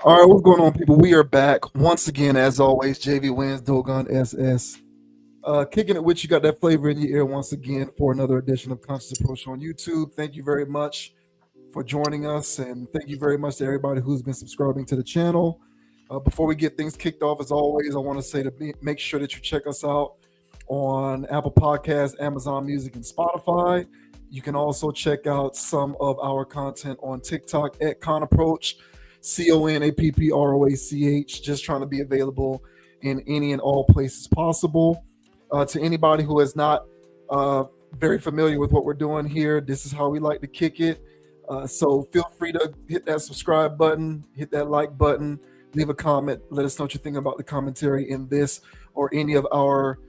All right, what's going on, people? We are back once again, as always. JV Wins, Dogon SS. Kicking it with you, got that flavor in your ear once again for another edition of Conscious Approach on YouTube. Thank you very much for joining us, and thank you very much to everybody who's been subscribing to the channel. Before we get things kicked off, as always, I want to say to make sure that you check us out on Apple Podcasts, Amazon Music, and Spotify. You can also check out some of our content on TikTok at Con Approach, CONAPPROACH, just trying to be available in any and all places possible. To anybody who is not very familiar with what we're doing here, this is how we like to kick it. So feel free to hit that subscribe button, hit that like button, leave a comment, let us know what you think about the commentary in this or any of our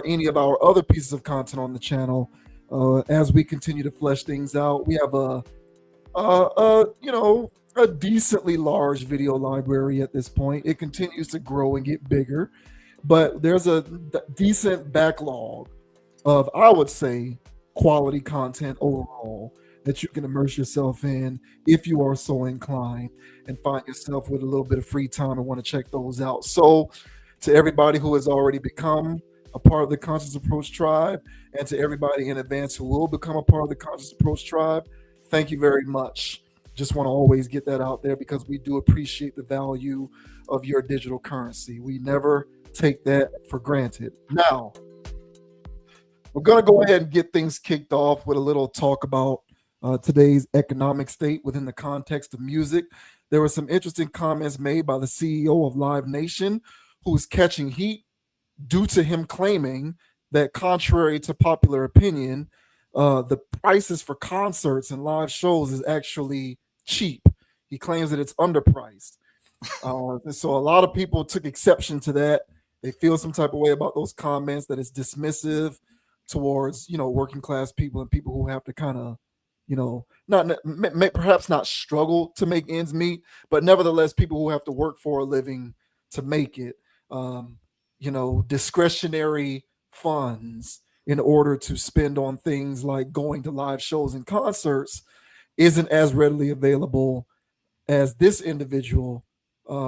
any of our other pieces of content on the channel. As we continue to flesh things out, we have a decently large video library at this point. It continues to grow and get bigger, but there's a decent backlog of, I would say, quality content overall that you can immerse yourself in if you are so inclined and find yourself with a little bit of free time and want to check those out. So, to everybody who has already become a part of the Conscious Approach tribe, and to everybody in advance who will become a part of the Conscious Approach tribe, thank you very much. Just want to always get that out there because we do appreciate the value of your digital currency. We never take that for granted. Now, we're going to go ahead and get things kicked off with a little talk about today's economic state within the context of music. There were some interesting comments made by the CEO of Live Nation, who's catching heat due to him claiming that, contrary to popular opinion, the prices for concerts and live shows is actually cheap. He claims that it's underpriced. So a lot of people took exception to that. They feel some type of way about those comments, that it's dismissive towards, working class people and people who have to kind of, not perhaps not struggle to make ends meet, but nevertheless people who have to work for a living to make it. Discretionary funds in order to spend on things like going to live shows and concerts isn't as readily available as this individual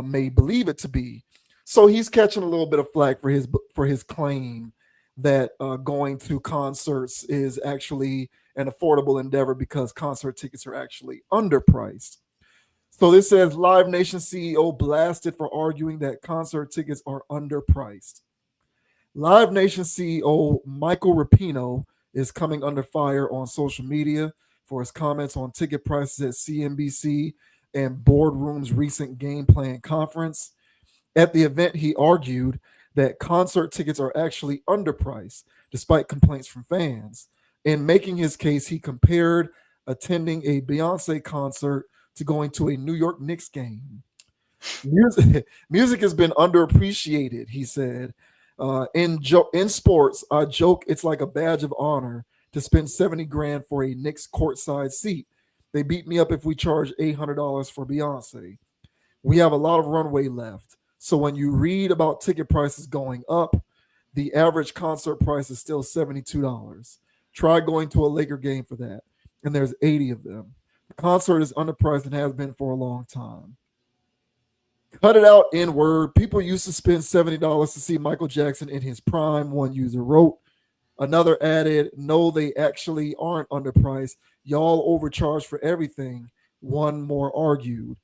may believe it to be. So he's catching a little bit of flack for his claim that going to concerts is actually an affordable endeavor because concert tickets are actually underpriced. So this says Live Nation CEO blasted for arguing that concert tickets are underpriced. Live Nation CEO Michael Rapino is coming under fire on social media for his comments on ticket prices at CNBC and Boardroom's recent game plan conference. At the event, he argued that concert tickets are actually underpriced, despite complaints from fans. In making his case, he compared attending a Beyonce concert to going to a New York Knicks game. Music has been underappreciated, he said. In sports, I joke it's like a badge of honor to spend 70 grand for a Knicks courtside seat. They beat me up if we charge $800 for Beyonce. We have a lot of runway left. So when you read about ticket prices going up, the average concert price is still $72. Try going to a Laker game for that. And there's 80 of them. The concert is underpriced and has been for a long time. Cut it out, N-word. People used to spend $70 to see Michael Jackson in his prime, one user wrote. Another added, no, they actually aren't underpriced. Y'all overcharge for everything. One more argued.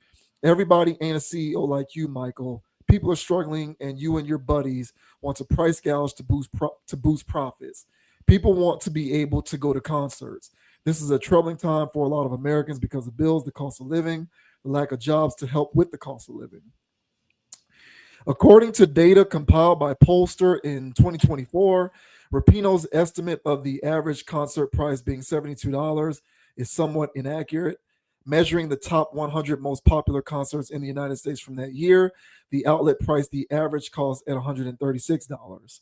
Everybody ain't a CEO like you, Michael. People are struggling, and you and your buddies want to price gouge to boost profits. People want to be able to go to concerts. This is a troubling time for a lot of Americans because of bills, the cost of living, the lack of jobs to help with the cost of living. According to data compiled by Pollster in 2024, Rapinoe's estimate of the average concert price being $72 is somewhat inaccurate. Measuring the top 100 most popular concerts in the United States from that year, the outlet priced the average cost at $136.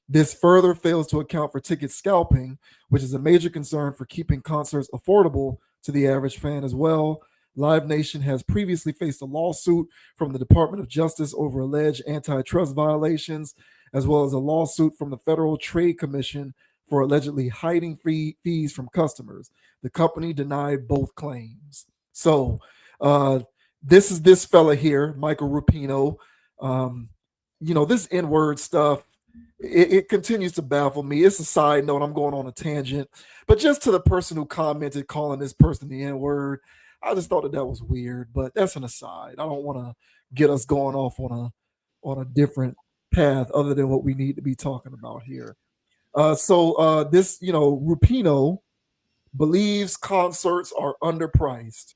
This further fails to account for ticket scalping, which is a major concern for keeping concerts affordable to the average fan as well. Live Nation has previously faced a lawsuit from the Department of Justice over alleged antitrust violations, as well as a lawsuit from the Federal Trade Commission for allegedly hiding fees from customers. The company denied both claims. So this is this fella here, Michael Rapino. Um, this N-word stuff, it continues to baffle me. It's a side note. I'm going on a tangent. But just to the person who commented calling this person the N-word, I just thought that was weird. But that's an aside. I don't want to get us going off on a different path other than what we need to be talking about here. So this, Rupino believes concerts are underpriced,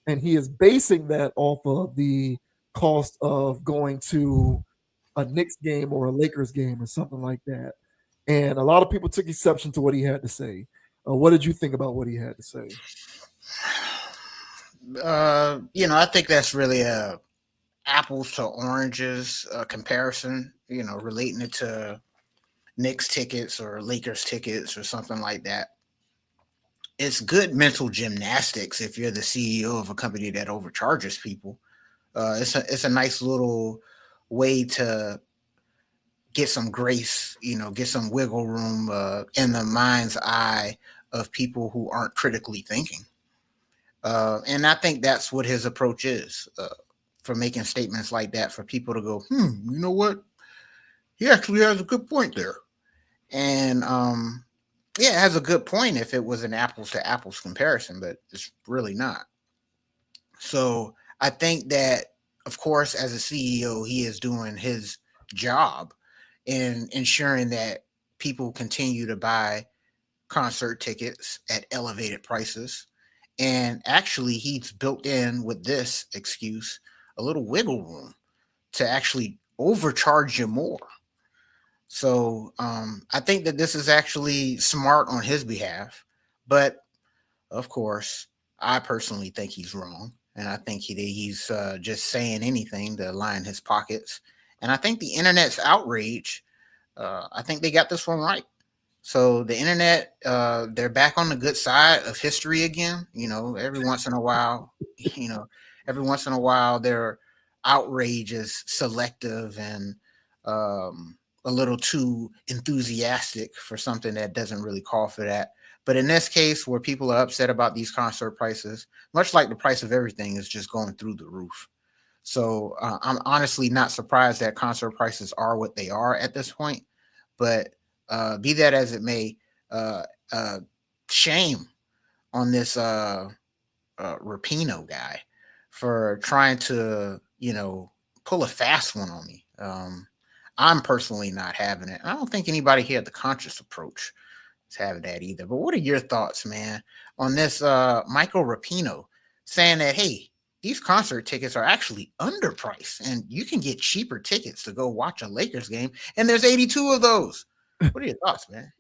and he is basing that off of the cost of going to a Knicks game or a Lakers game or something like that. And a lot of people took exception to what he had to say. What did you think about what he had to say? I think that's really a apples to oranges comparison. Relating it to Knicks tickets or Lakers tickets or something like that. It's good mental gymnastics if you're the CEO of a company that overcharges people. It's a nice little way to get some grace, get some wiggle room in the mind's eye of people who aren't critically thinking. And I think that's what his approach is for making statements like that, for people to go, you know what? He actually has a good point there. And yeah, it has a good point if it was an apples to apples comparison, but it's really not. So I think that, of course, as a CEO, he is doing his job in ensuring that people continue to buy concert tickets at elevated prices. And actually, he's built in with this excuse a little wiggle room to actually overcharge you more. So I think that this is actually smart on his behalf. But of course, I personally think he's wrong. And I think he's just saying anything to line his pockets. And I think the internet's outrage, I think they got this one right. So the internet, they're back on the good side of history again. Every once in a while, you know, every once in a while, their outrage is selective and a little too enthusiastic for something that doesn't really call for that. But in this case, where people are upset about these concert prices, much like the price of everything is just going through the roof. So I'm honestly not surprised that concert prices are what they are at this point. But be that as it may, uh, uh, shame on this Rapino guy for trying to, pull a fast one on me. I'm personally not having it. I don't think anybody here at the conscious approach is having that either. But what are your thoughts, man, on this Michael Rapino saying that, hey, these concert tickets are actually underpriced and you can get cheaper tickets to go watch a Lakers game, and there's 82 of those. What are your thoughts, man?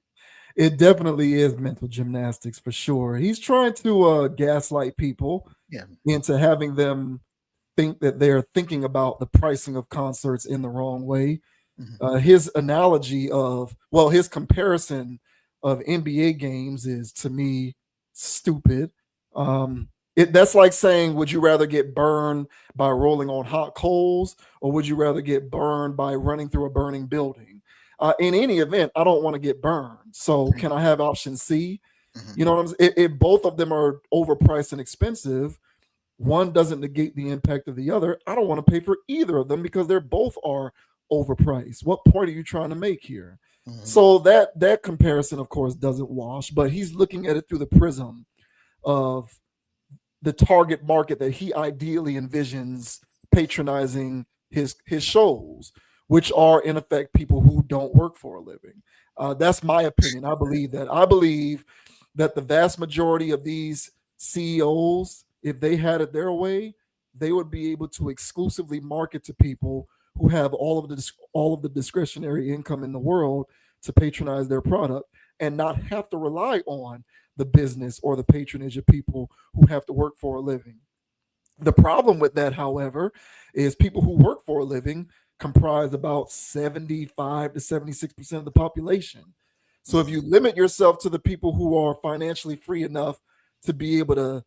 It definitely is mental gymnastics for sure. He's trying to gaslight people Yeah. into having them think that they're thinking about the pricing of concerts in the wrong way. Mhm. His analogy of, well, his comparison of NBA games is to me stupid. That's like saying, would you rather get burned by rolling on hot coals, or would you rather get burned by running through a burning building? In any event, I don't want to get burned. So can I have option C? Mhm. You know what I'm saying? If both of them are overpriced and expensive, one doesn't negate the impact of the other. I don't want to pay for either of them because they're both are overpriced. What point are you trying to make here? Mhm. So that comparison, of course, doesn't wash, but he's looking at it through the prism of the target market that he ideally envisions patronizing his shows, which are in effect people who don't work for a living. That's my opinion. I believe that. I believe that the vast majority of these CEOs, if they had it their way, they would be able to exclusively market to people who have all of the discretionary income in the world to patronize their product and not have to rely on the business or the patronage of people who have to work for a living. The problem with that, however, is people who work for a living comprise about 75 to 76% of the population. So if Mhm. you limit yourself to the people who are financially free enough to be able to,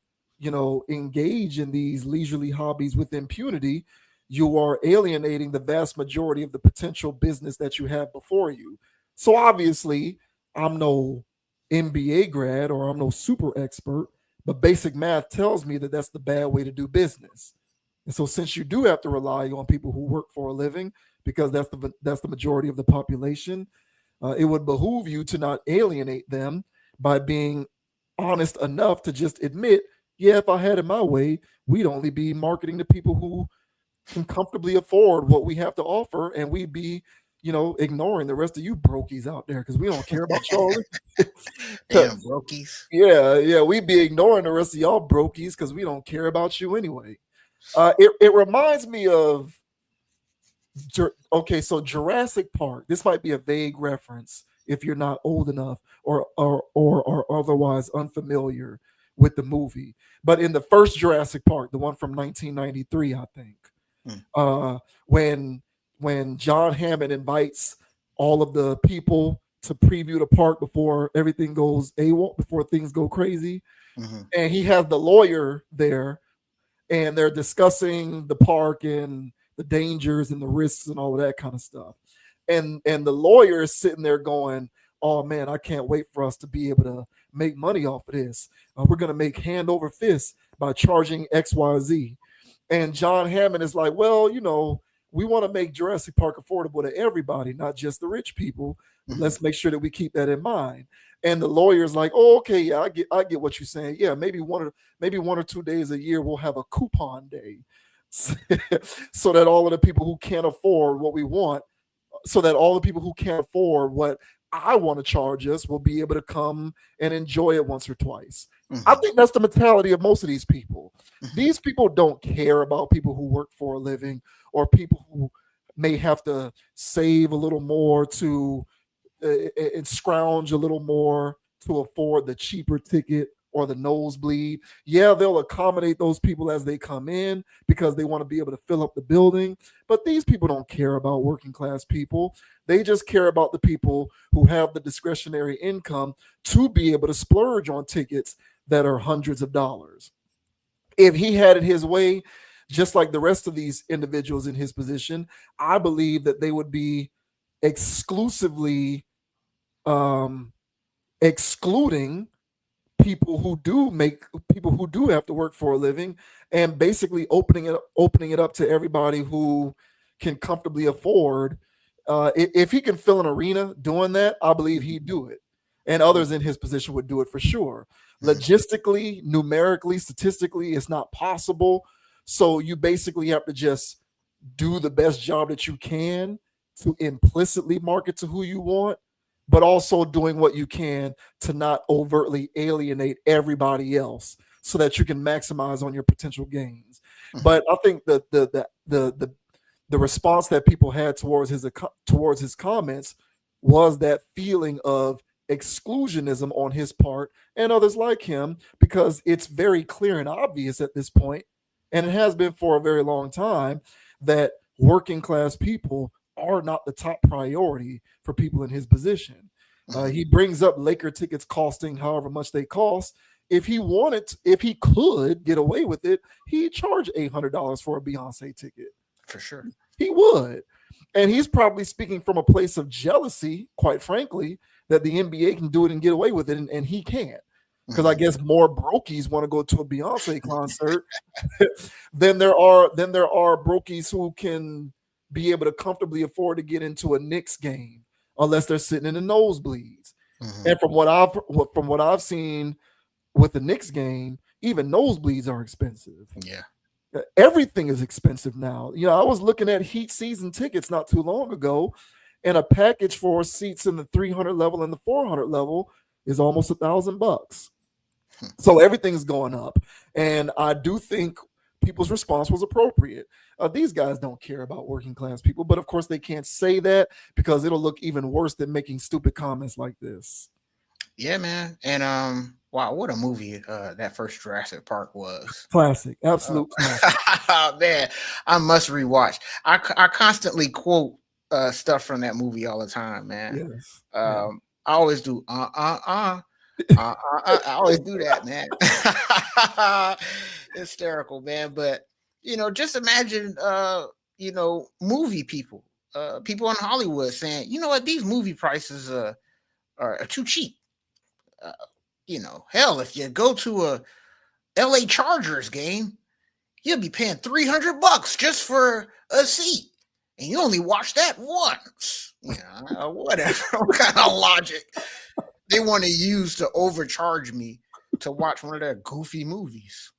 engage in these leisurely hobbies with impunity, you are alienating the vast majority of the potential business that you have before you. So obviously, I'm no MBA grad or I'm no super expert, but basic math tells me that that's the bad way to do business. And so since you do have to rely on people who work for a living, because that's the majority of the population, it would behoove you to not alienate them by being honest enough to just admit, yeah, if I had it my way, we'd only be marketing to people who can comfortably afford what we have to offer, and we'd be, ignoring the rest of you brokies out there because we don't care about y'all. Damn brokies. Yeah, we'd be ignoring the rest of y'all brokies because we don't care about you anyway. It reminds me of okay, so Jurassic Park. This might be a vague reference if you're not old enough or otherwise unfamiliar with the movie. But in the first Jurassic Park, the one from 1993, I think, Hmm. uh, when John Hammond invites all of the people to preview the park before everything goes AWOL, before things go crazy, Hmm. and he has the lawyer there and they're discussing the park and the dangers and the risks and all of that kind of stuff. And the lawyer is sitting there going, "Oh man, I can't wait for us to be able to make money off of this. We're gonna make hand over fist by charging XYZ." And John Hammond is like, "Well, we want to make Jurassic Park affordable to everybody, not just the rich people. Hmm. Let's make sure that we keep that in mind." And the lawyer's like, "Oh, okay, yeah, I get what you're saying. Yeah, maybe 1 or 2 days a year we'll have a coupon day." So that all of the people who can't afford what we want, so that all the people who can't afford what I want to charge us will be able to come and enjoy it once or twice. I Hmm. think that's the mentality of most of these people. Hmm. These people don't care about people who work for a living or people who may have to save a little more to and scrounge a little more to afford the cheaper ticket or the nosebleed. Yeah, they'll accommodate those people as they come in because they want to be able to fill up the building. But these people don't care about working class people. They just care about the people who have the discretionary income to be able to splurge on tickets that are hundreds of dollars. If he had it his way, just like the rest of these individuals in his position, I believe that they would be exclusively um, excluding people who do have to work for a living, and basically opening it up to everybody who can comfortably afford. If he can fill an arena doing that, I believe he'd do it, and others in his position would do it for sure. Hmm. Logistically, numerically, statistically, it's not possible. So you basically have to just do the best job that you can to implicitly market to who you want, but also doing what you can to not overtly alienate everybody else so that you can maximize on your potential gains. Hmm. But I think the response that people had towards his comments was that feeling of exclusionism on his part and others like him, because it's very clear and obvious at this point, and it has been for a very long time, that working class people are not the top priority for people in his position. Hmm. He brings up Laker tickets costing however much they cost. If he could get away with it, he'd charge $800 for a Beyonce ticket. For sure. He would. And he's probably speaking from a place of jealousy, quite frankly, that the NBA can do it and get away with it, and he can't. Because I Hmm. guess more brokies want to go to a Beyonce concert than there are brokies who can be able to comfortably afford to get into a Knicks game unless they're sitting in the nosebleeds. Hmm. And from what I've seen with the Knicks game, even nosebleeds are expensive. Yeah. Everything is expensive now. I was looking at Heat season tickets not too long ago, and a package for seats in the 300 level and the 400 level is almost $1,000. So everything's going up, and I do think people's response was appropriate. These guys don't care about working class people, but of course they can't say that because it'll look even worse than making stupid comments like this. Yeah, man. And wow, what a movie that first Jurassic Park was. Classic, Oh, absolute classic. man, I must rewatch. I constantly quote stuff from that movie all the time, man. Yes, yeah. I always do. I always do that, man. Hysterical, man. But just imagine, movie people, people in Hollywood saying, you know what, these movie prices are too cheap. Hell, if you go to a L.A. Chargers game, he'll be paying $300 just for a seat, and you only watch that once. Whatever. What kind of logic they want to use to overcharge me to watch one of their goofy movies?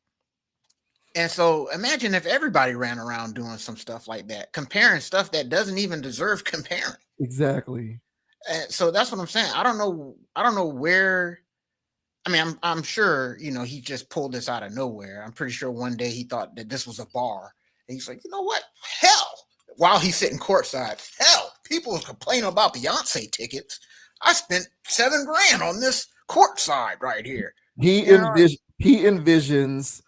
And so imagine if everybody ran around doing some stuff like that, comparing stuff that doesn't even deserve comparing. Exactly. And so that's what I'm saying. I don't know. I don't know where. I mean, I'm sure he just pulled this out of nowhere. I'm pretty sure one day he thought that this was a bar, and he's like, you know what? Hell, while he's sitting courtside, hell, people are complaining about Beyonce tickets. I spent $7,000 on this courtside right here. He You know, envis- he envisions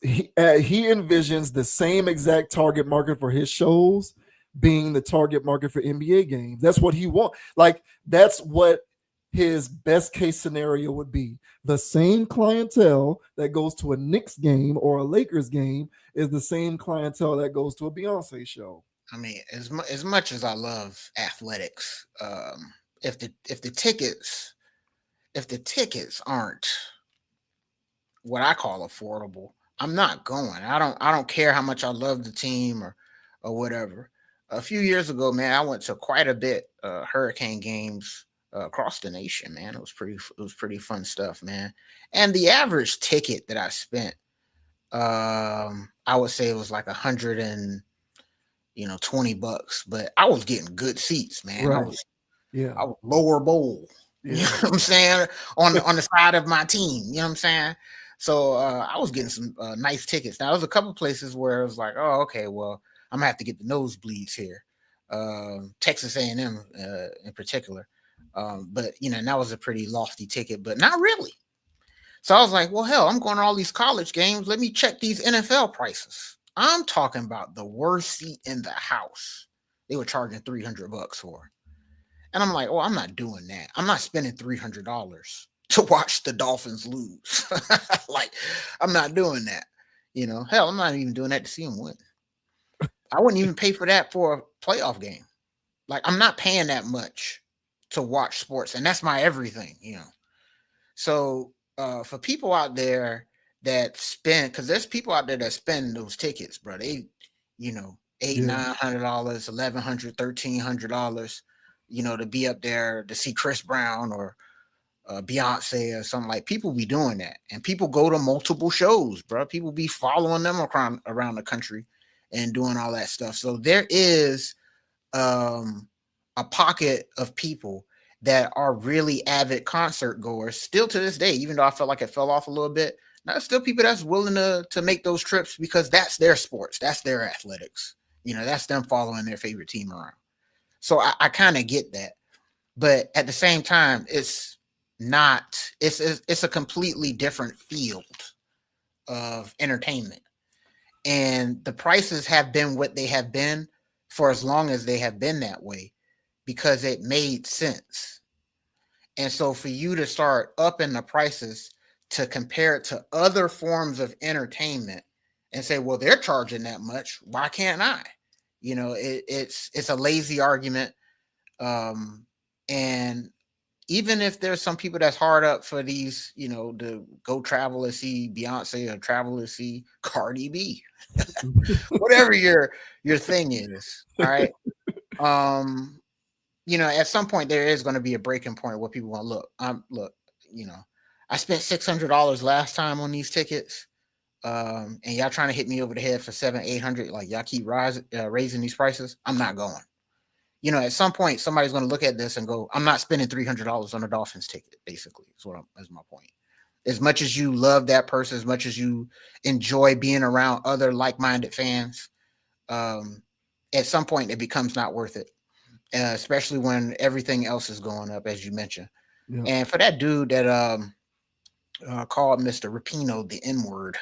he envisions the same exact target market for his shows being the target market for NBA games. That's what he wants. Like that's what his best case scenario would be. The same clientele that goes to a Knicks game or a Lakers game is the same clientele that goes to a Beyonce show. I mean, as much as I love athletics, if the tickets aren't what I call affordable, I'm not going. I don't care how much I love the team or whatever. A few years ago, man, I went to quite a bit Hurricane games across the nation, man. It was pretty fun stuff, man. And the average ticket that I spent, I would say it was like 120 bucks, but I was getting good seats, man. I Right. was Yeah. I was lower bowl. You know Yeah. what I'm saying? On the side of my team. You know what I'm saying? So I was getting some nice tickets. Now there was a couple places where it was like, oh, okay, well, I'm gonna have to get the nosebleeds here. Texas A&M in particular. But and that was a pretty lofty ticket, but not really. So I was like, well, hell, I'm going to all these college games. Let me check these NFL prices. I'm talking about the worst seat in the house. They were charging $300 for. And I'm like, oh, I'm not doing that. I'm not spending $300 to watch the Dolphins lose. Like, I'm not doing that. Hell, I'm not even doing that to see them win. I wouldn't even pay for that for a playoff game. Like, I'm not paying that much to watch sports, and that's my everything. So, for people out there that spend, because there's people out there that spend those tickets, bro. They, eight, Yeah. $900, $1,100, $1,300, to be up there to see Chris Brown or Beyonce or something. Like, people be doing that, and people go to multiple shows, bro. People be following them around the country and doing all that stuff. So there is a pocket of people that are really avid concert goers still to this day, even though I felt like it fell off a little bit. Now, there's still people that's willing to make those trips because that's their sports, that's their athletics. That's them following their favorite team around. So I kind of get that, but at the same time, it's not. It's a completely different field of entertainment, and the prices have been what they have been for as long as they have been that way because it made sense. And so for you to start upping the prices to compare it to other forms of entertainment and say, well, they're charging that much, why can't I? It's a lazy argument. And even if there's some people that's hard up for these, to go travel and see Beyonce or travel to see Cardi B, whatever your thing is, all right. At some point there is going to be a breaking point where people want to look. I spent $600 last time on these tickets, and y'all trying to hit me over the head for 700-800. Like, y'all keep raising these prices. I'm not going. At some point somebody's going to look at this and go, I'm not spending $300 on a Dolphins ticket. Basically, is my point. As much as you love that person, as much as you enjoy being around other like-minded fans, at some point it becomes not worth it. Especially when everything else is going up, as you mentioned. Yeah. And for that dude that called Mr. Rapino the N-word,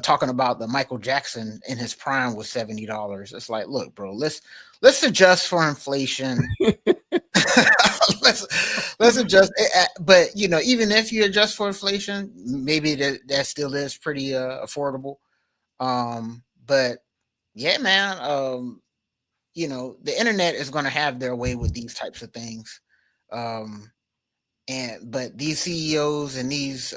talking about the Michael Jackson in his prime was $70. It's like, look, bro, let's adjust for inflation. let's adjust. But even if you adjust for inflation, maybe that still is pretty affordable. But yeah, man. The internet is going to have their way with these types of things. But these CEOs and these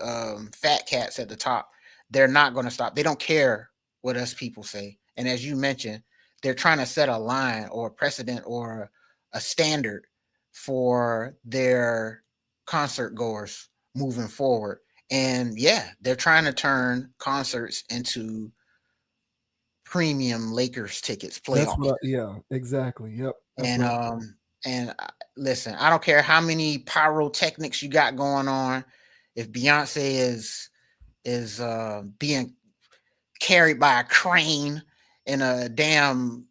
fat cats at the top, they're not going to stop. They don't care what us people say. And as you mentioned, they're trying to set a line or a precedent or a standard for their concert goers moving forward. And yeah, they're trying to turn concerts into premium Lakers tickets, That's playoffs. what yeah, exactly. Yep. That's And what listen, I don't care how many pyrotechnics you got going on. If Beyonce is being carried by a crane in a damn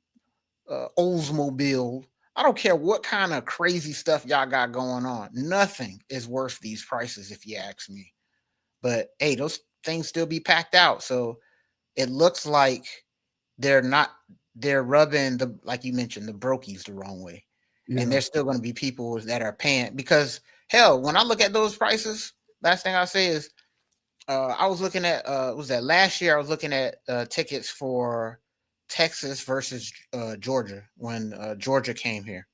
Oldsmobile. I don't care what kind of crazy stuff y'all got going on. Nothing is worth these prices, if you ask me. But hey, those things still be packed out. So it looks like they're not they're rubbing the, like you mentioned, the brokies the wrong way. And yeah. there's still going to be people that are paying, because hell, when I look at those prices, last thing I'll say is I was looking at was that last year I was looking at tickets for Texas versus Georgia when Georgia came here,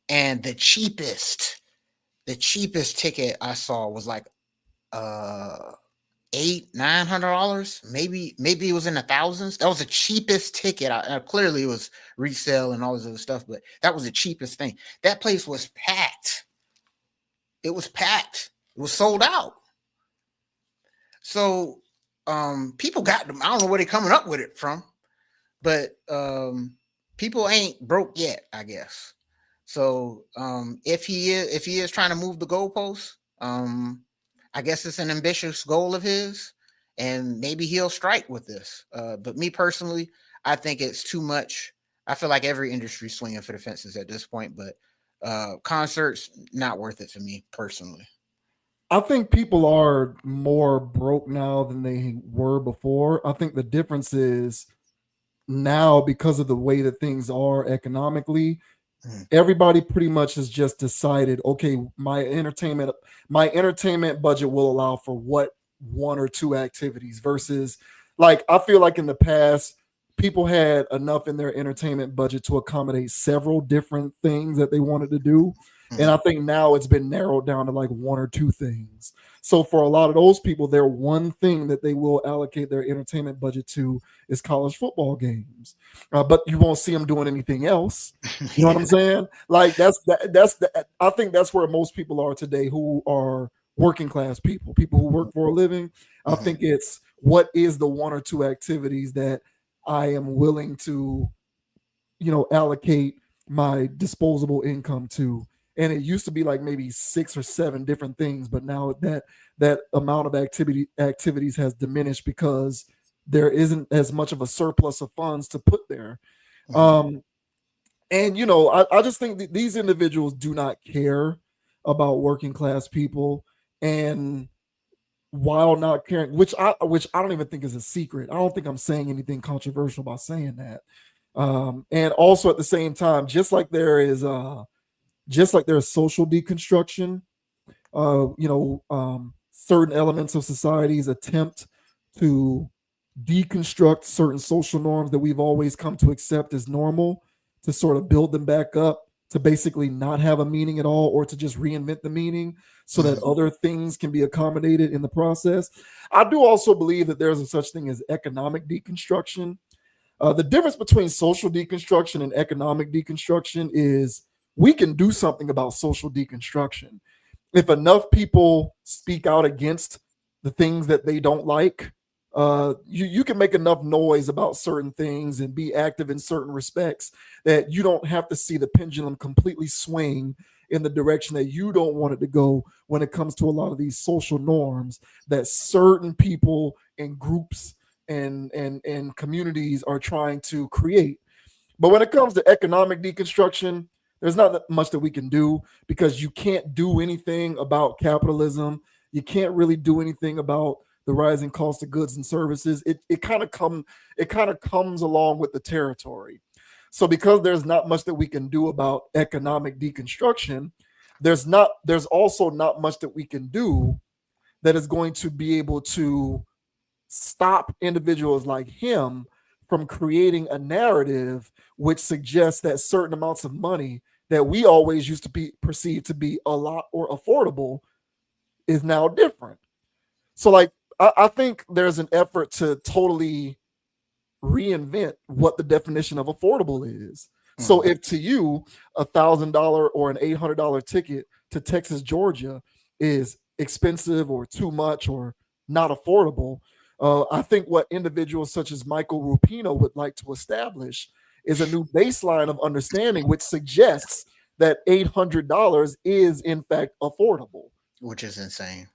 and the cheapest ticket I saw was like uh $800-900, maybe it was in the thousands. That was the cheapest ticket. Clearly it was resale and all this other stuff, but that was the cheapest thing. That place was packed. It was packed. It was sold out. So people got them. I don't know where they're coming up with it from, but people ain't broke yet, I guess. So if he is trying to move the goalposts, I guess it's an ambitious goal of his, and maybe he'll strike with this. But me personally, I think it's too much. I feel like every industry swinging for the fences at this point, but concerts not worth it for me personally. I think people are more broke now than they were before. I think the difference is now, because of the way that things are economically, Mm, everybody pretty much has just decided, okay, my entertainment budget will allow for what one or two activities versus, like, I feel like in the past people had enough in their entertainment budget to accommodate several different things that they wanted to do. And I mm, think now it's been narrowed down to like one or two things. So for a lot of those people, their one thing that they will allocate their entertainment budget to is college football games. But you won't see them doing anything else. You know what yeah. I'm saying? Like that's I think that's where most people are today who are working class people, people who work for a living. I Mhm, think it's what is the one or two activities that I am willing to, allocate my disposable income to. And it used to be like maybe six or seven different things, but now that amount of activities has diminished because there isn't as much of a surplus of funds to put there. mhm, Um, and I just think that these individuals do not care about working class people, and while not caring, which I don't even think is a secret. I don't think I'm saying anything controversial by saying that. And also at the same time, just like there's social deconstruction, certain elements of society's attempt to deconstruct certain social norms that we've always come to accept as normal, to sort of build them back up, to basically not have a meaning at all, or to just reinvent the meaning so that mhm, other things can be accommodated in the process. I do also believe that there's a such thing as economic deconstruction. The difference between social deconstruction and economic deconstruction is we can do something about social deconstruction if enough people speak out against the things that they don't like. You can make enough noise about certain things and be active in certain respects that you don't have to see the pendulum completely swing in the direction that you don't want it to go when it comes to a lot of these social norms that certain people and groups and communities are trying to create. But when it comes to economic deconstruction, there's not much that we can do because you can't do anything about capitalism. You can't really do anything about the rising cost of goods and services. It kind of comes along with the territory. So because there's not much that we can do about economic deconstruction, there's also not much that we can do that is going to be able to stop individuals like him from creating a narrative which suggests that certain amounts of money that we always used to be perceived to be a lot or affordable is now different. So, like, I think there's an effort to totally reinvent what the definition of affordable is. So Mhm. if to you $1,000 or an $800 ticket to Texas, Georgia is expensive or too much or not affordable, I think what individuals such as Michael Rupino would like to establish is a new baseline of understanding, which suggests that $800 is in fact affordable. Which is insane.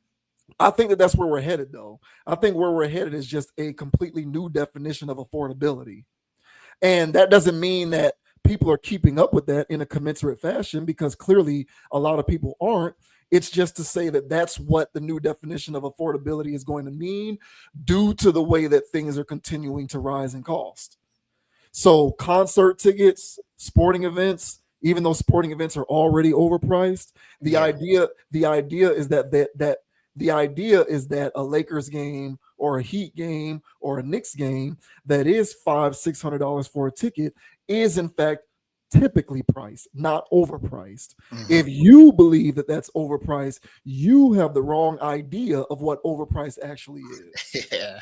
I think that that's where we're headed, though. I think where we're headed is just a completely new definition of affordability. And that doesn't mean that people are keeping up with that in a commensurate fashion, because clearly a lot of people aren't. It's just to say that that's what the new definition of affordability is going to mean due to the way that things are continuing to rise in cost. So concert tickets, sporting events, even though sporting events are already overpriced, the Yeah. idea is that the idea is that a Lakers game or a Heat game or a Knicks game that is $500-600 for a ticket is in fact typically priced, not overpriced. Hmm. If you believe that that's overpriced, you have the wrong idea of what overpriced actually is. Yeah,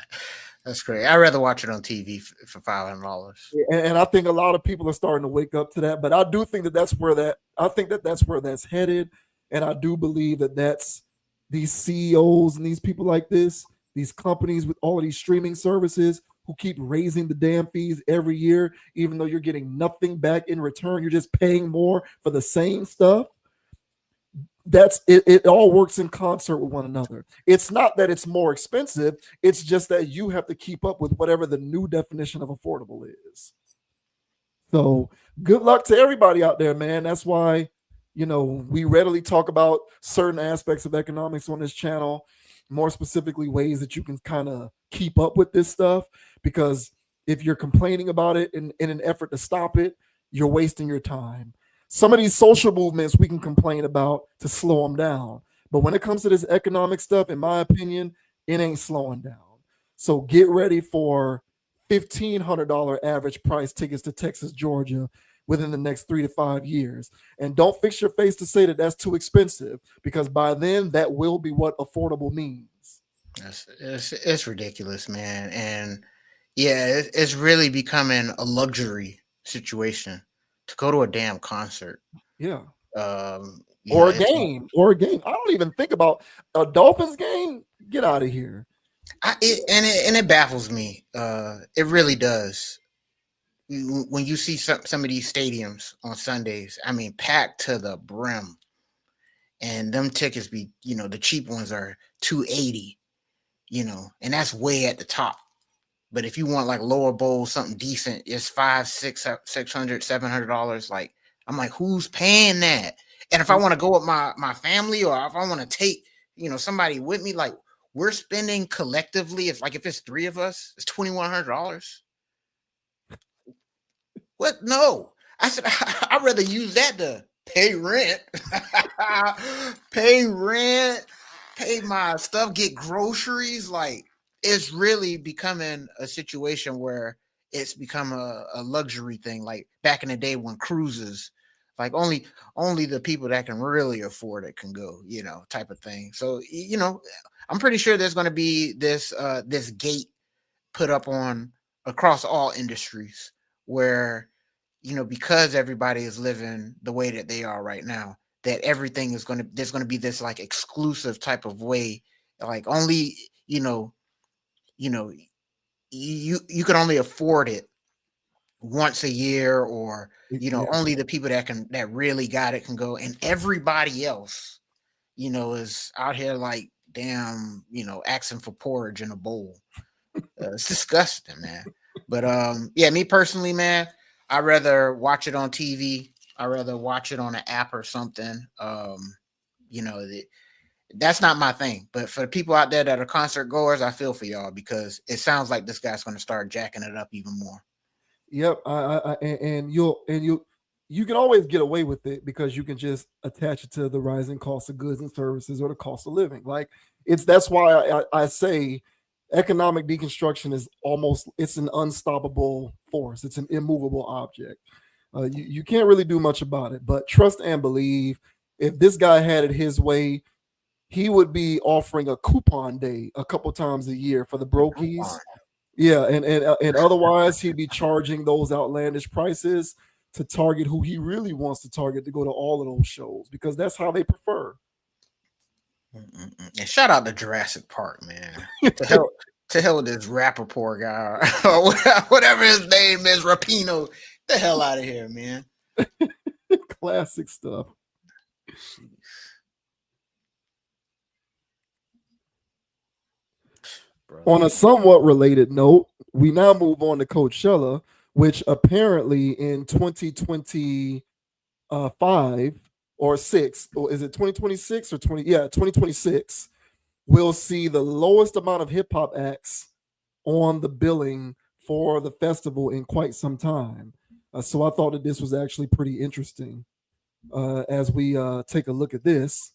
that's great. I'd rather watch it on TV for $500. And I think a lot of people are starting to wake up to that. But I do think that I think that that's where that's headed, and I do believe that that's these CEOs and these people like this, these companies with all of these streaming services who keep raising the damn fees every year, even though you're getting nothing back in return. You're just paying more for the same stuff. That's it, it all works in concert with one another. It's not that it's more expensive, it's just that you have to keep up with whatever the new definition of affordable is. So good luck to everybody out there, man. That's why, we readily talk about certain aspects of economics on this channel, more specifically ways that you can kind of keep up with this stuff. Because if you're complaining about it in an effort to stop it, you're wasting your time. Some of these social movements we can complain about to slow them down. But when it comes to this economic stuff, in my opinion, it ain't slowing down. So get ready for $1,500 average price tickets to Texas, Georgia within the next 3 to 5 years. And don't fix your face to say that that's too expensive, because by then that will be what affordable means. It's ridiculous, man. And yeah, it's really becoming a luxury situation to go to a damn concert. Yeah. Yeah, it's Or a game. I don't even think about a Dolphins game. Get out of here. and it baffles me. It really does. When you see some of these stadiums on Sundays, I mean, packed to the brim, and them tickets be, the cheap ones are 280, and that's way at the top. But if you want like lower bowl, something decent, it's five, $600, $700. Like, I'm like, who's paying that? And if I want to go with my family, or if I want to take, somebody with me, like, we're spending collectively, if it's three of us, it's $2,100. What? No. I said, I'd rather use that to pay rent, pay rent, pay my stuff, get groceries. Like, it's really becoming a situation where it's become a luxury thing. Like back in the day when cruises, like only the people that can really afford it can go, type of thing. So, I'm pretty sure there's going to be this gate put up on across all industries where, because everybody is living the way that they are right now, that everything there's going to be this like exclusive type of way, like only, you know you can only afford it once a year, or Yeah. only the people that really got it can go, and everybody else, is out here like damn, asking for porridge in a bowl. It's disgusting, man. But yeah, me personally, man, I'd rather watch it on TV. I'd rather watch it on an app or something. You know, that's not my thing. But for the people out there that are concert goers, I feel for y'all, because it sounds like this guy's going to start jacking it up even more. Yep. And you can always get away with it because you can just attach it to the rising cost of goods and services or the cost of living. Like that's why I say economic deconstruction is it's an unstoppable force. It's an immovable object. You can't really do much about it, but trust and believe. If this guy had it his way, he would be offering a coupon day a couple times a year for the brokies. Coupon. Yeah, and otherwise he'd be charging those outlandish prices to target who he really wants to target to go to all of those shows because that's how they prefer. And shout out to Jurassic Park, man. To hell, to hell with this Rappaport guy or whatever his name is, Rapino. The hell out of here, man. Classic stuff. On Brother. a somewhat related note, we now move on to Coachella, which apparently in 2025 or six, or is it 2026 or 20? Yeah, 2026, we'll see the lowest amount of hip hop acts on the billing for the festival in quite some time. So I thought that this was actually pretty interesting as we take a look at this.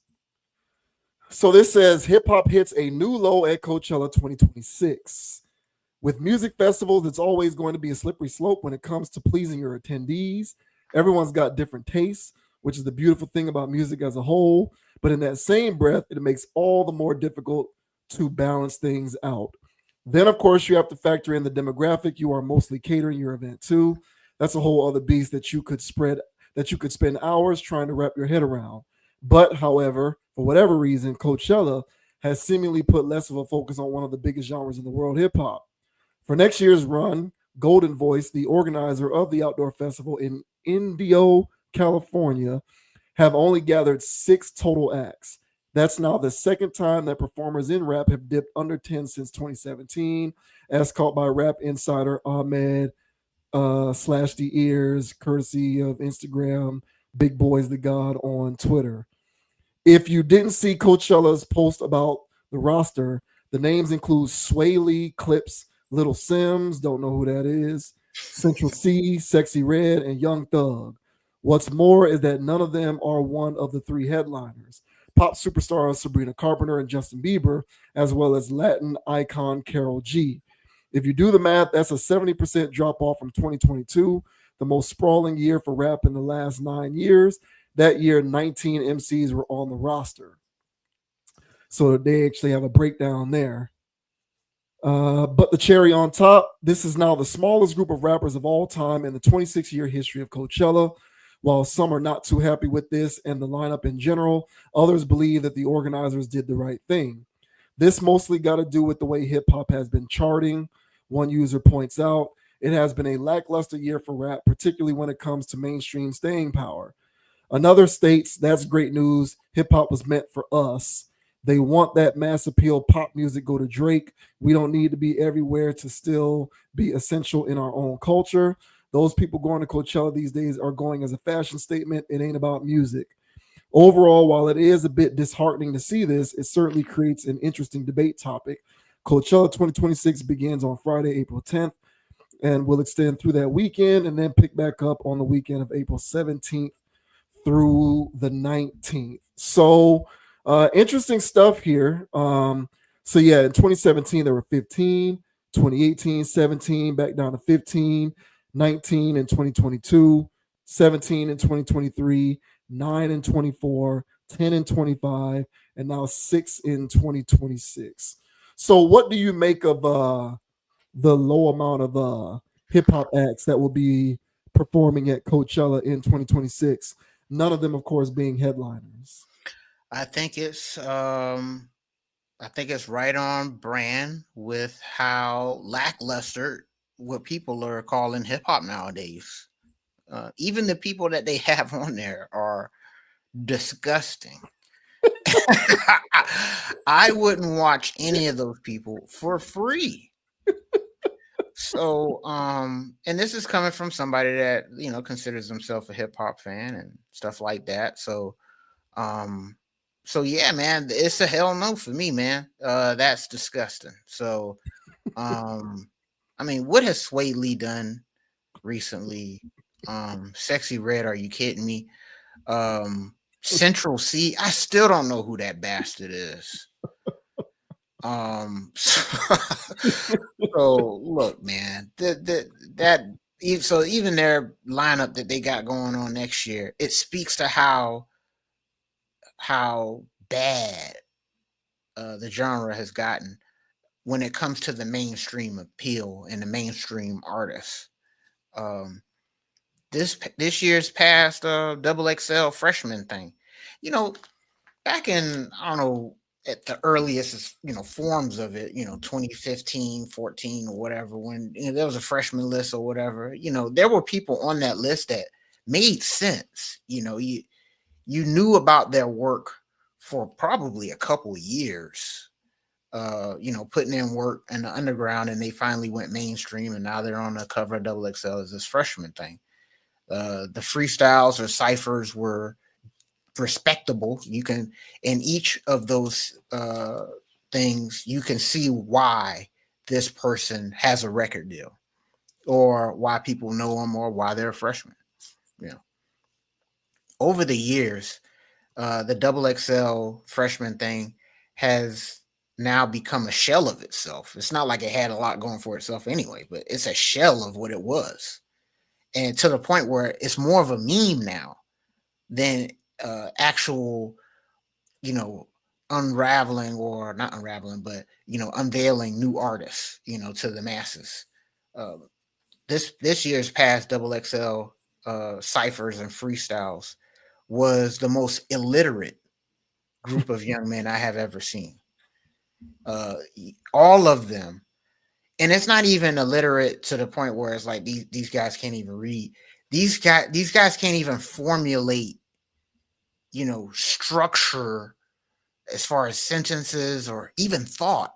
So this says hip hop hits a new low at Coachella 2026. With music festivals, it's always going to be a slippery slope when it comes to pleasing your attendees. Everyone's got different tastes, which is the beautiful thing about music as a whole. But in that same breath, it makes all the more difficult to balance things out. Then, of course, you have to factor in the demographic you are mostly catering your event to. That's a whole other beast that you could spend hours trying to wrap your head around. But, however, for whatever reason, Coachella has seemingly put less of a focus on one of the biggest genres in the world, hip hop. For next year's run, Golden Voice, the organizer of the outdoor festival in Indio, California, have only gathered 6 total acts. That's now the second time that performers in rap have dipped under 10 since 2017, as caught by rap insider Ahmed slash the ears, courtesy of Instagram, Big Boys the God on Twitter. If you didn't see Coachella's post about the roster, the names include Sway Lee, Clips, Little Sims, don't know who that is, Central C, Sexy Red, and Young Thug. What's more is that none of them are one of the 3 headliners. Pop superstars Sabrina Carpenter and Justin Bieber, as well as Latin icon Carol G. If you do the math, that's a 70% drop off from 2022, the most sprawling year for rap in the last 9 years. That year, 19 MCs were on the roster. So they actually have a breakdown there. But the cherry on top, this is now the smallest group of rappers of all time in the 26-year history of Coachella. While some are not too happy with this and the lineup in general, others believe that the organizers did the right thing. This mostly got to do with the way hip hop has been charting. One user points out it has been a lackluster year for rap, particularly when it comes to mainstream staying power. Another states that's great news. Hip hop was meant for us. They want that mass appeal pop music go to Drake. We don't need to be everywhere to still be essential in our own culture. Those people going to Coachella these days are going as a fashion statement. It ain't about music. Overall, while it is a bit disheartening to see this, it certainly creates an interesting debate topic. Coachella 2026 begins on Friday, April 10th, and will extend through that weekend and then pick back up on the weekend of April 17th through the 19th. So, interesting stuff here. So, yeah, in 2017, there were 15, 2018, 17, back down to 15, 19 in 2022, 17 in 2023, 9 in 24, 10 in 25, and now 6 in 2026. So, what do you make of the low amount of hip hop acts that will be performing at Coachella in 2026? None of them, of course, being headliners. I think it's I think it's right on brand with how lackluster what people are calling hip hop nowadays. Even the people that they have on there are disgusting. I wouldn't watch any of those people for free. So, and this is coming from somebody that considers himself a hip hop fan and stuff like that. Um, so yeah, man, it's a hell no for me, man. That's disgusting. So, um, I mean, what has Sway Lee done recently? Sexy Red, are you kidding me? Central C, I still don't know who that bastard is. So look, man, so even their lineup that they got going on next year, it speaks to how bad the genre has gotten. when it comes to the mainstream appeal and the mainstream artists. Um, this year's past double XL freshman thing, you know, back in, I don't know, at the earliest, forms of it, 2015, 14 or whatever, when there was a freshman list or whatever, there were people on that list that made sense. You knew about their work for probably a couple of years, putting in work in the underground, and they finally went mainstream, and now they're on the cover of Double XL as this freshman thing. The freestyles or ciphers were respectable. You can, in each of those things, you can see why this person has a record deal, or why people know them, or why they're a freshman. Over the years, the double XL freshman thing has now become a shell of itself. It's not like it had a lot going for itself anyway, but it's a shell of what it was. And to the point where it's more of a meme now than actual, unraveling, or not unraveling, but, unveiling new artists, to the masses. This year's past double XL ciphers and freestyles was the most illiterate group of young men I have ever seen. All of them, and it's not even illiterate to the point where it's like these guys can't even read. These guys can't even formulate, structure as far as sentences or even thought.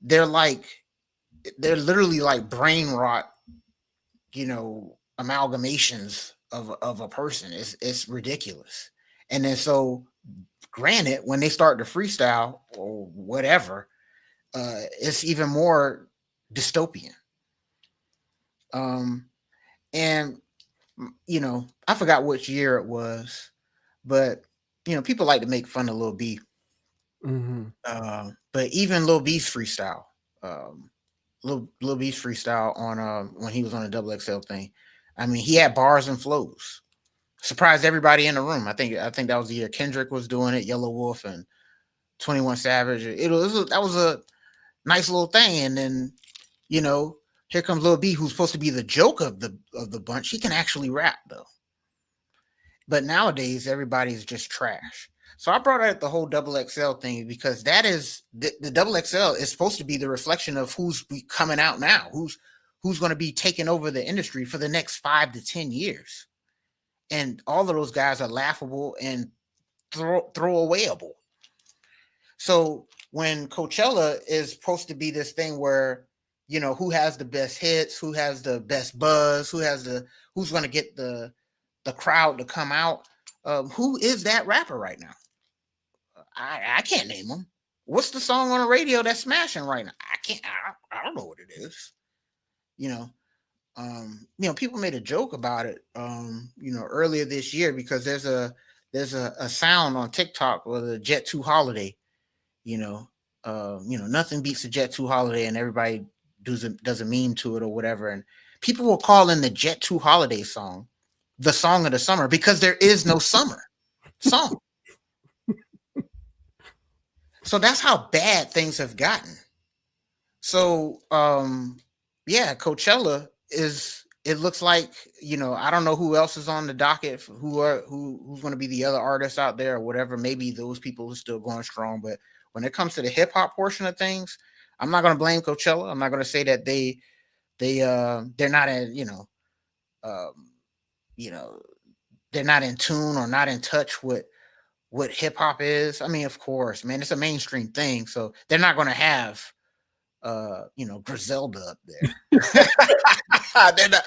They're literally like brain rot, amalgamations of a person. It's ridiculous. And then, so granted, when they start to freestyle or whatever, it's even more dystopian. And I forgot which year it was, but people like to make fun of Lil B. Mm-hmm. But even Lil B's freestyle, Lil B's freestyle on when he was on the double XL thing, I mean, he had bars and flows. Surprised everybody in the room. I think that was the year Kendrick was doing it, Yellow Wolf, and 21 Savage. That was a nice little thing. And then, here comes Lil B, who's supposed to be the joke of the bunch. He can actually rap though. But nowadays, everybody's just trash. So I brought out the whole double XL thing because that is the double XL is supposed to be the reflection of who's coming out now, who's going to be taking over the industry for the next 5 to 10 years. And all of those guys are laughable and throwawayable. So when Coachella is supposed to be this thing where, who has the best hits, who has the best buzz, who's going to get the crowd to come out, who is that rapper right now? I can't name them. What's the song on the radio that's smashing right now? I don't know what it is. People made a joke about it, earlier this year, because there's a sound on TikTok with a Jet 2 holiday. Nothing beats a Jet 2 holiday, and everybody does a meme to it or whatever. And people will call in the Jet 2 holiday song the song of the summer because there is no summer song. So that's how bad things have gotten. So, Coachella it looks like, I don't know who else is on the docket, who's going to be the other artists out there or whatever. Maybe those people are still going strong. But when it comes to the hip hop portion of things, I'm not going to blame Coachella. I'm not going to say that they're not they're not in tune or not in touch with what hip hop is. I mean, of course, man, it's a mainstream thing, so they're not going to have Griselda up there. They're not,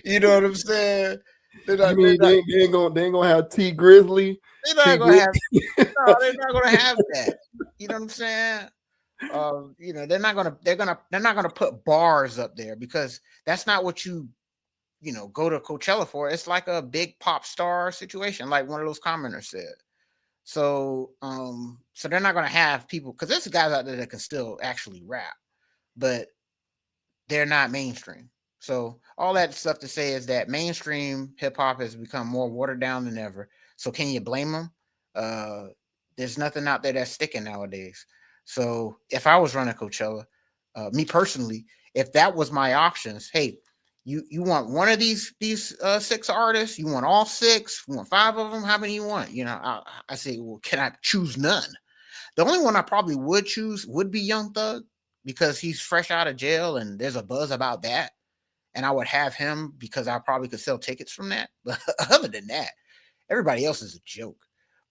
you know what I'm saying? They ain't gonna have T Grizzly. They're not gonna have. No, they're not gonna have that. You know what I'm saying? They're not gonna put bars up there, because that's not what you go to Coachella for. It's like a big pop star situation, like one of those commenters said. So they're not gonna have people, because there's guys out there that can still actually rap, but they're not mainstream. So all that stuff to say is that mainstream hip hop has become more watered down than ever. So can you blame them? There's nothing out there that's sticking nowadays. So if I was running Coachella, Me personally, if that was my options, hey, you want one of these six artists? You want all six? You want five of them? How many you want? I say, well, can I choose none? The only one I probably would choose would be Young Thug because he's fresh out of jail and there's a buzz about that. And I would have him because I probably could sell tickets from that. But other than that, everybody else is a joke.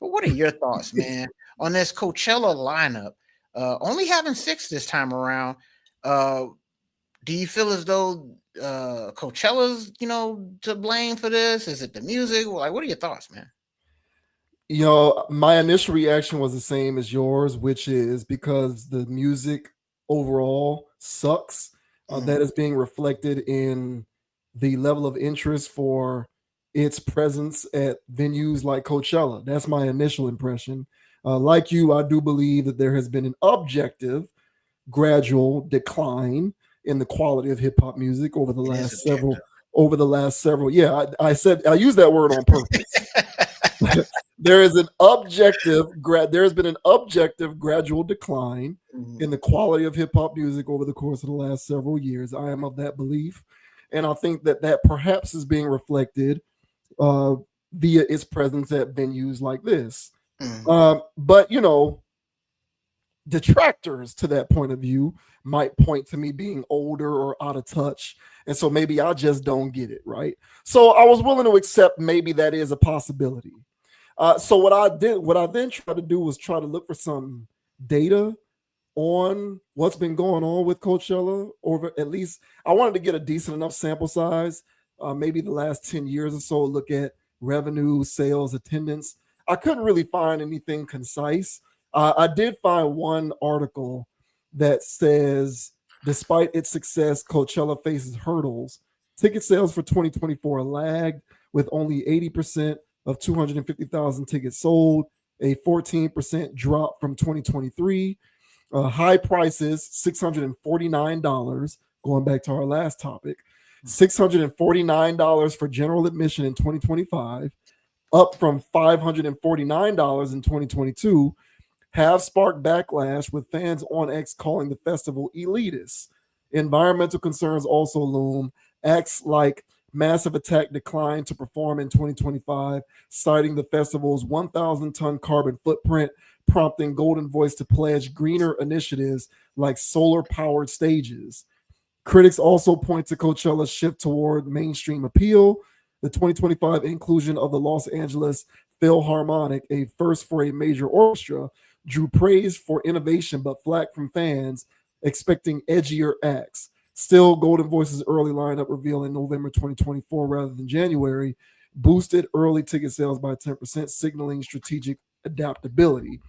But what are your thoughts, man, on this Coachella lineup? Only having six this time around. Uh, do you feel as though Coachella's, to blame for this? Is it the music? Like, what are your thoughts, man? My initial reaction was the same as yours, which is because the music overall sucks. Mm-hmm. That is being reflected in the level of interest for its presence at venues like Coachella. That's my initial impression. Like you, I do believe that there has been an objective, gradual decline in the quality of hip hop music over the It is last several. objective. Over the last several, yeah, I said I use that word on purpose. There has been an objective gradual decline Mhm. in the quality of hip hop music over the course of the last several years. I am of that belief, and I think that perhaps is being reflected uh, via its presence at venues like this. Mhm. But detractors to that point of view might point to me being older or out of touch, and so maybe I just don't get it, right? So I was willing to accept maybe that is a possibility. So what I then tried to do was try to look for some data on what's been going on with Coachella over at least I wanted to get a decent enough sample size, maybe the last 10 years or so, look at revenue, sales, attendance. I couldn't really find anything concise. I did find one article that says, despite its success, Coachella faces hurdles. Ticket sales for 2024 lagged with only 80% of 250,000 tickets sold, a 14% drop from 2023. High prices, $649. Going back to our last topic, $649 for general admission in 2025, up from $549 in 2022, have sparked backlash with fans on X calling the festival elitist. Environmental concerns also loom. Acts like Massive Attack declined to perform in 2025, citing the festival's 1,000-ton carbon footprint, prompting Golden Voice to pledge greener initiatives like solar-powered stages. Critics also point to Coachella's shift toward mainstream appeal. The 2025 inclusion of the Los Angeles Philharmonic, a first for a major orchestra, drew praise for innovation but flack from fans expecting edgier acts. Still, Golden Voice's early lineup revealed in November 2024 rather than January boosted early ticket sales by 10%, signaling strategic adaptability.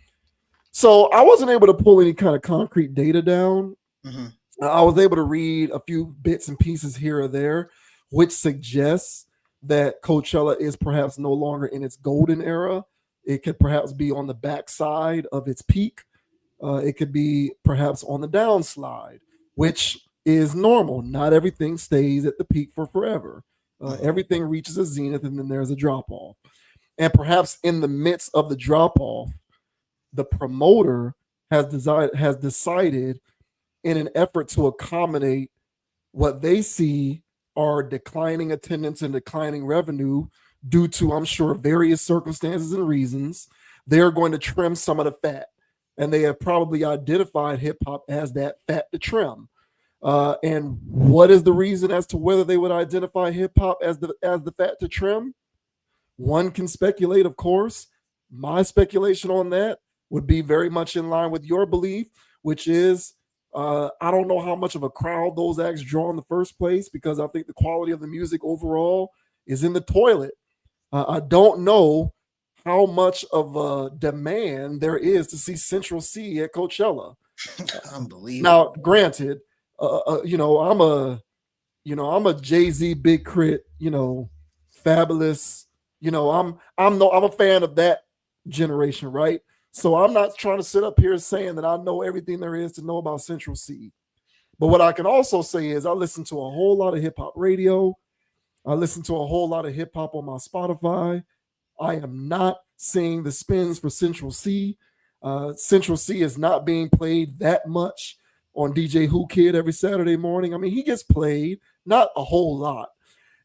So I wasn't able to pull any kind of concrete data down. Mhm. I was able to read a few bits and pieces here or there, which suggests that Coachella is perhaps no longer in its golden era. It could perhaps be on the backside of its peak. It could be perhaps on the downslide, which is normal. Not everything stays at the peak for forever. Mhm. Everything reaches a zenith and then there's a drop off. And perhaps in the midst of the drop off, the promoter has decided in an effort to accommodate what they see are declining attendance and declining revenue due to, I'm sure, various circumstances and reasons, they're going to trim some of the fat. And they have probably identified hip hop as that fat to trim. And what is the reason as to whether they would identify hip hop as the fat to trim? One can speculate, of course. My speculation on that would be very much in line with your belief, which is I don't know how much of a crowd those acts draw in the first place because I think the quality of the music overall is in the toilet. I don't know how much of a demand there is to see Central C at Coachella. Unbelievable. Now, granted, I'm a Jay Z Big Crit, fabulous. I'm a fan of that generation, right? So I'm not trying to sit up here saying that I know everything there is to know about Central C. But what I can also say is I listen to a whole lot of hip hop radio. I listen to a whole lot of hip hop on my Spotify. I am not seeing the spins for Central C. Central C is not being played that much on DJ Who Kid every Saturday morning. I mean, he gets played, not a whole lot.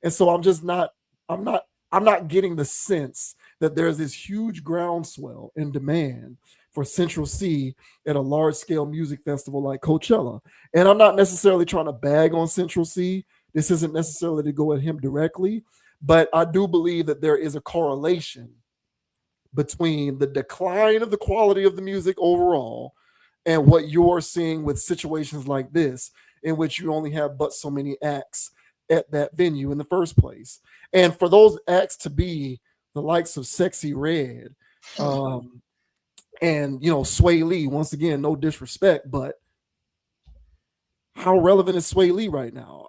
And so I'm not, I'm not getting the sense that there's this huge groundswell in demand for Central C at a large scale music festival like Coachella. And I'm not necessarily trying to bag on Central C. This isn't necessarily to go at him directly, but I do believe that there is a correlation between the decline of the quality of the music overall and what you're seeing with situations like this, in which you only have but so many acts at that venue in the first place. And for those acts to be the likes of Sexy Red, um, and Sway Lee, once again, no disrespect, but how relevant is Sway Lee right now?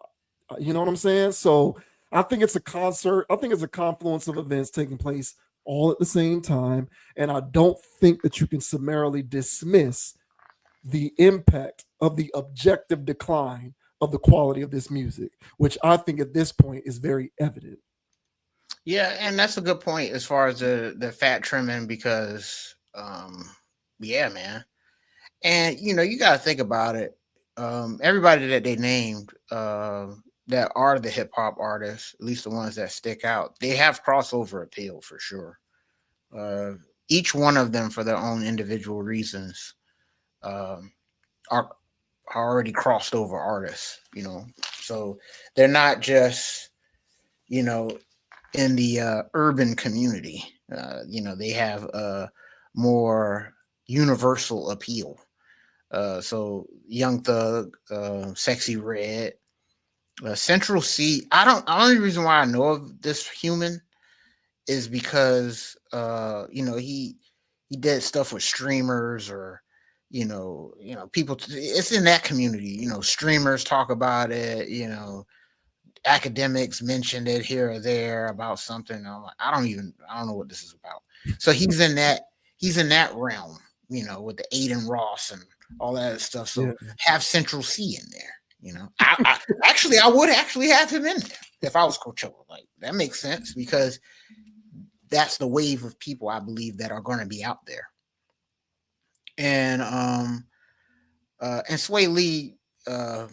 You know what I'm saying? So I think it's a concert. I think it's a confluence of events taking place all at the same time. And I don't think that you can summarily dismiss the impact of the objective decline of the quality of this music, which I think at this point is very evident. Yeah, and that's a good point as far as the fat trimming because yeah, man. And you got to think about it. Everybody that they named that are the hip hop artists, at least the ones that stick out, they have crossover appeal for sure. Uh, each one of them, for their own individual reasons, um, are already crossed over artists. So they're not just you know in the urban community. They have a more universal appeal. So Young Thug, Sexy Red, Central C. I don't. The only reason why I know of this human is because he did stuff with streamers or people. It's in that community. Streamers talk about it. Academics mentioned it here or there about something. I'm like, I don't know what this is about. So he's in that realm. With the Aiden Ross and all that stuff. Yeah. So have Central C in there. I would actually have him in there if I was Coachella. Like that makes sense because that's the wave of people I believe that are going to be out there. And Sway Lee, I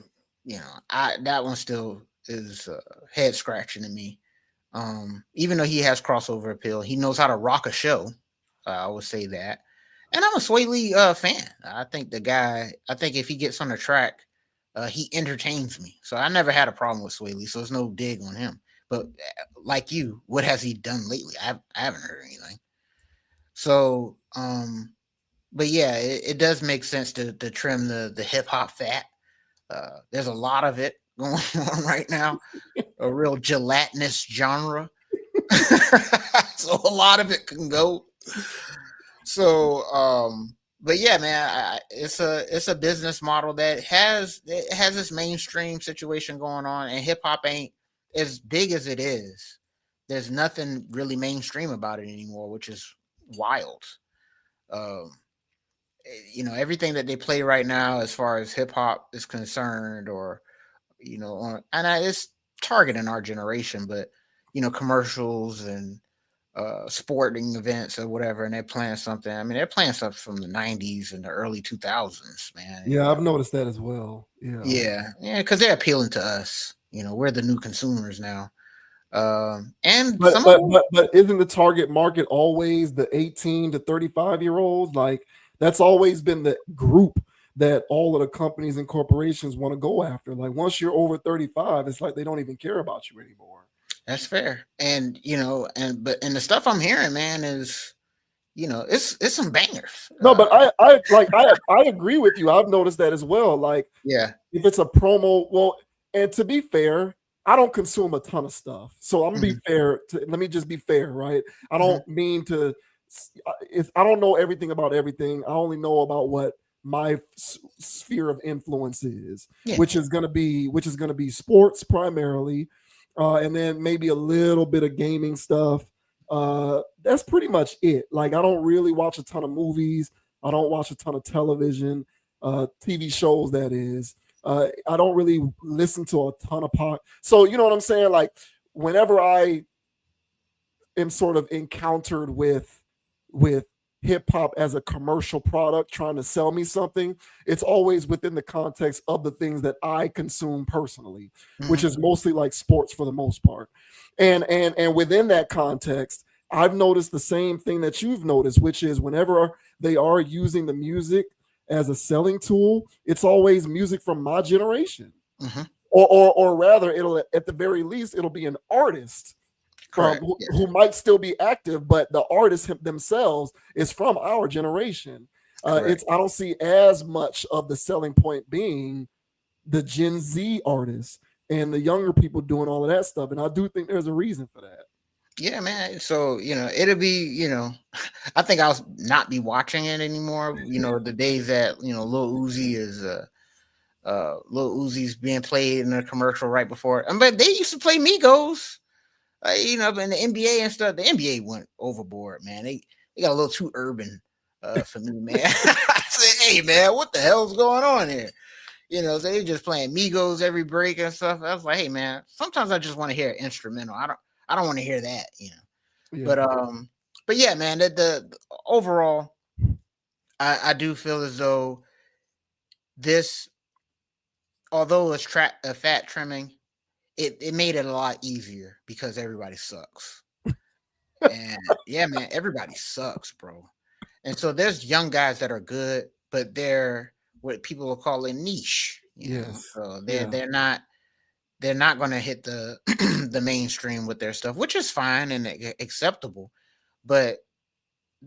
that one still is head scratching to me. Even though he has crossover appeal, he knows how to rock a show. I would say that. And I'm a Sway Lee fan. I think if he gets on the track, he entertains me. So I never had a problem with Sway Lee. So there's no dig on him. But like you, what has he done lately? I haven't heard anything. So, but yeah, it does make sense to trim the hip hop fat. There's a lot of it going on right now, a real gelatinous genre. So a lot of it can go. So, but yeah, man, it's a business model that has this mainstream situation going on, and hip hop ain't as big as it is. There's nothing really mainstream about it anymore, which is wild. Um, everything that they play right now, as far as hip hop is concerned, or it's targeting our generation, but commercials and sporting events or whatever, and they're playing something. I mean, they're playing stuff from the '90s and the early 2000s, man. Yeah, I've noticed that as well. Yeah. Yeah, because they're appealing to us. We're the new consumers now. And But some of but them, but isn't the target market always the 18 to 35-year-olds? Like that's always been the group that all of the companies and corporations want to go after. Like once you're over 35, it's like they don't even care about you anymore. that's fair. And and the stuff I'm hearing, man, is it's some bangers. No, but I agree with you. I've noticed that as well. Like Yeah. if it's a promo, well, and to be fair, I don't consume a ton of stuff. So I'm gonna be fair. Let me just be fair, right? I don't mean to. I don't know everything about everything. I only know about what my sphere of influence is, Yeah. which is gonna be sports primarily, and then maybe a little bit of gaming stuff. That's pretty much it. Like I don't really watch a ton of movies. I don't watch a ton of television, TV shows. That is. I don't really listen to a ton of pop. So you know what I'm saying? Like whenever I am sort of encountered with hip hop as a commercial product trying to sell me something. It's always within the context of the things that I consume personally, which Hmm. is mostly like sports for the most part. And within that context, I've noticed the same thing that you've noticed, which is whenever they are using the music as a selling tool, it's always music from my generation. Hmm. Or rather, it'll at the very least, it'll be an artist from Correct. who might still be active, but the artists themselves is from our generation. Correct. It's I don't see as much of the selling point being the Gen Z artists and the younger people doing all of that stuff, and I do think there's a reason for that. Yeah, man. So it'll be I think I'll not be watching it anymore. The days that Lil Uzi is Lil Uzi's being played in a commercial right before. But they used to play Migos, in the NBA and stuff. The NBA went overboard, man. They got a little too urban for me, man. I said, hey, man, what the hell's going on here? So they just playing Migos every break and stuff. I was like, hey, man, sometimes I just want to hear instrumental. I don't want to hear that. Yeah, But yeah, man, the overall, I do feel as though this, although it's a fat trimming, it made it a lot easier because everybody sucks. And yeah, man, everybody sucks, bro. And so there's young guys that are good, but they're what people will call a niche. yes, So they're yeah, they're not going to hit the the mainstream with their stuff, which is fine and acceptable. But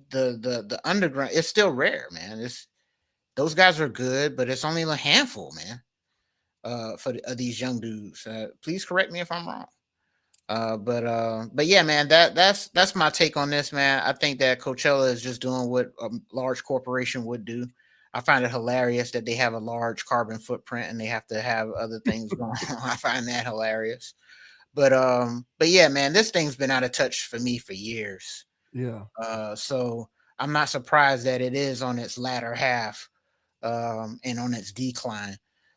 the underground, it's still rare, man. It's Those guys are good, but it's only a handful, man. For these young dudes. Please correct me if I'm wrong. But yeah, man, that's my take on this, man. I think that Coachella is just doing what a large corporation would do. I find it hilarious that they have a large carbon footprint and they have to have other things going on. I find that hilarious. But yeah, man, this thing's been out of touch for me for years. yeah. So I'm not surprised that it is on its latter half, and on its decline.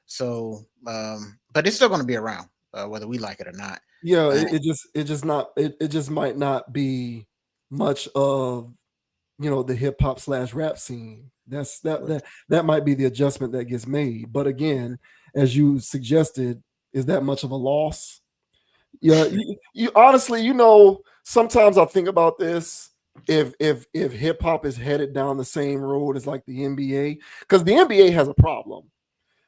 So, but it's still going to be around, whether we like it or not. Yeah, Uh, it just might not be much of the hip hop slash rap scene. That might be the adjustment that gets made. But again, as you suggested, is that much of a loss? Yeah, you honestly, sometimes I think about this. If hip hop is headed down the same road as like the NBA, because the NBA has a problem.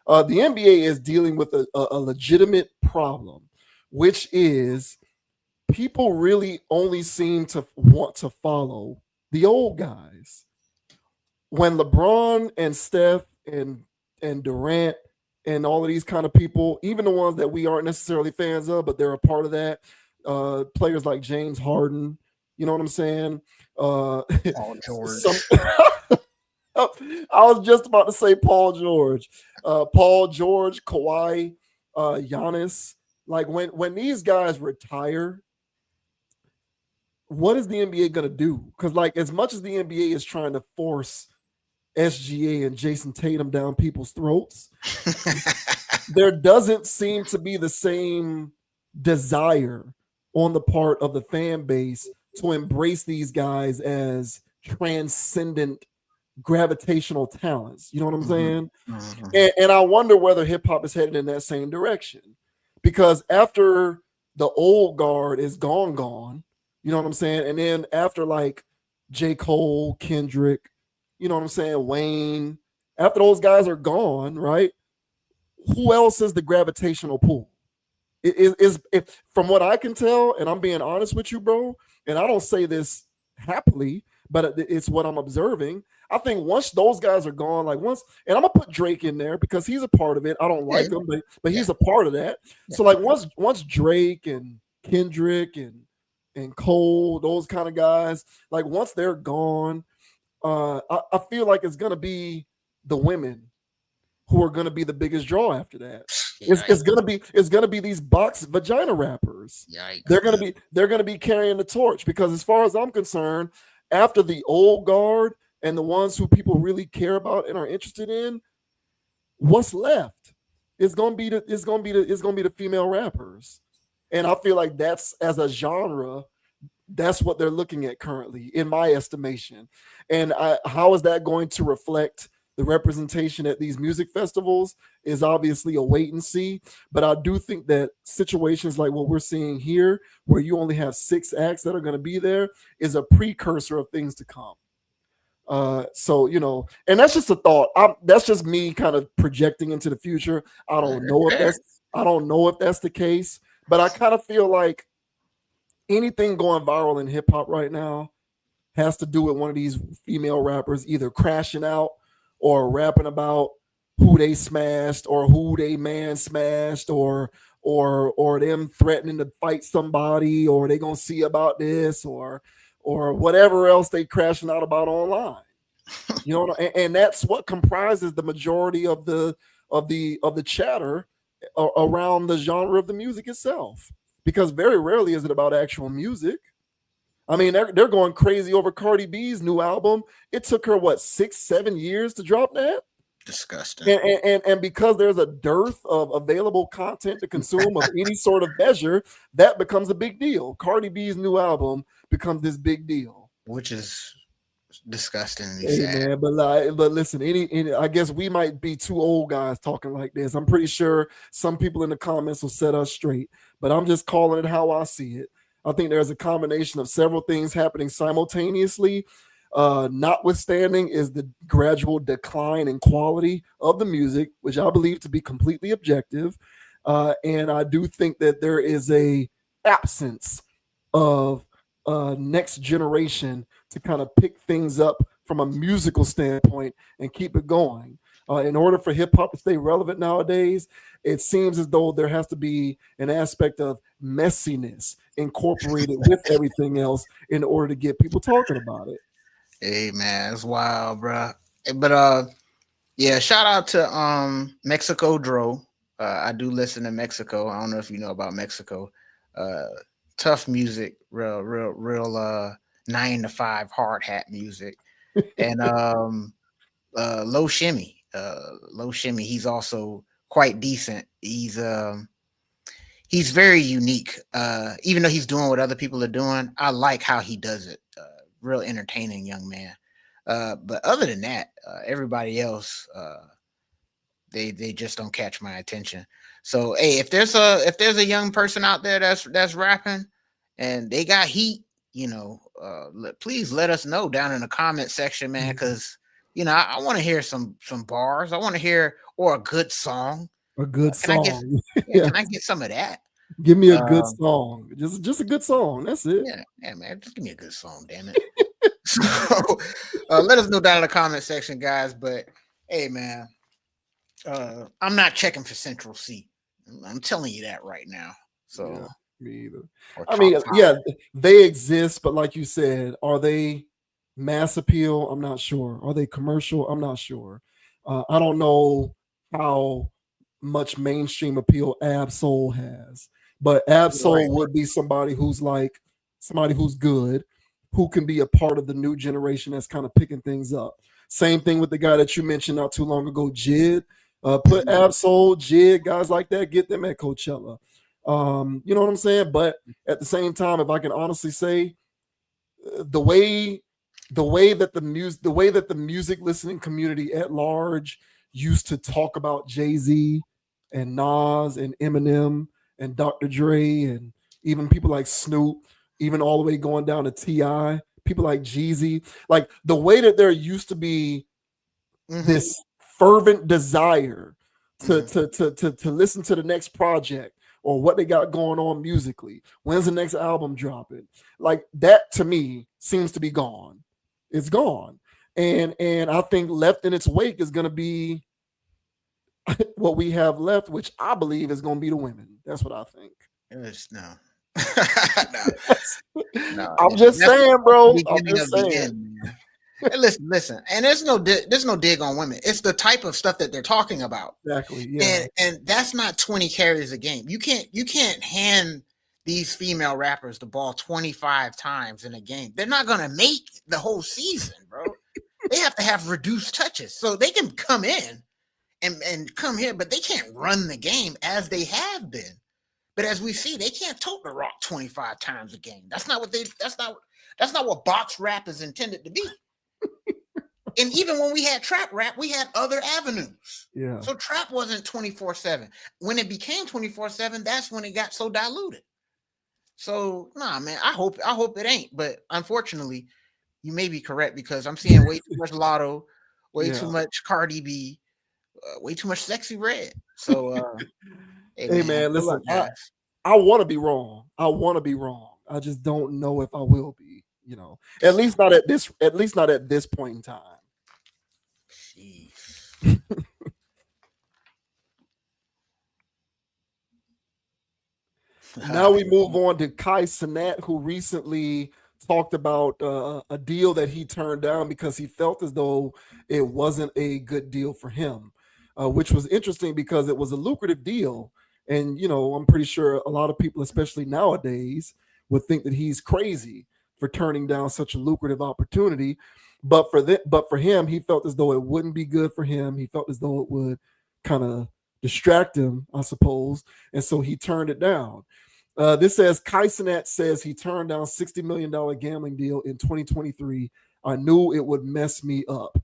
The NBA is dealing with a legitimate problem, which is people really only seem to want to follow the old guys. When LeBron and Steph and Durant and all of these kind of people, even the ones that we aren't necessarily fans of, but they're a part of that, players like James Harden, you know what I'm saying? Paul Some George. I was just about to say Paul George, Kawhi, Giannis. Like when these guys retire, what is the NBA gonna do? Because like as much as the NBA is trying to force SGA and Jason Tatum down people's throats, there doesn't seem to be the same desire on the part of the fan base to embrace these guys as transcendent gravitational talents. You know what I'm Mhm, saying? mhm, And I wonder whether hip hop is headed in that same direction. Because after the old guard is gone, you know what I'm saying? And then after like J. Cole, Kendrick, you know what I'm saying? Wayne, after those guys are gone, right? Who else is the gravitational pull? From what I can tell, and I'm being honest with you, bro, and I don't say this happily, but it's what I'm observing. I think once those guys are gone, like once, and I'm gonna put Drake in there because he's a part of it. I don't yeah, like him, but yeah, he's a part of that. yeah. So like once Drake and Kendrick and Cole, those kind of guys, like once they're gone, I feel like it's gonna be the women who are going to be the biggest draw after that. It's Yikes, gonna be these box vagina rappers. yikes, man. They're gonna be carrying the torch because as far as I'm concerned, after the old guard and the ones who people really care about and are interested in, what's left? It's gonna be the female rappers. And I feel like that's as a genre, That's what they're looking at currently, in my estimation. And how is that going to reflect the representation at these music festivals is obviously a wait and see. But I do think that situations like what we're seeing here, where you only have 6 acts that are going to be there, is a precursor of things to come. So and that's just a thought. That's just me kind of projecting into the future. I don't know if Fair. that's the case, but I kind of feel like anything going viral in hip hop right now has to do with one of these female rappers either crashing out or rapping about who they smashed or who they man smashed or them threatening to fight somebody or they gonna see about this or whatever else they crashing out about online. And that's what comprises the majority of the chatter around the genre of the music itself. Because very rarely is it about actual music. I mean, they're going crazy over Cardi B's new album. It took her what 6-7 years to drop that. Disgusting. And because there's a dearth of available content to consume of any sort of measure, that becomes a big deal. Cardi B's new album becomes this big deal, Which is disgustingly hey sad. man, but listen, I guess we might be two old guys talking like this. I'm pretty sure some people in the comments will set us straight, but I'm just calling it how I see it. I think there's a combination of several things happening simultaneously. Notwithstanding is the gradual decline in quality of the music, which I believe to be completely objective. And I do think that there is a absence of next generation to kind of pick things up from a musical standpoint and keep it going. In order for hip hop to stay relevant nowadays, it seems as though there has to be an aspect of messiness incorporated with everything else in order to get people talking about it. Hey man, it's wild, bro. But yeah, shout out to Mexico Dro. I do listen to Mexico. I don't know if you know about Mexico. Uh, Tough music, real 9 to 5 hard hat music, and Low Shimmy. Low Shimmy. He's also quite decent. He's very unique. Even though he's doing what other people are doing, I like how he does it. Real entertaining young man. But other than that, everybody else, they just don't catch my attention. So hey, if there's a young person out there that's rapping and they got heat, please let us know down in the comment section, man. Because I want to hear some bars. I want to hear or a good song. A good Can I get song. yeah? Can I Yes. get some of that? Give me a good Um, song. Just a good song. That's it. yeah, man. Just give me a good song, damn it. So let us know down in the comment section, guys. But hey, man, I'm not checking for Central C. I'm telling you that right now. So Yeah, me either. or I top mean, five. yeah, they exist, but like you said, are they mass appeal? I'm not sure. Are they commercial? I'm not sure. I don't know how much mainstream appeal Absol has, but Right. Absol would be somebody who's good, who can be a part of the new generation that's kind of picking things up. Same thing with the guy that you mentioned not too long ago, Jid. Put Mhm. Absol, Jid, guys like that, get them at Coachella. You know what I'm saying? But at the same time, if I can honestly say, the way the music listening community at large used to talk about Jay-Z and Nas and Eminem and Dr. Dre and even people like Snoop, even all the way going down to Ti, people like Jeezy, like the way that there used to be Mhm. this fervent desire to Mhm. to to to, to listen to the next project or what they got going on musically. When's the next album dropping? Like that to me seems to be gone. It's gone. And I think left in its wake is gonna be what we have left, which I believe is gonna be the women. That's what I think. No. No, no. I'm just That's saying, that's the bro. I'm beginning just of the saying. end, man. And listen. And there's no dig on women. It's the type of stuff that they're talking about. Exactly. Yeah. And that's not 20 carries a game. You can't hand these female rappers the ball 25 times in a game. They're not gonna make the whole season, bro. They have to have reduced touches. So they can come in and come here, but they can't run the game as they have been. But as we see, they can't tote the rock 25 times a game. That's not what box rap is intended to be. And even when we had trap rap, we had other avenues. Yeah. So trap wasn't 24/7. When it became 24/7, that's when it got so diluted. So nah, man, I hope it ain't. But unfortunately, you may be correct because I'm seeing way too much Lotto, way too Yeah. much Cardi B, way too much Sexy Red. So hey Hey man, man, good luck, listen, guys. I want to be wrong. I want to be wrong. I just don't know if I will be, you know. At least not at this point in time. Jeez. Now we move on to Kai Cenat, who recently talked about a deal that he turned down because he felt as though it wasn't a good deal for him, which was interesting because it was a lucrative deal. And, you know, I'm pretty sure a lot of people, especially nowadays, would think that he's crazy for turning down such a lucrative opportunity. But for him, he felt as though it wouldn't be good for him. He felt as though it would kind of distract him, I suppose. And so he turned it down. This says Kai Cenat says he turned down $60 million gambling deal in 2023. I knew it would mess me up.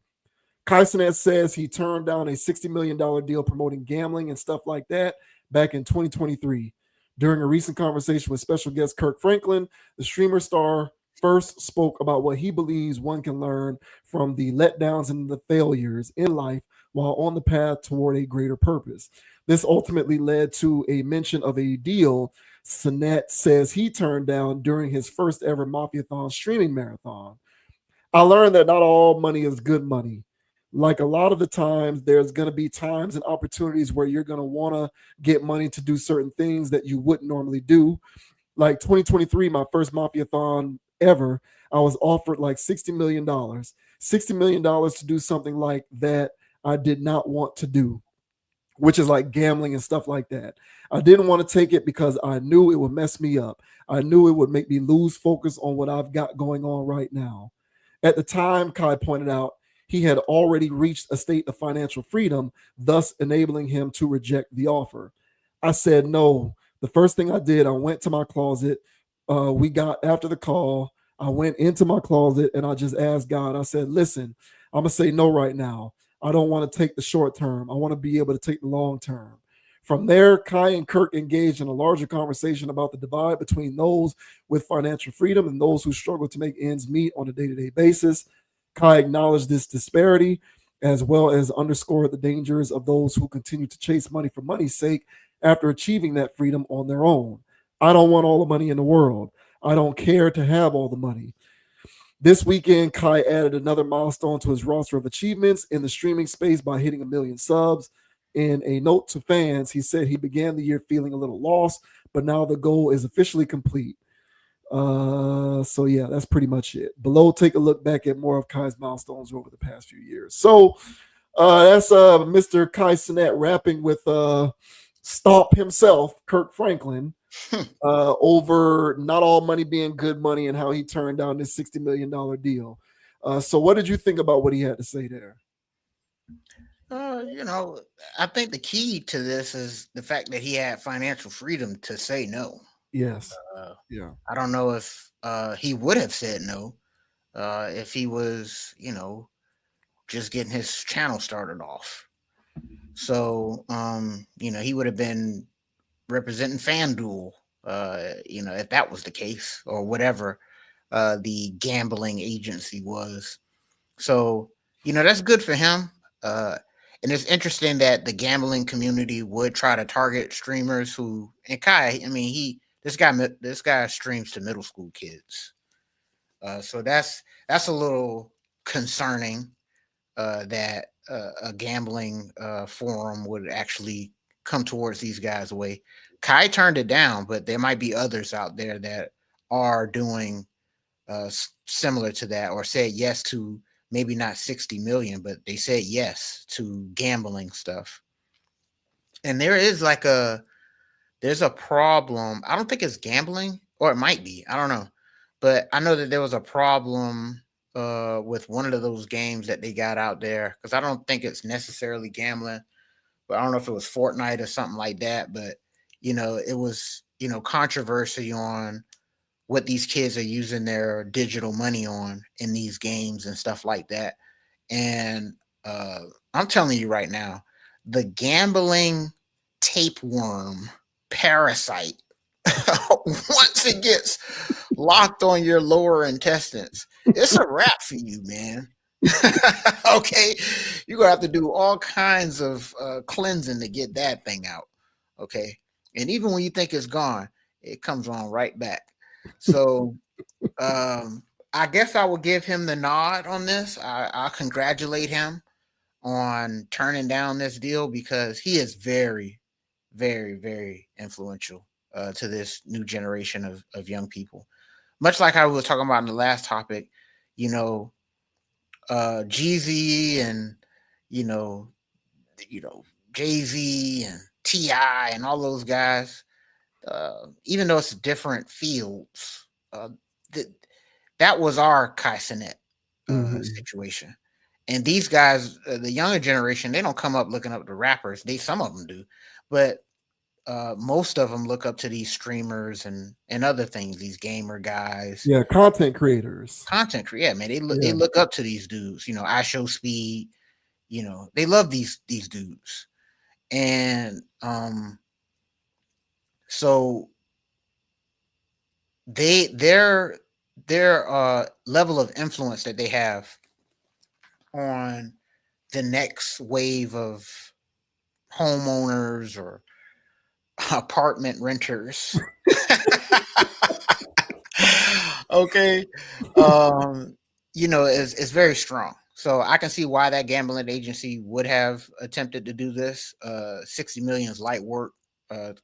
Kai Cenat says he turned down a $60 million deal promoting gambling and stuff like that back in 2023. During a recent conversation with special guest Kirk Franklin, the streamer star first spoke about what he believes one can learn from the letdowns and the failures in life while on the path toward a greater purpose. This ultimately led to a mention of a deal Cenat says he turned down during his first ever Mafiathon streaming marathon. I learned that not all money is good money. Like a lot of the times, there's going to be times and opportunities where you're going to want to get money to do certain things that you wouldn't normally do. Like 2023, my first Mafiathon ever, I was offered like $60 million. $60 million to do something like that I did not want to do, which is like gambling and stuff like that. I didn't want to take it because I knew it would mess me up. I knew it would make me lose focus on what I've got going on right now. At the time, Kai pointed out, he had already reached a state of financial freedom, thus enabling him to reject the offer. I said no. The first thing I did, I went to my closet. We got after the call. I went into my closet and I just asked God, I said, listen, I'm going to say no right now. I don't want to take the short term. I want to be able to take the long term. From there, Kai and Kirk engaged in a larger conversation about the divide between those with financial freedom and those who struggle to make ends meet on a day to day basis. Kai acknowledged this disparity as well as underscored the dangers of those who continue to chase money for money's sake after achieving that freedom on their own. I don't want all the money in the world. I don't care to have all the money. This weekend, Kai added another milestone to his roster of achievements in the streaming space by hitting 1 million subs. In a note to fans, he said he began the year feeling a little lost, but now the goal is officially complete. So yeah, that's pretty much it. Below, take a look back at more of Kai's milestones over the past few years. So that's Mr. Kai Cenat rapping with Stomp himself, Kirk Franklin, over not all money being good money and how he turned down this $60 million deal. So what did you think about what he had to say there? You know, I think the key to this is the fact that he had financial freedom to say no. Yes. Uh, Yeah. I don't know if he would have said no if he was, just getting his channel started off. So, he would have been representing FanDuel, if that was the case, or whatever the gambling agency was. So, that's good for him. And it's interesting that the gambling community would try to target streamers who, and Kai, I mean, this guy streams to middle school kids. So that's a little concerning that a gambling forum would actually come towards these guys' way. Kai turned it down, but there might be others out there that are doing similar to that, or said yes to maybe not 60 million, but they said yes to gambling stuff. And there's a problem. I don't think it's gambling, or it might be. I don't know. But I know that there was a problem with one of those games that they got out there, because I don't think it's necessarily gambling, but I don't know if it was Fortnite or something like that. But it was, controversy on what these kids are using their digital money on in these games and stuff like that. And uh, I'm telling you right now, the gambling tapeworm parasite, once it gets locked on your lower intestines, it's a wrap for you, man. Okay, you're gonna have to do all kinds of cleansing to get that thing out. Okay, and even when you think it's gone, it comes on right back. So I guess I will give him the nod on this. I'll congratulate him on turning down this deal because he is very, very, very influential to this new generation of young people. Much like I was talking about in the last topic, you know, Jeezy and you know, you know, Jay Z and Ti and all those guys. Even though it's different fields, th- that was our Kai Cenat Mhm. situation. And these guys, the younger generation, they don't come up looking up to rappers. Some of them do, but most of them look up to these streamers and other things. These gamer guys, Yeah, content creators. content creator, yeah, man. They Yeah. look up to these dudes. I show speed. They love these dudes, and so their level of influence that they have on the next wave of homeowners or apartment renters. Okay. um is very strong, so I can see why that gambling agency would have attempted to do this. 60 million is light work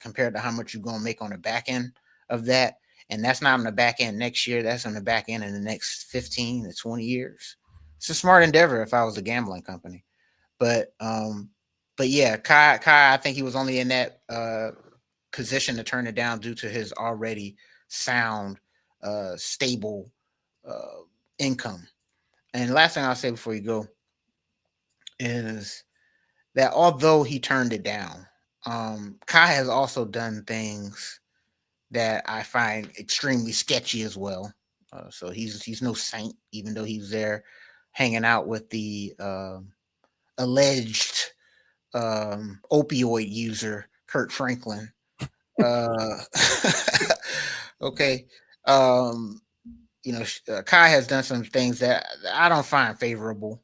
compared to how much you're going to make on the back end of that, and that's not on the back end next year, that's on the back end in the next 15 to 20 years. It's a smart endeavor if I was a gambling company. But yeah, Kai, I think he was only in that position to turn it down due to his already sound, stable uh, income. And the last thing I'll say before you go is that although he turned it down, Kai has also done things that I find extremely sketchy as well. So he's no saint, even though he's there hanging out with the alleged opioid user Kurt Franklin. Uh, okay. Um, Kai has done some things that I don't find favorable.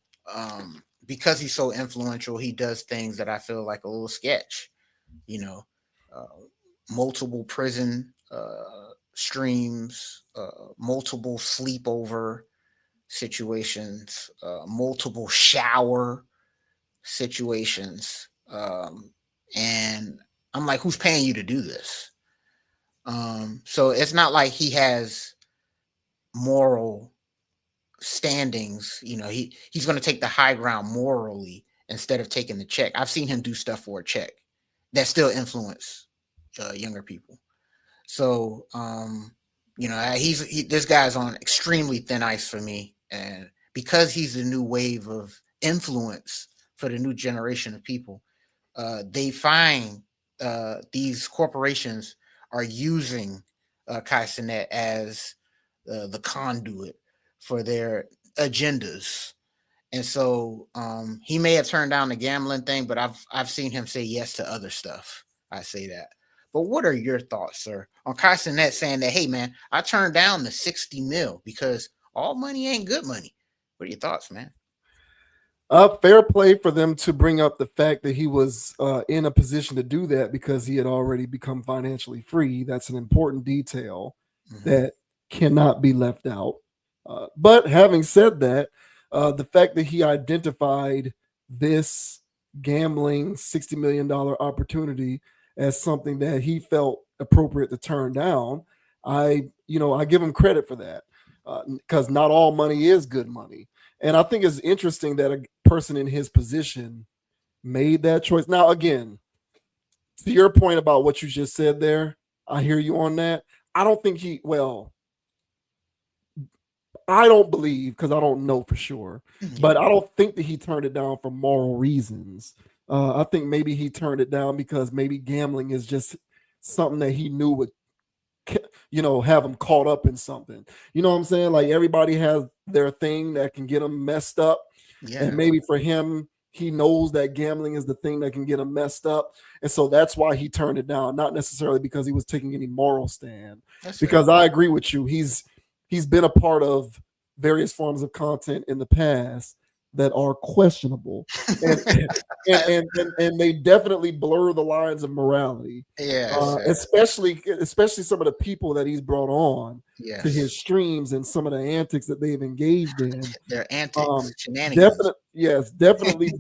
Because he's so influential, he does things that I feel like a little sketch. You know, uh, multiple prison streams, multiple sleepover situations, multiple shower situations. And I'm like, who's paying you to do this? So it's not like he has moral standings. He's going to take the high ground morally instead of taking the check. I've seen him do stuff for a check that still influence younger people. So this guy's on extremely thin ice for me, and because he's the new wave of influence for the new generation of people, they find these corporations are using Kai Cenat as the conduit for their agendas. And so he may have turned down the gambling thing, but I've seen him say yes to other stuff. I say that. But what are your thoughts, sir, on Kai Cenat saying that, hey man, I turned down the 60 mil because all money ain't good money? What are your thoughts, man? Fair play for them to bring up the fact that he was in a position to do that because he had already become financially free. That's an important detail Mm-hmm. that cannot be left out. But having said that, the fact that he identified this gambling $60 million opportunity as something that he felt appropriate to turn down, I give him credit for that because not all money is good money. And I think it's interesting that a person in his position made that choice. Now, again, to your point about what you just said there, I hear you on that. I don't think I don't believe, because I don't know for sure, Yeah. but I don't think that he turned it down for moral reasons. I think maybe he turned it down because maybe gambling is just something that he knew would have them caught up in something. You know what I'm saying? Like everybody has their thing that can get them messed up, and Yeah, maybe for him, he knows that gambling is the thing that can get him messed up, and so that's why he turned it down. Not necessarily because he was taking any moral stand, that's fair. because I agree with you. He's been a part of various forms of content in the past that are questionable, and and they definitely blur the lines of morality, Yes, especially some of the people that he's brought on to yes. his streams and some of the antics that they've engaged in. Their antics, shenanigans. Definite, yes, definitely.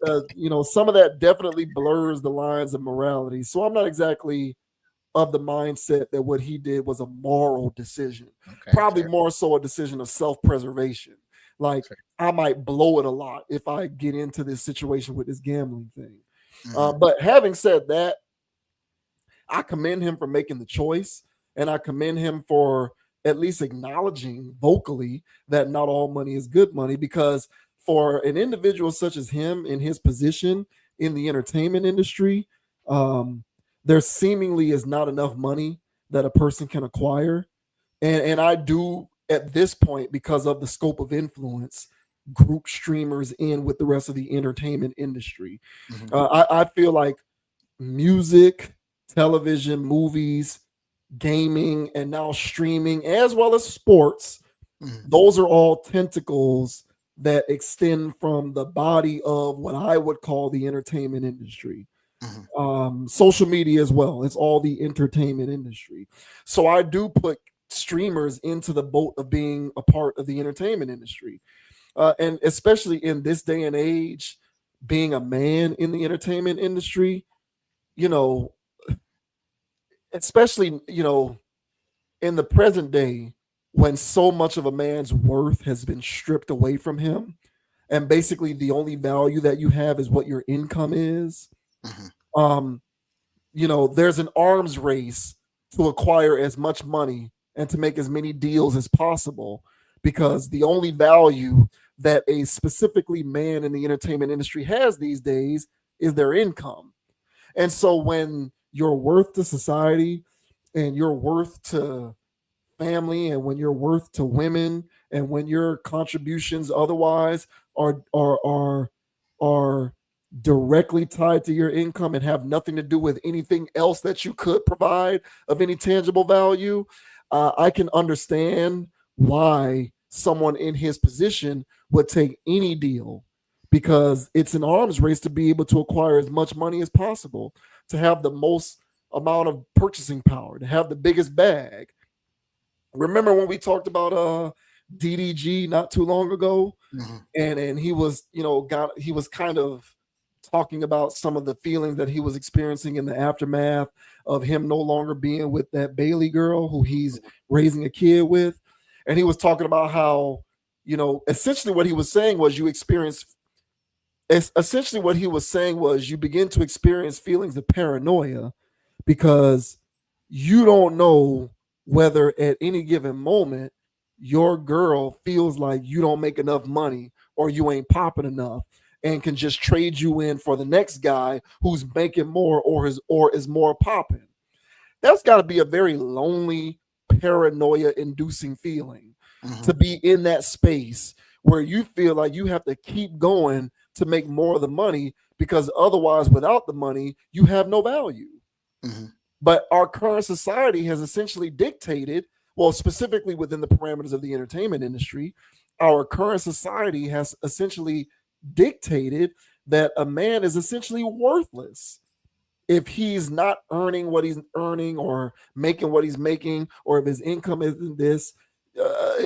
Some of that definitely blurs the lines of morality. So I'm not exactly of the mindset that what he did was a moral decision. Okay, Probably fair, more so a decision of self-preservation. Like fair. I might blow it a lot if I get into this situation with this gambling thing. Hmm. But having said that, I commend him for making the choice, and I commend him for at least acknowledging vocally that not all money is good money. Because for an individual such as him in his position in the entertainment industry, um, there seemingly is not enough money that a person can acquire, and I do at this point, because of the scope of influence, group streamers in with the rest of the entertainment industry. Hmm. I feel like music, television, movies, gaming, and now streaming, as well as sports, Hmm. those are all tentacles that extend from the body of what I would call the entertainment industry. Hmm. Social media as well. It's all the entertainment industry. So I do put streamers into the boat of being a part of the entertainment industry. And especially in this day and age, being a man in the entertainment industry, you know, especially, in the present day, when so much of a man's worth has been stripped away from him, and basically the only value that you have is what your income is. Hmm. um there's an arms race to acquire as much money and to make as many deals as possible, because the only value that a specifically man in the entertainment industry has these days is their income. And so when your worth to society and your worth to family, and when your worth to women, and when your contributions otherwise are directly tied to your income and have nothing to do with anything else that you could provide of any tangible value, I can understand why someone in his position would take any deal, because it's an arms race to be able to acquire as much money as possible, to have the most amount of purchasing power, to have the biggest bag. Remember when we talked about DDG not too long ago, Hmm. and he was, he was kind of talking about some of the feelings that he was experiencing in the aftermath of him no longer being with that Bailey girl who he's raising a kid with. And he was talking about how, essentially what he was saying was you experience essentially what he was saying was you begin to experience feelings of paranoia, because you don't know whether at any given moment your girl feels like you don't make enough money or you ain't popping enough, and can just trade you in for the next guy who's making more or is more popping. That's got to be a very lonely, paranoia inducing feeling, to Hmm. be in that space where you feel like you have to keep going to make more of the money, because otherwise, without the money, you have no value. Hmm. But our current society has essentially dictated, well, specifically within the parameters of the entertainment industry, our current society has essentially dictated that a man is essentially worthless if he's not earning what he's earning or making what he's making, or if his income isn't this.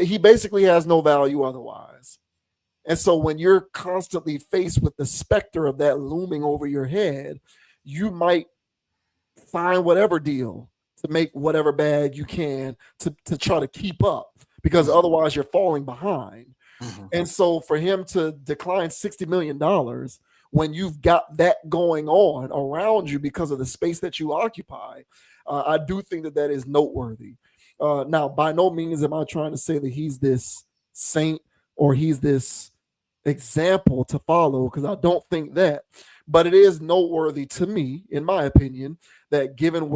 He basically has no value otherwise. And so when you're constantly faced with the specter of that looming over your head, you might find whatever deal to make whatever bag you can to try to keep up, because Hmm. otherwise you're falling behind. Hmm. And so for him to decline $60 million when you've got that going on around you because of the space that you occupy, I do think that that is noteworthy. Now, by no means am I trying to say that he's this saint or he's this example to follow, because I don't think that. But it is noteworthy to me, in my opinion, that given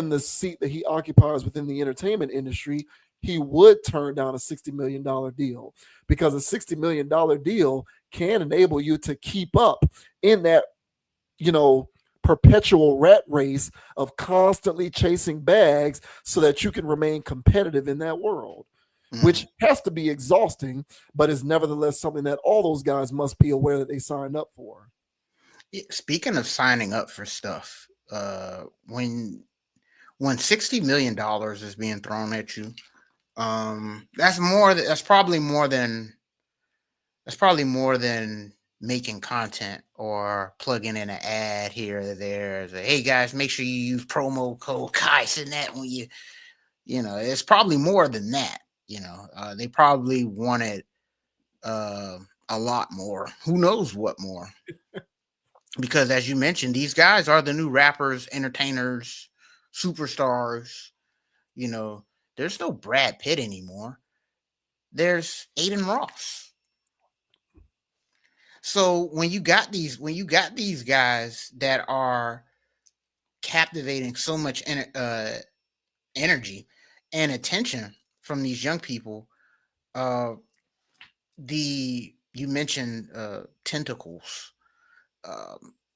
the seat that he occupies within the entertainment industry, he would turn down a $60 million deal, because a $60 million deal can enable you to keep up in that, you know, perpetual rat race of constantly chasing bags so that you can remain competitive in that world, which Mhm. has to be exhausting, but is nevertheless something that all those guys must be aware that they signed up for. Speaking of signing up for stuff, when $60 million is being thrown at you, that's more. That's probably more than making content or plugging in an ad here or there. Hey guys, make sure you use promo code Kai Cenat when it's probably more than that. They probably wanted uh, a lot more. Who knows what more? Because as you mentioned, these guys are the new rappers, entertainers, superstars. You know, there's no Brad Pitt anymore. There's Aiden Ross. So when you got these guys that are captivating so much energy and attention from these young people, uh, the you mentioned tentacles.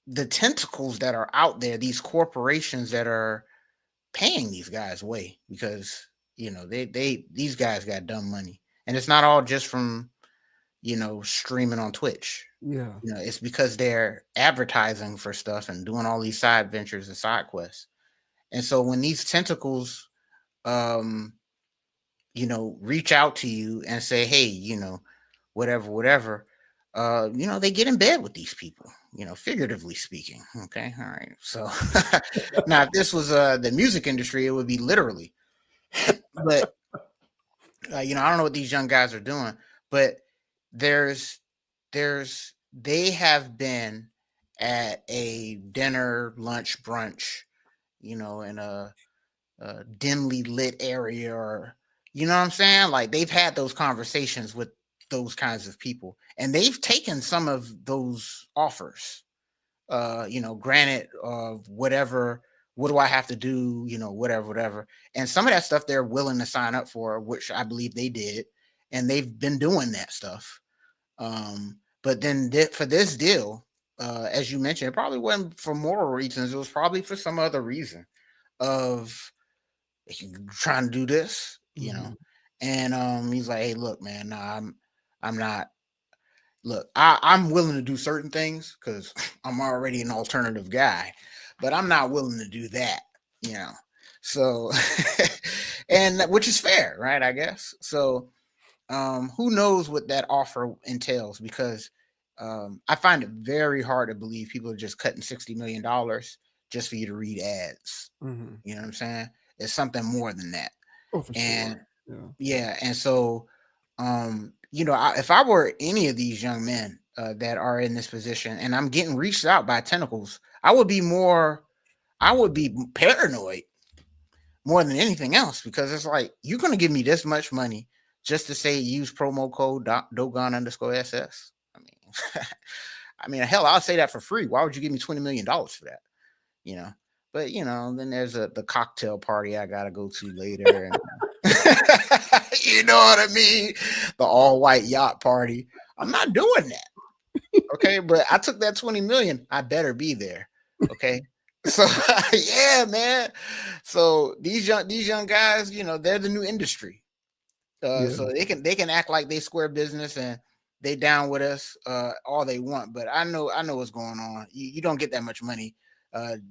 The tentacles that are out there, these corporations that are paying these guys way, because they these guys got dumb money, and it's not all just from streaming on Twitch. Yeah. It's because they're advertising for stuff and doing all these side ventures and side quests. And so when these tentacles, um, reach out to you and say, hey, whatever, whatever, they get in bed with these people, figuratively speaking. Okay. All right. So now if this was the music industry, it would be literally, but I don't know what these young guys are doing, but there's they have been at a dinner, lunch, brunch, in a dimly lit area, or what I'm saying? Like they've had those conversations with those kinds of people, and they've taken some of those offers. Granted of whatever, what do I have to do, whatever, whatever. And some of that stuff they're willing to sign up for, which I believe they did, and they've been doing that stuff. But then for this deal, as you mentioned, it probably wasn't for moral reasons. It was probably for some other reason of trying to do this, Mhm. And he's like, hey, look, man, nah, I'm not. Look, I'm willing to do certain things because I'm already an alternative guy, but I'm not willing to do that, you know. So, and which is fair, right? I guess. So, who knows what that offer entails? Because I find it very hard to believe people are just cutting $60 million just for you to read ads. Mhm. You know what I'm saying? It's something more than that. Oh, for And sure. Yeah. yeah, and so if I were any of these young men that are in this position and I'm getting reached out by tentacles, I would be paranoid more than anything else, because it's like, you're going to give me this much money just to say use promo code Dogon underscore SS. I mean, I mean, hell, I'll say that for free. Why would you give me $20 million for that? You know, but then there's the cocktail party I gotta go to later, and you know what I mean, the all white yacht party. I'm not doing that, okay? But I took that 20 million. I better be there, okay? So yeah, man. So these young guys, they're the new industry. So Yeah. they can act like they square business and they down with us all they want, but I know what's going on. You don't get that much money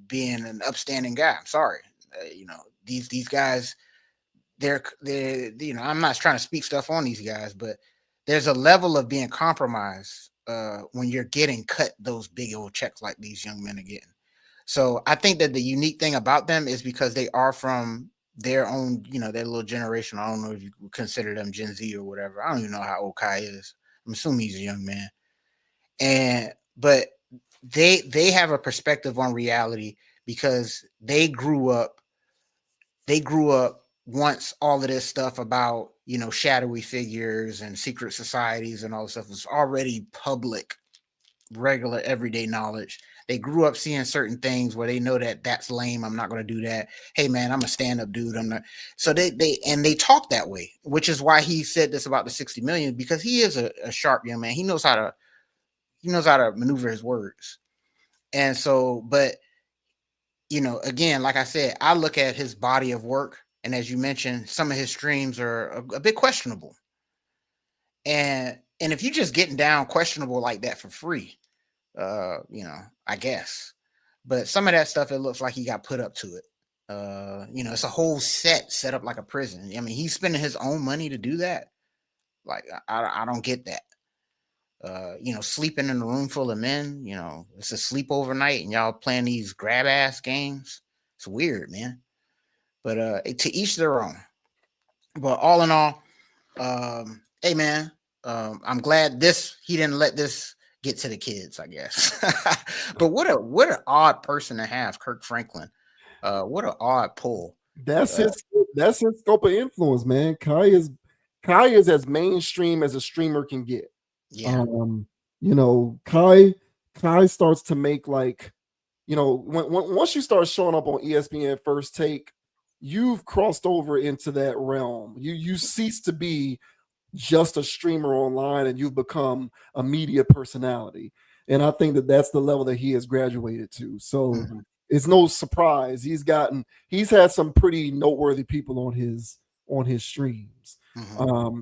being an upstanding guy. I'm sorry, these guys, they're I'm not trying to speak stuff on these guys, but there's a level of being compromised when you're getting cut those big old checks like these young men are getting. So I think that the unique thing about them is because they are from their own, their little generation. I don't know if you consider them Gen Z or whatever. I don't even know how old Kai is. I'm assuming he's a young man. But they have a perspective on reality because they grew up once all of this stuff about, shadowy figures and secret societies and all this stuff was already public, regular everyday knowledge. They grew up seeing certain things where they know that that's lame. I'm not going to do that. Hey man, I'm a stand up dude. I'm not. So they talk that way, which is why he said this about the 60 million, because he is a sharp young man. He knows how to maneuver his words. And so, but again, like I said, I look at his body of work, and as you mentioned, some of his streams are a bit questionable. And if you're just getting down questionable like that for free, I guess. But some of that stuff, it looks like he got put up to it. It's a whole set up like a prison. I mean, he's spending his own money to do that. Like, I don't get that. Sleeping in a room full of men, it's a sleepover night and y'all playing these grab ass games. It's weird, man. But to each their own. But all in all, hey man, I'm glad he didn't let this get to the kids, I guess. But what an odd person to have, Kirk Franklin. What an odd pull. That's his scope of influence, man. Kai is as mainstream as a streamer can get. Yeah. Kai starts to make, like, once you start showing up on ESPN First Take, you've crossed over into that realm. You cease to be just a streamer online, and you've become a media personality. And I think that that's the level that he has graduated to. So it's no surprise he's had some pretty noteworthy people on his streams.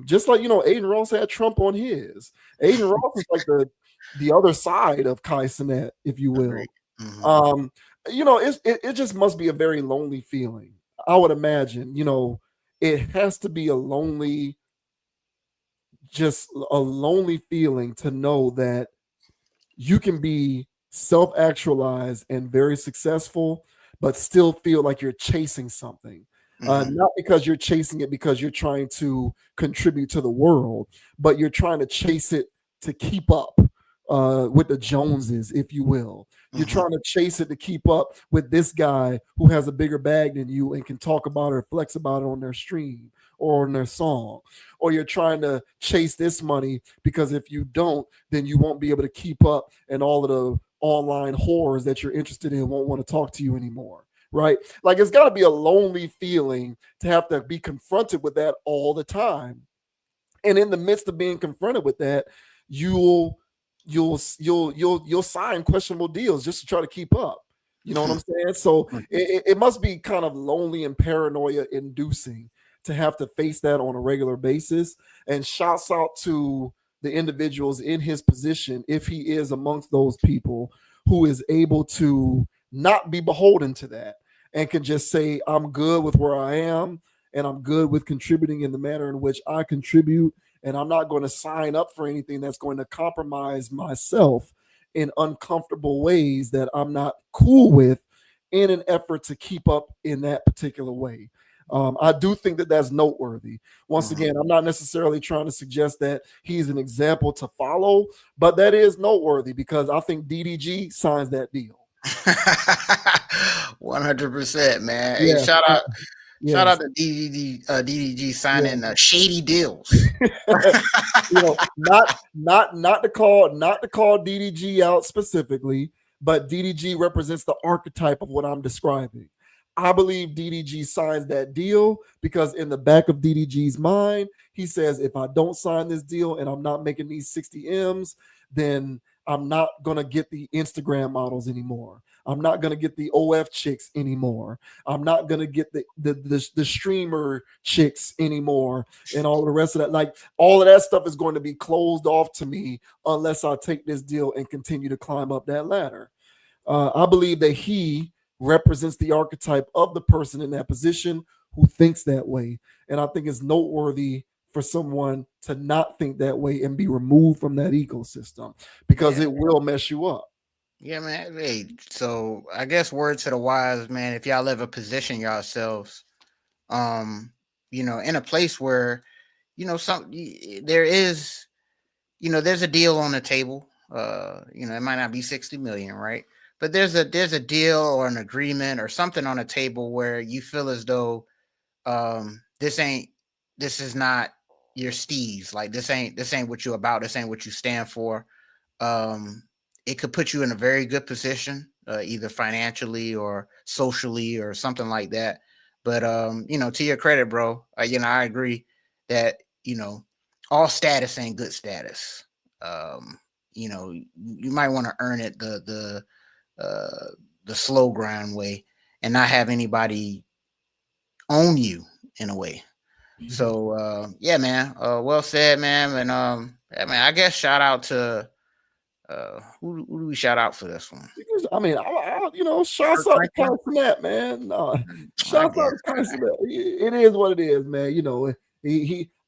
Just like, Aiden Ross had Trump on his. Aiden Ross is like the other side of Kai Cenat, if you will. It just must be a very lonely feeling. I would imagine, it has to be just a lonely feeling to know that you can be self-actualized and very successful, but still feel like you're chasing something. Not because you're chasing it because you're trying to contribute to the world, but you're trying to chase it to keep up with the Joneses, if you will. You're trying to chase it to keep up with this guy who has a bigger bag than you and can talk about it or flex about it on their stream or on their song. Or you're trying to chase this money because if you don't, then you won't be able to keep up, and all of the online whores that you're interested in won't want to talk to you anymore. Right? Like, it's got to be a lonely feeling to have to be confronted with that all the time. And in the midst of being confronted with that, you'll sign questionable deals just to try to keep up. You know what I'm saying? So it must be kind of lonely and paranoia inducing to have to face that on a regular basis. And shouts out to the individuals in his position, if he is amongst those people, who is able to not be beholden to that and can just say, I'm good with where I am, and I'm good with contributing in the manner in which I contribute, and I'm not going to sign up for anything that's going to compromise myself in uncomfortable ways that I'm not cool with in an effort to keep up in that particular way. I do think that that's noteworthy. Once again, I'm not necessarily trying to suggest that he's an example to follow, but that is noteworthy because I think DDG signs that deal. 100%, man. Hey, Yeah. shout Yes. out to DDG signing shady deals. Not to call DDG out specifically, but DDG represents the archetype of what I'm describing. I believe DDG signs that deal because in the back of DDG's mind, he says, if I don't sign this deal and I'm not making these 60 M's, then I'm not going to get the Instagram models anymore. I'm not going to get the OF chicks anymore. I'm not going to get the streamer chicks anymore, and all the rest of that. Like, all of that stuff is going to be closed off to me unless I take this deal and continue to climb up that ladder. I believe that he represents the archetype of the person in that position who thinks that way. And I think it's noteworthy for someone to not think that way and be removed from that ecosystem because it will mess you up. Yeah, man. Hey, so I guess word to the wise, man, if y'all ever position yourselves, in a place where, there is, there's a deal on the table. It might not be 60 million, right? But there's a deal or an agreement or something on the table where you feel as though this is not your steez. Like, this ain't what you about, this ain't what you stand for. it could put you in a very good position, either financially or socially or something like that. But to your credit, bro, I agree that all status ain't good status. You might want to earn it the slow grind way, and not have anybody own you in a way. So yeah, man. Well said, man. And yeah, man, I guess shout out to who do we shout out for this one? I mean, shouts Kirk out to Kai Franklin. Cenat, man. I Shouts out to guess. Kai Cenat. It is what it is, man.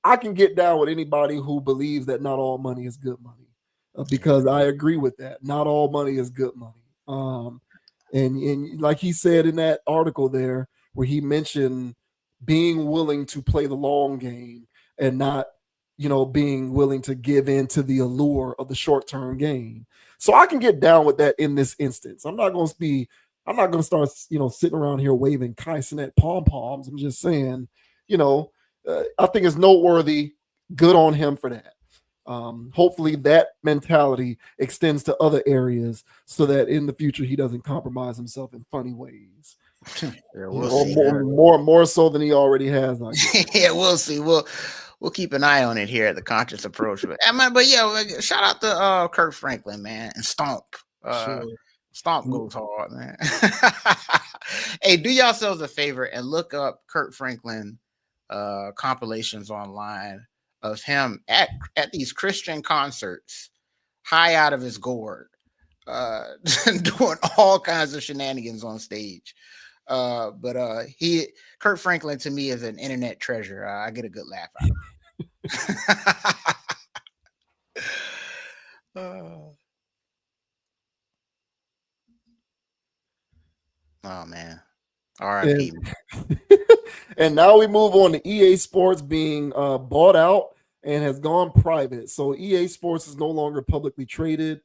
I can get down with anybody who believes that not all money is good money, because I agree with that. Not all money is good money. And like he said in that article there, where he mentioned being willing to play the long game and not, being willing to give in to the allure of the short term gain. So I can get down with that in this instance. I'm not going to start, sitting around here waving Kai Cenat pom poms. I'm just saying, I think it's noteworthy. Good on him for that. Hopefully that mentality extends to other areas so that in the future he doesn't compromise himself in funny ways. Yeah, we'll Or see. more so than he already has, I guess. Yeah, we'll see. We'll keep an eye on it here at the Conscious Approach. But yeah, shout out to Kirk Franklin, man, and Stomp. Sure. Stomp goes hard, man. Hey, do yourselves a favor and look up Kirk Franklin compilations online of him at these Christian concerts, high out of his gourd, doing all kinds of shenanigans on stage. But Kurt Franklin to me is an internet treasure. I get a good laugh out of him. Oh man, R.I.P. And now we move on to EA Sports being bought out and has gone private. So EA Sports is no longer publicly traded.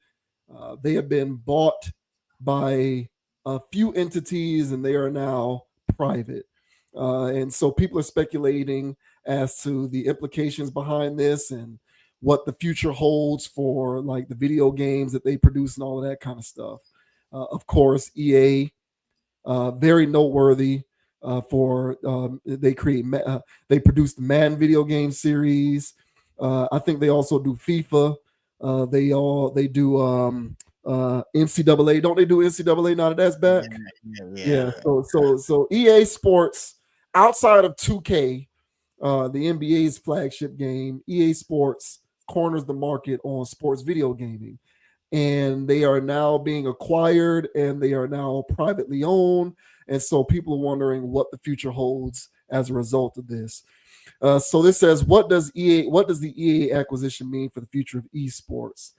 They have been bought by a few entities and they are now private. And so people are speculating as to the implications behind this and what the future holds for like the video games that they produce and all of that kind of stuff. Of course, EA, very noteworthy for they produced the Madden video game series. I think they also do FIFA. They do NCAA. Don't they do NCAA now that that's back? Yeah. So EA Sports outside of 2K, the NBA's flagship game, EA Sports corners the market on sports video gaming. And they are now being acquired and they are now privately owned. And so people are wondering what the future holds as a result of this. So this says, what does the EA acquisition mean for the future of esports?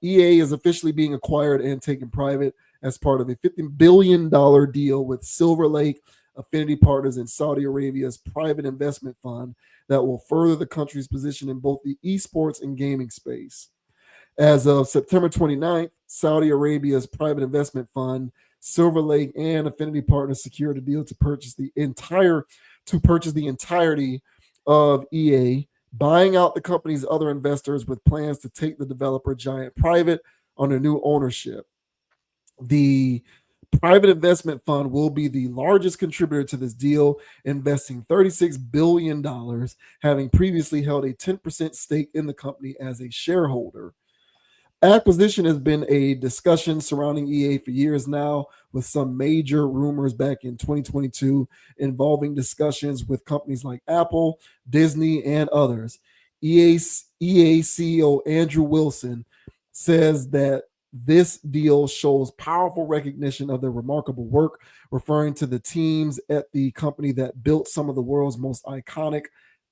EA is officially being acquired and taken private as part of a $50 billion deal with Silver Lake Affinity Partners in Saudi Arabia's private investment fund that will further the country's position in both the esports and gaming space. As of September 29th, Saudi Arabia's private investment fund, Silver Lake, and Affinity Partners secured a deal to purchase the entirety of EA, buying out the company's other investors with plans to take the developer giant private under new ownership. The private investment fund will be the largest contributor to this deal, investing $36 billion, having previously held a 10% stake in the company as a shareholder. Acquisition has been a discussion surrounding EA for years now, with some major rumors back in 2022 involving discussions with companies like Apple, Disney, and others. EA CEO Andrew Wilson says that this deal shows powerful recognition of their remarkable work, referring to the teams at the company that built some of the world's most iconic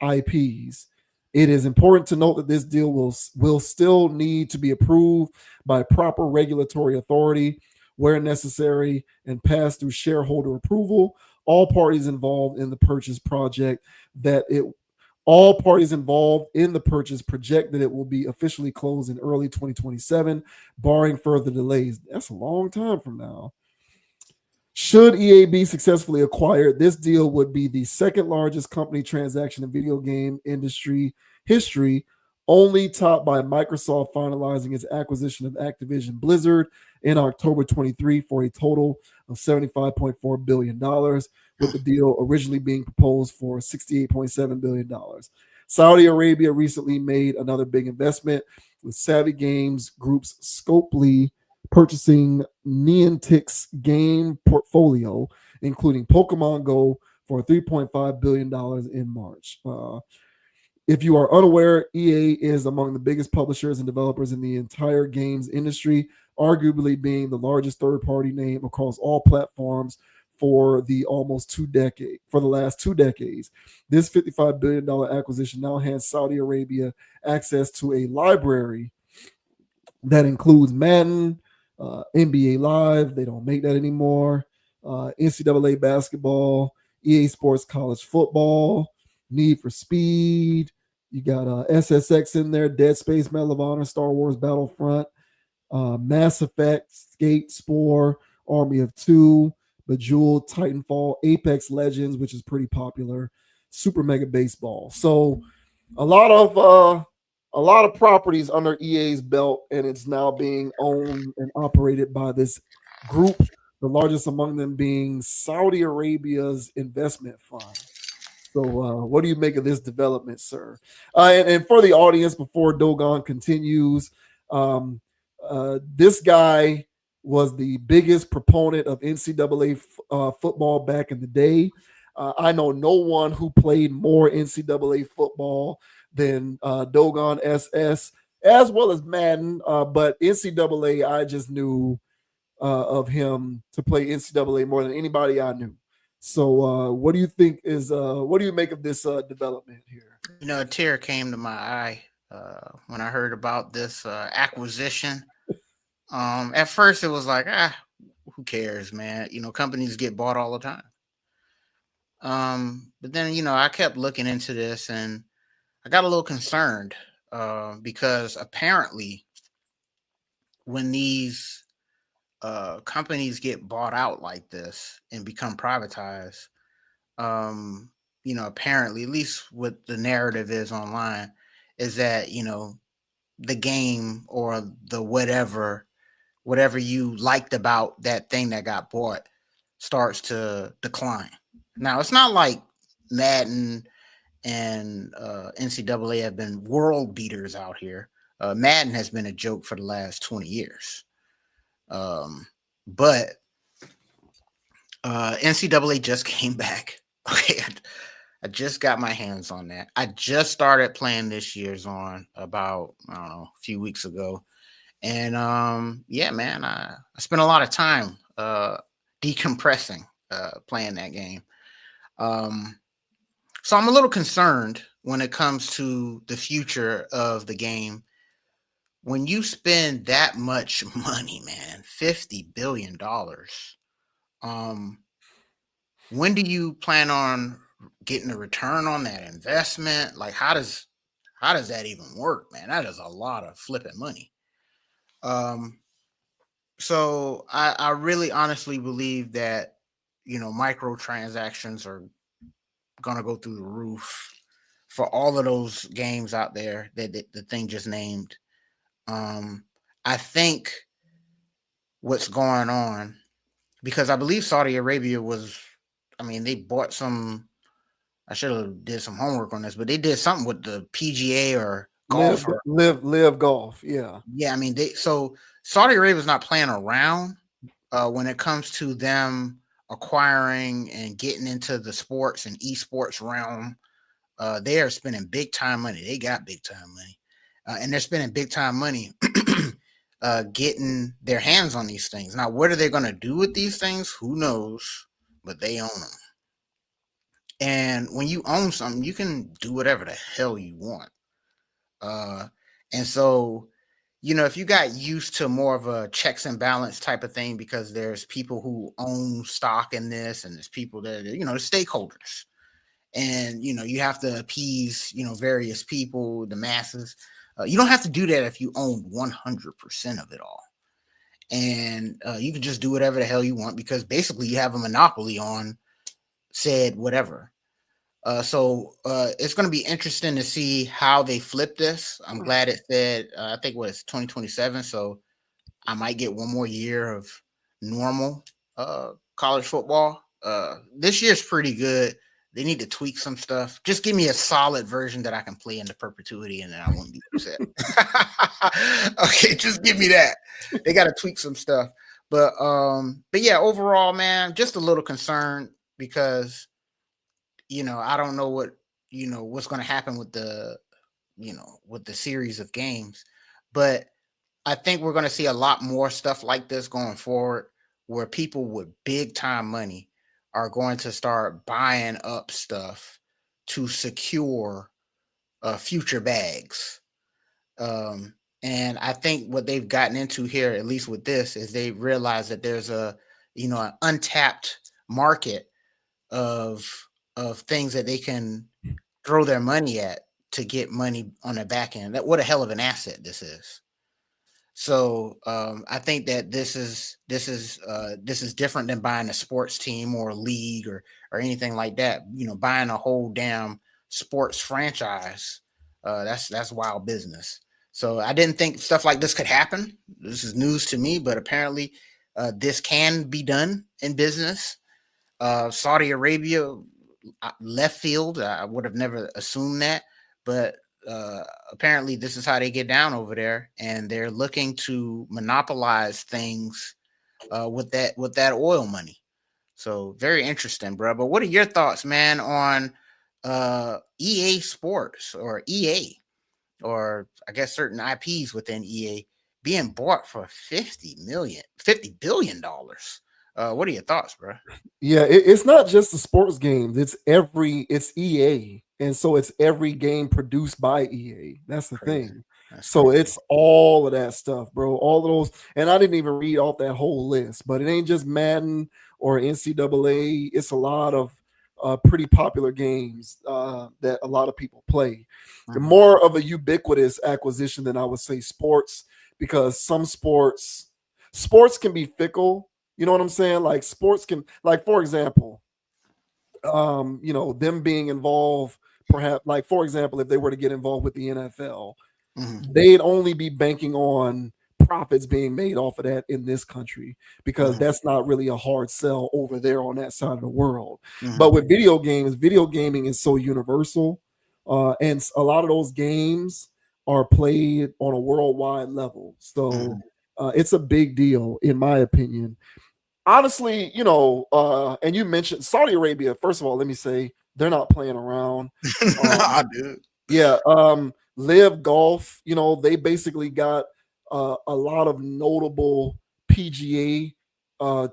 IPs. It is important to note that this deal will still need to be approved by proper regulatory authority where necessary and pass through shareholder approval. All parties involved in the purchase project all parties involved in the purchase project that it will be officially closed in early 2027, barring further delays. That's a long time from now. Should EA be successfully acquired, this deal would be the second largest company transaction in video game industry history, only topped by Microsoft finalizing its acquisition of Activision Blizzard in October 23 for a total of $75.4 billion, with the deal originally being proposed for $68.7 billion. Saudi Arabia recently made another big investment with Savvy Games Group's Scopely purchasing Niantic's game portfolio, including Pokemon Go, for $3.5 billion in March. If you are unaware, EA is among the biggest publishers and developers in the entire games industry, arguably being the largest third-party name across all platforms for the last 2 decades. This $55 billion acquisition now hands Saudi Arabia access to a library that includes Madden, NBA Live. They don't make that anymore. NCAA basketball, EA Sports College Football, Need for Speed. You got SSX in there, Dead Space, Medal of Honor, Star Wars Battlefront, Mass Effect, Skate, Spore, Army of Two, Bejeweled, Titanfall, Apex Legends, which is pretty popular, Super Mega Baseball. So a lot of properties under EA's belt, and it's now being owned and operated by this group. The largest among them being Saudi Arabia's investment fund. So, what do you make of this development, sir? And for the audience, before Dogon continues, this guy was the biggest proponent of NCAA football back in the day. I know no one who played more NCAA football than Dogon SS, as well as Madden. But NCAA, I just knew of him to play NCAA more than anybody I knew. So, what do you think is? What do you make of this development here? A tear came to my eye when I heard about this acquisition. At first, it was like, who cares, man? Companies get bought all the time. But then, I kept looking into this, and I got a little concerned because apparently, when these companies get bought out like this and become privatized, apparently, at least what the narrative is online, is that the game or the whatever you liked about that thing that got bought starts to decline. Now, it's not like Madden and NCAA have been world beaters out here. Madden has been a joke for the last 20 years. But NCAA just came back. Okay, I just got my hands on that. I just started playing this year's on about, I don't know, a few weeks ago. And yeah, man, I spent a lot of time decompressing playing that game. So I'm a little concerned when it comes to the future of the game. When you spend that much money, man, $50 billion, when do you plan on getting a return on that investment? Like, how does that even work, man? That is a lot of flipping money. So I really honestly believe that microtransactions are gonna go through the roof for all of those games out there that the thing just named. I think what's going on, because I believe Saudi Arabia was, they bought some. I should have did some homework on this, but they did something with the PGA or golf. Live golf, yeah. Yeah, so Saudi Arabia is not playing around when it comes to them acquiring and getting into the sports and esports realm. They are spending big time money. They got big time money, and they're spending big time money getting their hands on these things. Now, what are they going to do with these things? Who knows? But they own them. And when you own something, you can do whatever the hell you want. And so, if you got used to more of a checks and balance type of thing, because there's people who own stock in this, and there's people that, the stakeholders, and, you have to appease, various people, the masses. You don't have to do that if you own 100% of it all. And you can just do whatever the hell you want, because basically you have a monopoly on said whatever. So it's going to be interesting to see how they flip this. I'm glad it said, I think what it's 2027. So I might get one more year of normal college football. This year's pretty good. They need to tweak some stuff. Just give me a solid version that I can play into perpetuity, and then I won't be upset. Okay, just give me that. They got to tweak some stuff, but yeah, overall, man, just a little concerned because I don't know what's going to happen with the series of games, but I think we're going to see a lot more stuff like this going forward, where people with big time money are going to start buying up stuff to secure future bags. And I think what they've gotten into here, at least with this, is they realize that there's an untapped market of things that they can throw their money at to get money on the back end. What a hell of an asset this is. So I think that this is different than buying a sports team or a league or anything like that. Buying a whole damn sports franchise, that's wild business. So I didn't think stuff like this could happen. This is news to me, but apparently this can be done in business. Saudi Arabia, left field. I would have never assumed that, but apparently this is how they get down over there, and they're looking to monopolize things with that oil money. So very interesting, bro. But what are your thoughts, man, on EA Sports or EA, or I guess certain IPs within EA being bought for $50 billion? What are your thoughts, bro? Yeah, it's not just the sports games. It's EA, and so it's every game produced by EA. That's the Crazy. thing. That's So crazy. it's all of that stuff, bro. All of those, and I didn't even read off that whole list. But it ain't just Madden or NCAA. It's a lot of pretty popular games that a lot of people play. Mhm. More of a ubiquitous acquisition than I would say sports, because some sports can be fickle. You know what I'm saying? Like sports can, like for example, them being involved, perhaps, like for example, if they were to get involved with the NFL, Mhm. they'd only be banking on profits being made off of that in this country, because Mhm. that's not really a hard sell over there on that side of the world. Mhm. But with video games, video gaming is so universal, and a lot of those games are played on a worldwide level. So Mhm. it's a big deal, in my opinion. Honestly, and you mentioned Saudi Arabia. First of all, let me say they're not playing around. Um, Nah, dude. yeah, Live Golf, they basically got a lot of notable PGA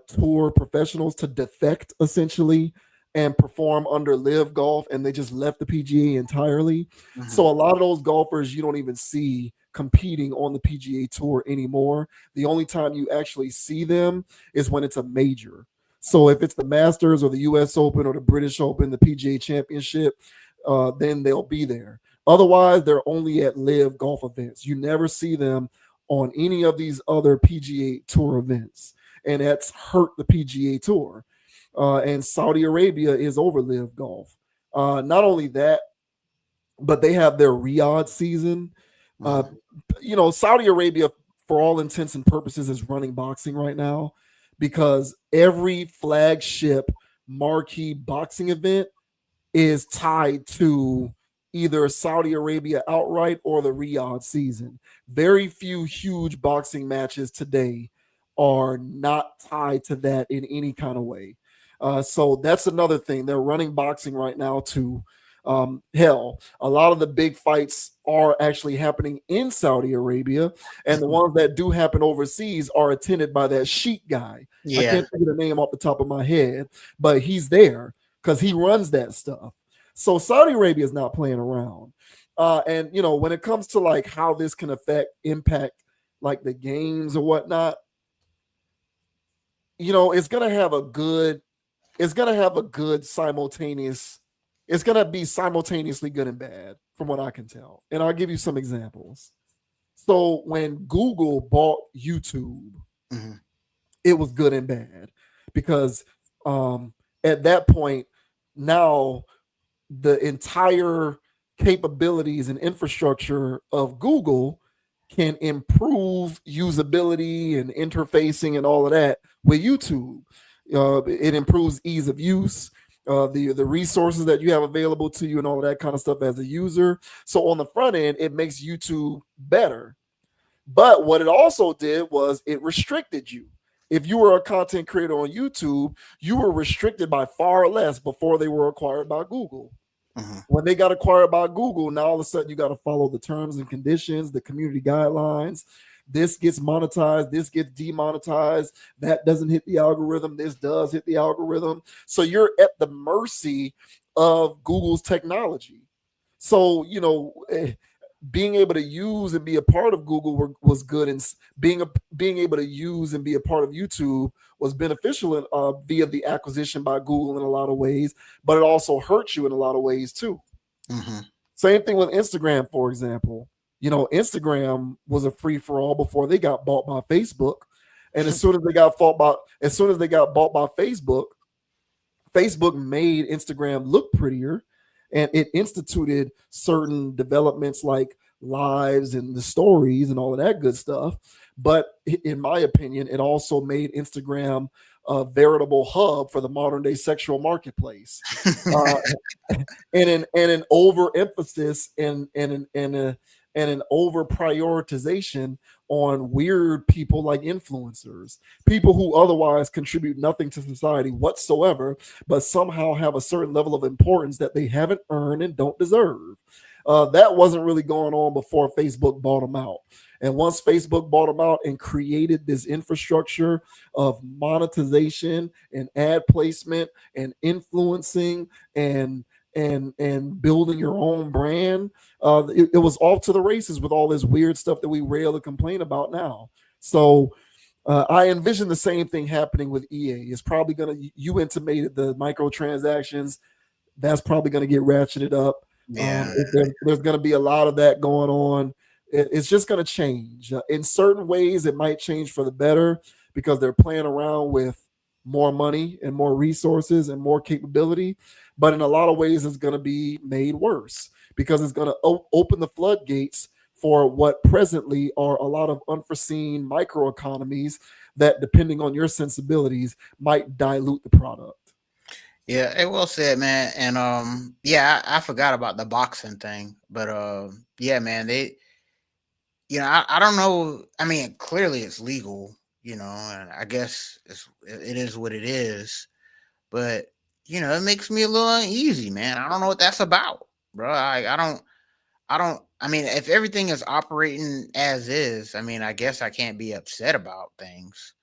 tour professionals to defect essentially and perform under Live Golf, and they just left the PGA entirely. Mhm. So a lot of those golfers you don't even see competing on the PGA tour anymore. The only time you actually see them is when it's a major. So if it's the Masters or the US Open or the British Open, the PGA Championship, then they'll be there. Otherwise, they're only at live golf events. You never see them on any of these other PGA Tour events, and that's hurt the PGA Tour. And Saudi Arabia is over live golf. Not only that, but they have their Riyadh season. Uh, Mhm. Saudi Arabia, for all intents and purposes, is running boxing right now, because every flagship marquee boxing event is tied to either Saudi Arabia outright or the Riyadh season. Very few huge boxing matches today are not tied to that in any kind of way. So that's another thing. They're running boxing right now too. Hell, a lot of the big fights are actually happening in Saudi Arabia, and the ones that do happen overseas are attended by that Sheik guy. I Yeah. can't think of the name off the top of my head, but he's there because he runs that stuff. So Saudi Arabia is not playing around. And when it comes to like how this can impact like the games or whatnot, it's gonna have a good, simultaneous. It's gonna be simultaneously good and bad, from what I can tell. And I'll give you some examples. So when Google bought YouTube, Mhm. it was good and bad, because um, at that point, now the entire capabilities and infrastructure of Google can improve usability and interfacing and all of that with YouTube. It improves ease of use, the resources that you have available to you, and all of that kind of stuff as a user. So on the front end, it makes YouTube better. But what it also did was it restricted you. If you were a content creator on YouTube, you were restricted by far less before they were acquired by Google. Mhm. When they got acquired by Google, now all of a sudden you got to follow the terms and conditions, the community guidelines. This gets monetized, this gets demonetized, that doesn't hit the algorithm, this does hit the algorithm. So you're at the mercy of Google's technology. So, being able to use and be a part of Google was good, and being able to use and be a part of YouTube was beneficial via the acquisition by Google in a lot of ways, but it also hurts you in a lot of ways too. Mhm. Same thing with Instagram, for example. Instagram was a free for all before they got bought by Facebook, and as soon as they got bought by Facebook made Instagram look prettier, and it instituted certain developments like lives and the stories and all of that good stuff. But in my opinion, it also made Instagram a veritable hub for the modern day sexual marketplace. Uh, and an overemphasis and an over prioritization on weird people like influencers, people who otherwise contribute nothing to society whatsoever, but somehow have a certain level of importance that they haven't earned and don't deserve. That wasn't really going on before Facebook bought them out. And once Facebook bought them out and created this infrastructure of monetization and ad placement and influencing and building your own brand, it was off to the races with all this weird stuff that we rail and complain about now. So I envision the same thing happening with EA. It's probably gonna, you intimated the microtransactions, that's probably going to get ratcheted up. Yeah. There's going to be a lot of that going on. It's just going to change. In certain ways, it might change for the better because they're playing around with more money and more resources and more capability. But in a lot of ways, it's going to be made worse because it's going to open the floodgates for what presently are a lot of unforeseen microeconomies that, depending on your sensibilities, might dilute the product. Yeah, it well said, man. And yeah, I forgot about the boxing thing, but yeah, man, I don't know. I mean, clearly it's legal, and I guess it is what it is. But it makes me a little uneasy, man. I don't know what that's about, bro. I don't. I mean, if everything is operating as is, I mean, I guess I can't be upset about things.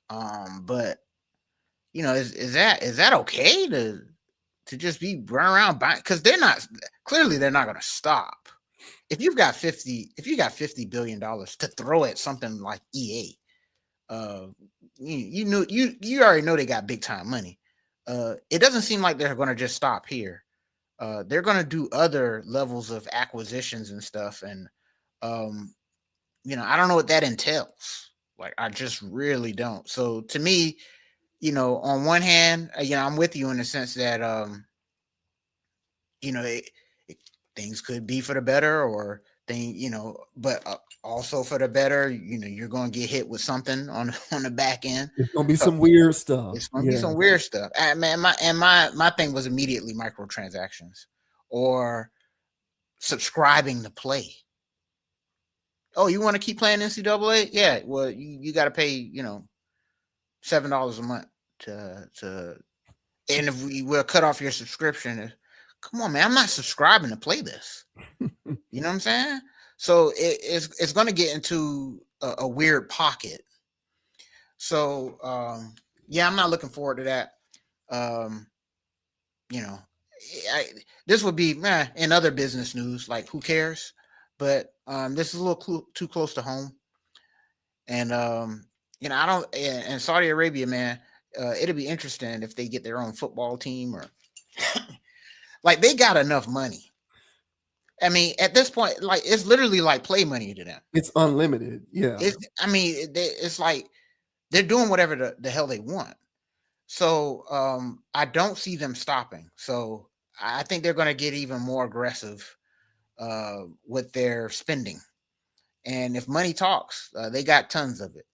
But is that okay to just be running around buying? Because they're not going to stop. If you got $50 billion to throw at something like EA, you already know they got big time money. It doesn't seem like they're going to just stop here. They're going to do other levels of acquisitions and stuff, and um, I don't know what that entails. Like, I just really don't. So to me, on one hand, I'm with you in the sense that you know, it, things could be for the better, or but also for the better. You're going to get hit with something on on the back end. It's gonna be So some weird stuff. it's going to be Yeah. some weird stuff. And man, my thing was immediately microtransactions or subscribing to play. Oh, you want to keep playing NCAA? Yeah. Well, you got to pay $7 a month to and if we will cut off your subscription. Come on, man, I'm not subscribing to play this. You know what I'm saying? So it's going to get into a weird pocket. So yeah, I'm not looking forward to that. Um, you know, I, this would be in other business news. Like, who cares? But this is a little too close to home, and I don't. And Saudi Arabia, man, it'll be interesting if they get their own football team, or like, they got enough money. I mean, at this point, like, it's literally like play money to them. It's unlimited. Yeah. I mean, it's like they're doing whatever the hell they want. So I don't see them stopping. So I think they're going to get even more aggressive with their spending. And if money talks, they got tons of it.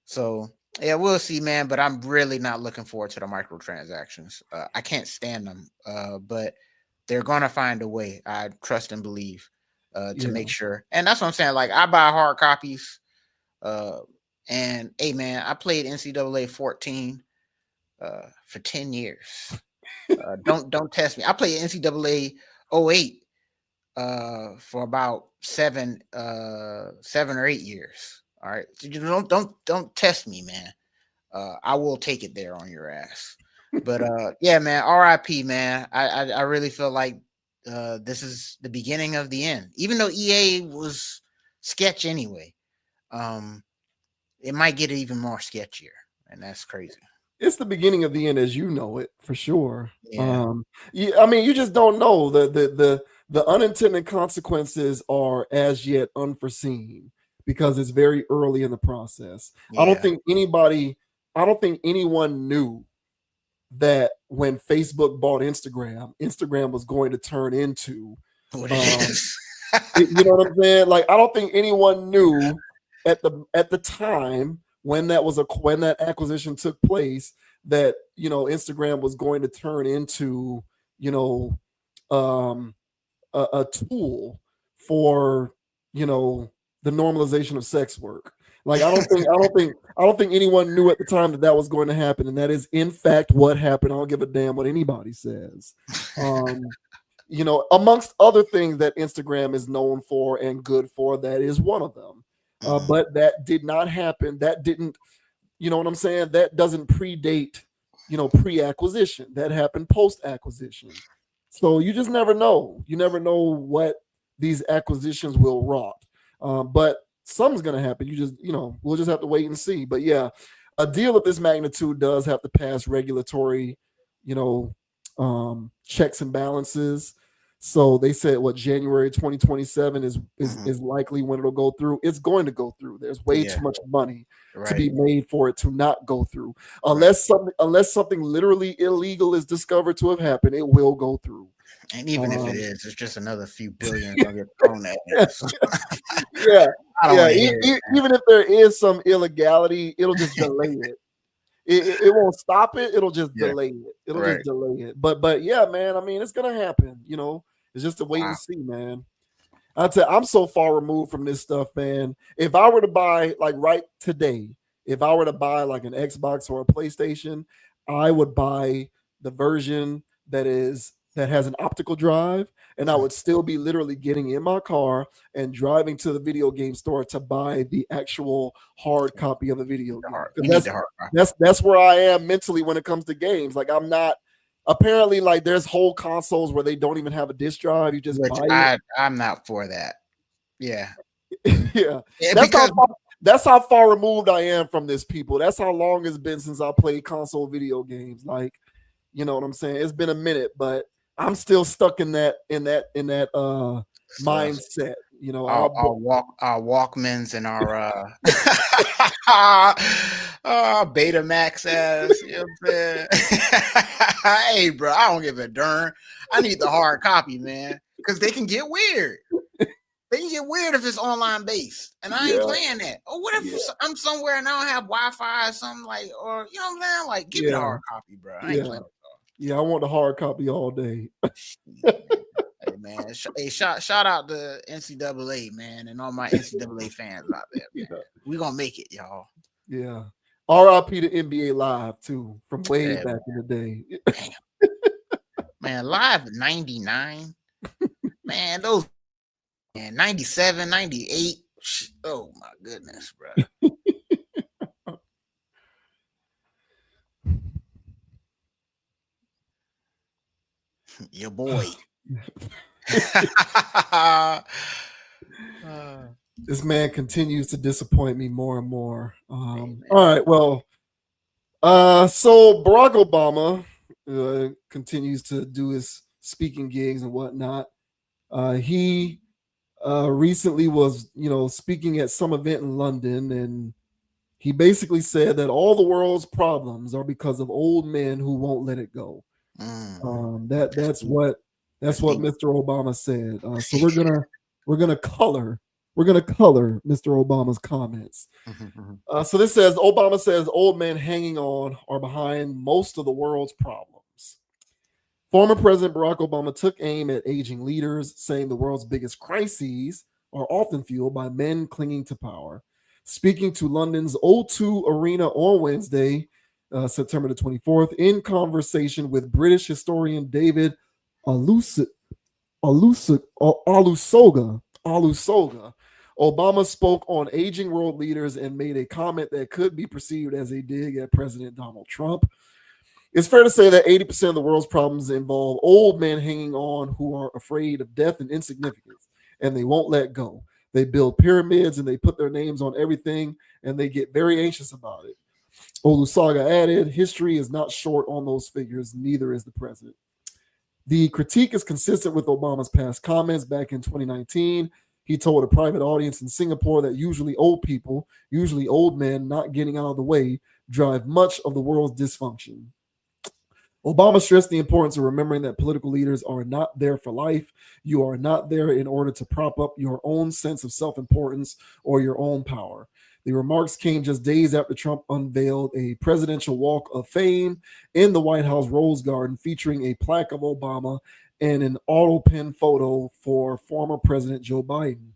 So yeah, we'll see, man. But I'm really not looking forward to the microtransactions. I can't stand them. But they're gonna find a way. I trust and believe to make Yeah. sure. And that's what I'm saying. Like I buy hard copies. Uh, and hey, man, I played NCAA 14 for 10 years. Don't test me. I played NCAA '08 for about 7 or 8 years. All right, you don't test me, man. I will take it there on your ass. But yeah, man, RIP, man. I really feel like this is the beginning of the end. Even though EA was sketch anyway, um, it might get even more sketchier, and that's crazy. It's the beginning of the end as you know it for sure. Yeah, Yeah, I mean, you just don't know the unintended consequences are as yet unforeseen because it's very early in the process. I don't yeah. think anybody, I don't think anyone knew that when Facebook bought Instagram, Instagram was going to turn into What it um, is? you know what I'm saying? Like I don't think anyone knew at the time when when that acquisition took place that Instagram was going to turn into you know um, a tool for you know the normalization of sex work. Like I don't think anyone knew at the time that that was going to happen, and that is in fact what happened. I don't give a damn what anybody says. Um, amongst other things that Instagram is known for and good for, that is one of them. Mhm. But that did not happen. That didn't, you know what I'm saying? That doesn't predate, pre-acquisition. That happened post-acquisition. So you just never know. You never know what these acquisitions will wrought. But something's gonna happen. We'll just have to wait and see. But yeah, a deal of this magnitude does have to pass regulatory, you know, checks and balances. So they said what January 2027 is is Mhm. is likely when it'll go through. It's going to go through. There's way Yeah, too much money to right, be made for it to not go through. right. Unless something literally illegal is discovered to have happened, it will go through. And even if it Um, is, it's just another few billion gonna get thrown at it. So yeah, I don't yeah. want to hear it, man. Even if there is some illegality, it'll just delay it. It won't stop it. It'll just Yeah, delay it. It'll just right. delay it. But yeah, man. I mean, it's gonna happen. It's just a wait and Wow. see, man. I'm so far removed from this stuff, man. If I were to buy like right today, if I were to buy like an Xbox or a PlayStation, I would buy the version that has an optical drive, and I would still be literally getting in my car and driving to the video game store to buy the actual hard copy of a video game. We Because need the hard copy. that's where I am mentally when it comes to games. Like I'm not apparently like there's whole consoles where they don't even have a disc drive. You just Which buy it. I'm not for that. Yeah, Yeah, yeah, that's how because far, that's how far removed I am from this, people. That's how long it's been since I played console video games. Like, you know what I'm saying? It's been a minute, but I'm still stuck in that uh, mindset. I'll our Walkmans and our Betamax ass. You know what I'm saying? Hey, bro, I don't give a darn. I need the hard copy, man, because they can get weird. They can get weird if it's online based, and I ain't yeah, playing that. Or what if yeah, I'm somewhere and I don't have Wi-Fi or something like, or you know what I'm saying? Like, give me the yeah, hard copy, bro. I ain't yeah, playing. yeah. I want the hard copy all day. Hey man, hey, shout out to NCAA, man, and all my NCAA fans out there, Yeah, man. We gonna make it, y'all. yeah. R.I.P. to NBA Live too, from way Yeah, back in the day. damn, man, live '99, man, those man, '97, '98. Oh my goodness, bro. Your boy. Uh, This man continues to disappoint me more and more. hey All man. right, well, so Barack Obama continues to do his speaking gigs and whatnot. He recently was, speaking at some event in London, and he basically said that all the world's problems are because of old men who won't let it go. Mm, That's that's deep. That's I what think. Mr. Obama said. So we're gonna color Mr. Obama's comments. Mhm. So this says Obama says old men hanging on are behind most of the world's problems. Former President Barack Obama took aim at aging leaders, saying the world's biggest crises are often fueled by men clinging to power. Speaking to London's O2 Arena on Wednesday, September the 24th, in conversation with British historian David Alusoga, Alusoga, Obama spoke on aging world leaders and made a comment that could be perceived as a dig at President Donald Trump. It's fair to say that 80% of the world's problems involve old men hanging on who are afraid of death and insignificance, and they won't let go. They build pyramids and they put their names on everything, and they get very anxious about it. Olusaga added, history is not short on those figures, neither is the president. The critique is consistent with Obama's past comments back in 2019. He told a private audience in Singapore that usually old people, usually old men not getting out of the way, drive much of the world's dysfunction. Obama stressed the importance of remembering that political leaders are not there for life. You are not there in order to prop up your own sense of self importance or your own power. The remarks came just days after Trump unveiled a presidential walk of fame in the White House Rose Garden featuring a plaque of Obama and an auto pen photo for former President Joe Biden.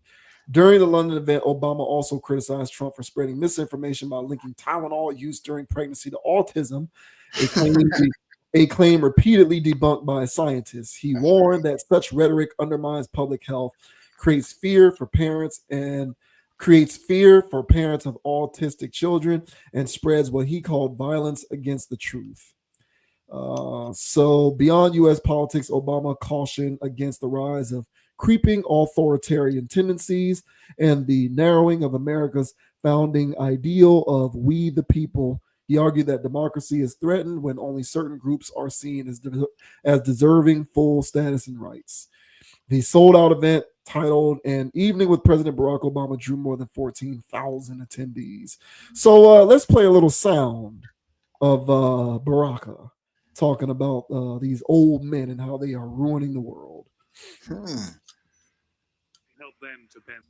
During the London event, Obama also criticized Trump for spreading misinformation by linking Tylenol use during pregnancy to autism, a claim a claim repeatedly debunked by scientists. He warned that such rhetoric undermines public health, creates fear for parents and creates fear for parents of autistic children, and spreads what he called violence against the truth. So, beyond U.S. politics, Obama cautioned against the rise of creeping authoritarian tendencies and the narrowing of America's founding ideal of we the people. He argued that democracy is threatened when only certain groups are seen as deserving full status and rights. The sold out event titled An Evening with President Barack Obama drew more than 14,000 attendees. So let's play a little sound of Baraka talking about these old men and how they are ruining the world. Hmm. Help them to bend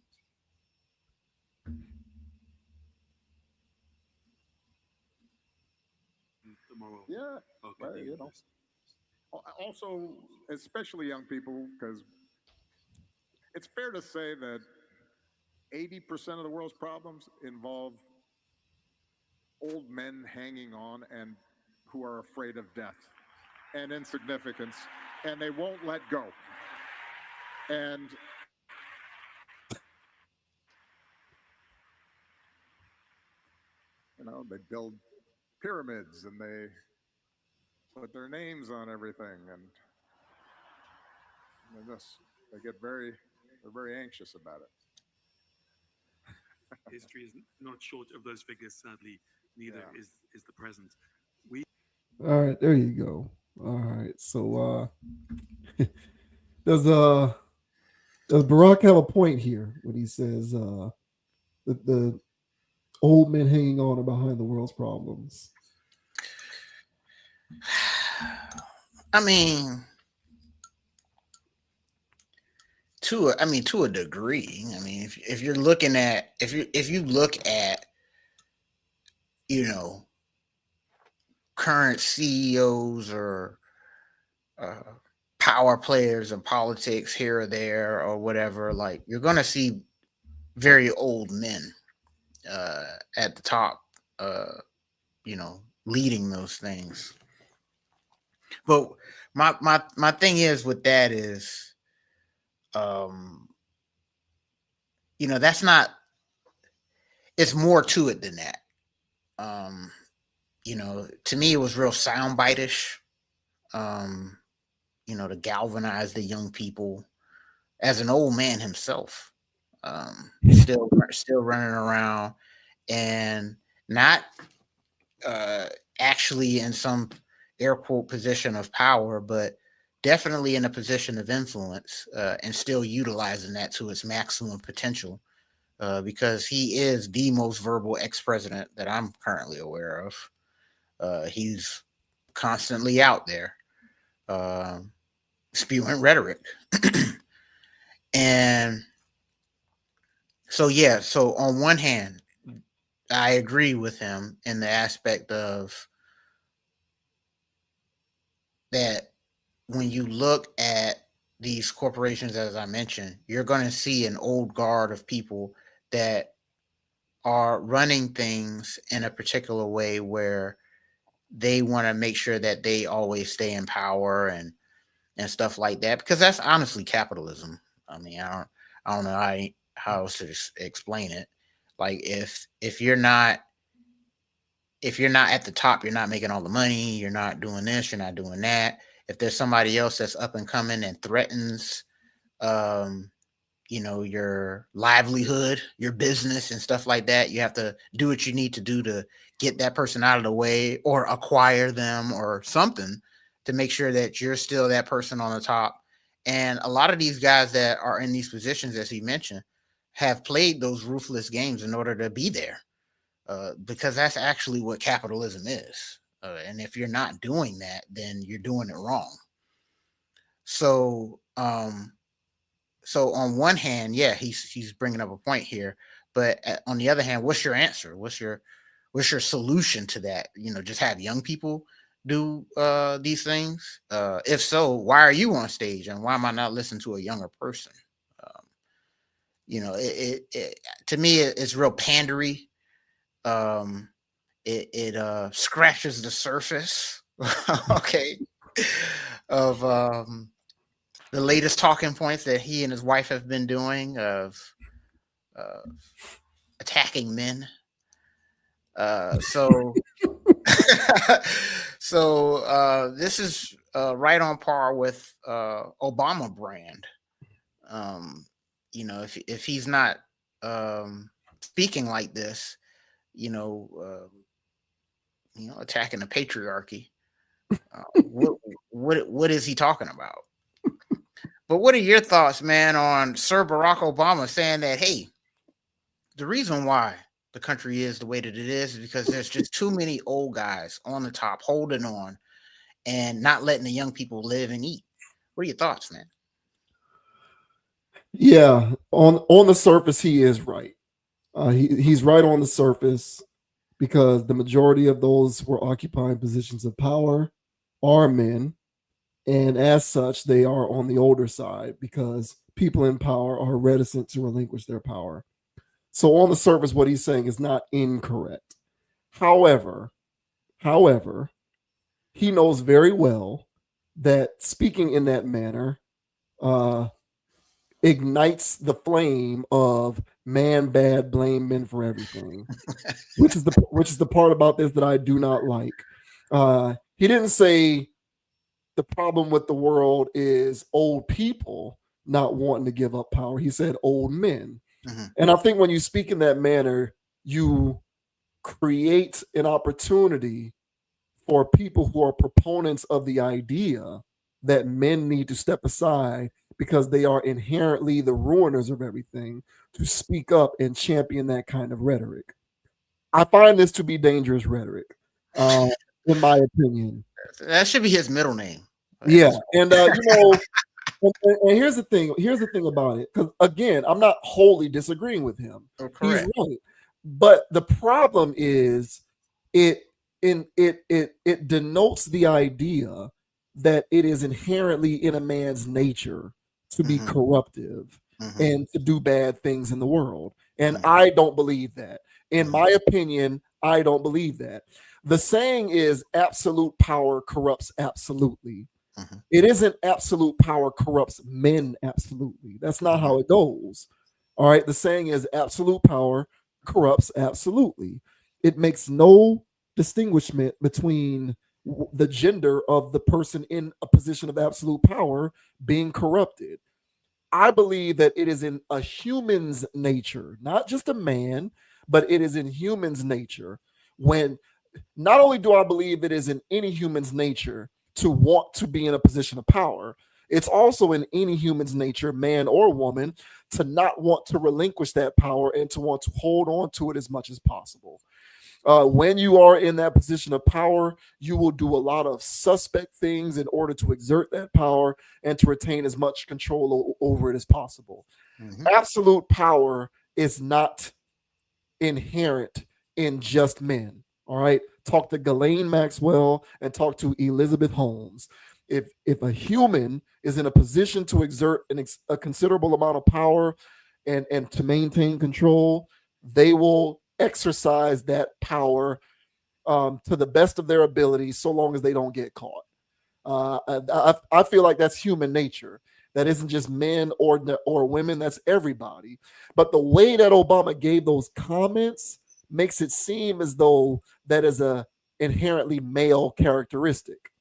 the moral. Yeah, Okay, you know. Also, especially young people, because it's fair to say that 80% of the world's problems involve old men hanging on and who are afraid of death and insignificance, and they won't let go. And they build pyramids and they put their names on everything, and they get they're very anxious about it. History is not short of those figures, sadly, neither Yeah. is the present. We All right, there you go. All right, so does uh does Barack have a point here when he says the old men hanging on are behind the world's problems? I mean, to a degree. I mean, if you're looking at if you look at you know current CEOs or uh, power players in politics here or there or whatever, like you're gonna see very old men at the top, leading those things. But my thing is with that is, um, that's not. It's more to it than that. Um, to me, it was real soundbite-ish. Um, to galvanize the young people. As an old man himself, still running around and not actually in some air quote position of power, but definitely in a position of influence, and still utilizing that to its maximum potential, because he is the most verbal ex-president that I'm currently aware of. He's constantly out there. Um spewing rhetoric. And so, yeah, so on one hand, I agree with him in the aspect of that when you look at these corporations, as I mentioned, you're going to see an old guard of people that are running things in a particular way where they want to make sure that they always stay in power and stuff like that, because that's honestly capitalism. I mean, I don't know how else to explain it. Like if you're not at the top, you're not making all the money, you're not doing this, you're not doing that. If there's somebody else that's up and coming and threatens your livelihood, your business and stuff like that, you have to do what you need to do to get that person out of the way or acquire them or something to make sure that you're still that person on the top. And a lot of these guys that are in these positions, as he mentioned, have played those ruthless games in order to be there, because that's actually what capitalism is. And if you're not doing that, then you're doing it wrong. So on one hand, yeah, he's bringing up a point here, but on the other hand, what's your answer? What's your solution to that? Just have young people do these things. If so, why are you on stage, and why am I not listening to a younger person? It to me, it's real pandery. It scratches the surface, okay, of the latest talking points that he and his wife have been doing of attacking men. So this is right on par with Obama brand. If he's not speaking like this, attacking the patriarchy, what is he talking about? But what are your thoughts, man, on Sir Barack Obama saying that, hey, the reason why the country is the way that it is because there's just too many old guys on the top holding on and not letting the young people live and eat? What are your thoughts, man? Yeah, on the surface, he is right. He's right on the surface because the majority of those who are occupying positions of power are men. And as such, they are on the older side because people in power are reticent to relinquish their power. So on the surface, what he's saying is not incorrect. However, he knows very well that speaking in that manner ignites the flame of man bad, blame men for everything, which is the part about this that I do not like. He didn't say the problem with the world is old people not wanting to give up power. He said old men. Mm-hmm. And I think when you speak in that manner, you create an opportunity for people who are proponents of the idea that men need to step aside because they are inherently the ruiners of everything to speak up and champion that kind of rhetoric. I find this to be dangerous rhetoric, in my opinion. That should be his middle name. Yeah, and and here's the thing. Here's the thing about it, because again, I'm not wholly disagreeing with him. Oh, correct. He's right, but the problem is it denotes the idea that it is inherently in a man's nature to be corruptive and to do bad things in the world, and I don't believe that. In my opinion, I don't believe that. The saying is absolute power corrupts absolutely. It isn't absolute power corrupts men absolutely. That's not how it goes. All right. The saying is absolute power corrupts absolutely. It makes no distinguishment between the gender of the person in a position of absolute power being corrupted. I believe that it is in a human's nature, not just a man, but it is in human's nature. When not only do I believe it is in any human's nature to want to be in a position of power, it's also in any human's nature, man or woman, to not want to relinquish that power and to want to hold on to it as much as possible. When you are in that position of power, you will do a lot of suspect things in order to exert that power and to retain as much control over it as possible. Mhm. Absolute power is not inherent in just men. All right. Talk to Ghislaine Maxwell and talk to Elizabeth Holmes. If a human is in a position to exert a considerable amount of power and to maintain control, they will exercise that power to the best of their ability, so long as they don't get caught. I feel like that's human nature. That isn't just men or women. That's everybody. But the way that Obama gave those comments makes it seem as though that is a inherently male characteristic.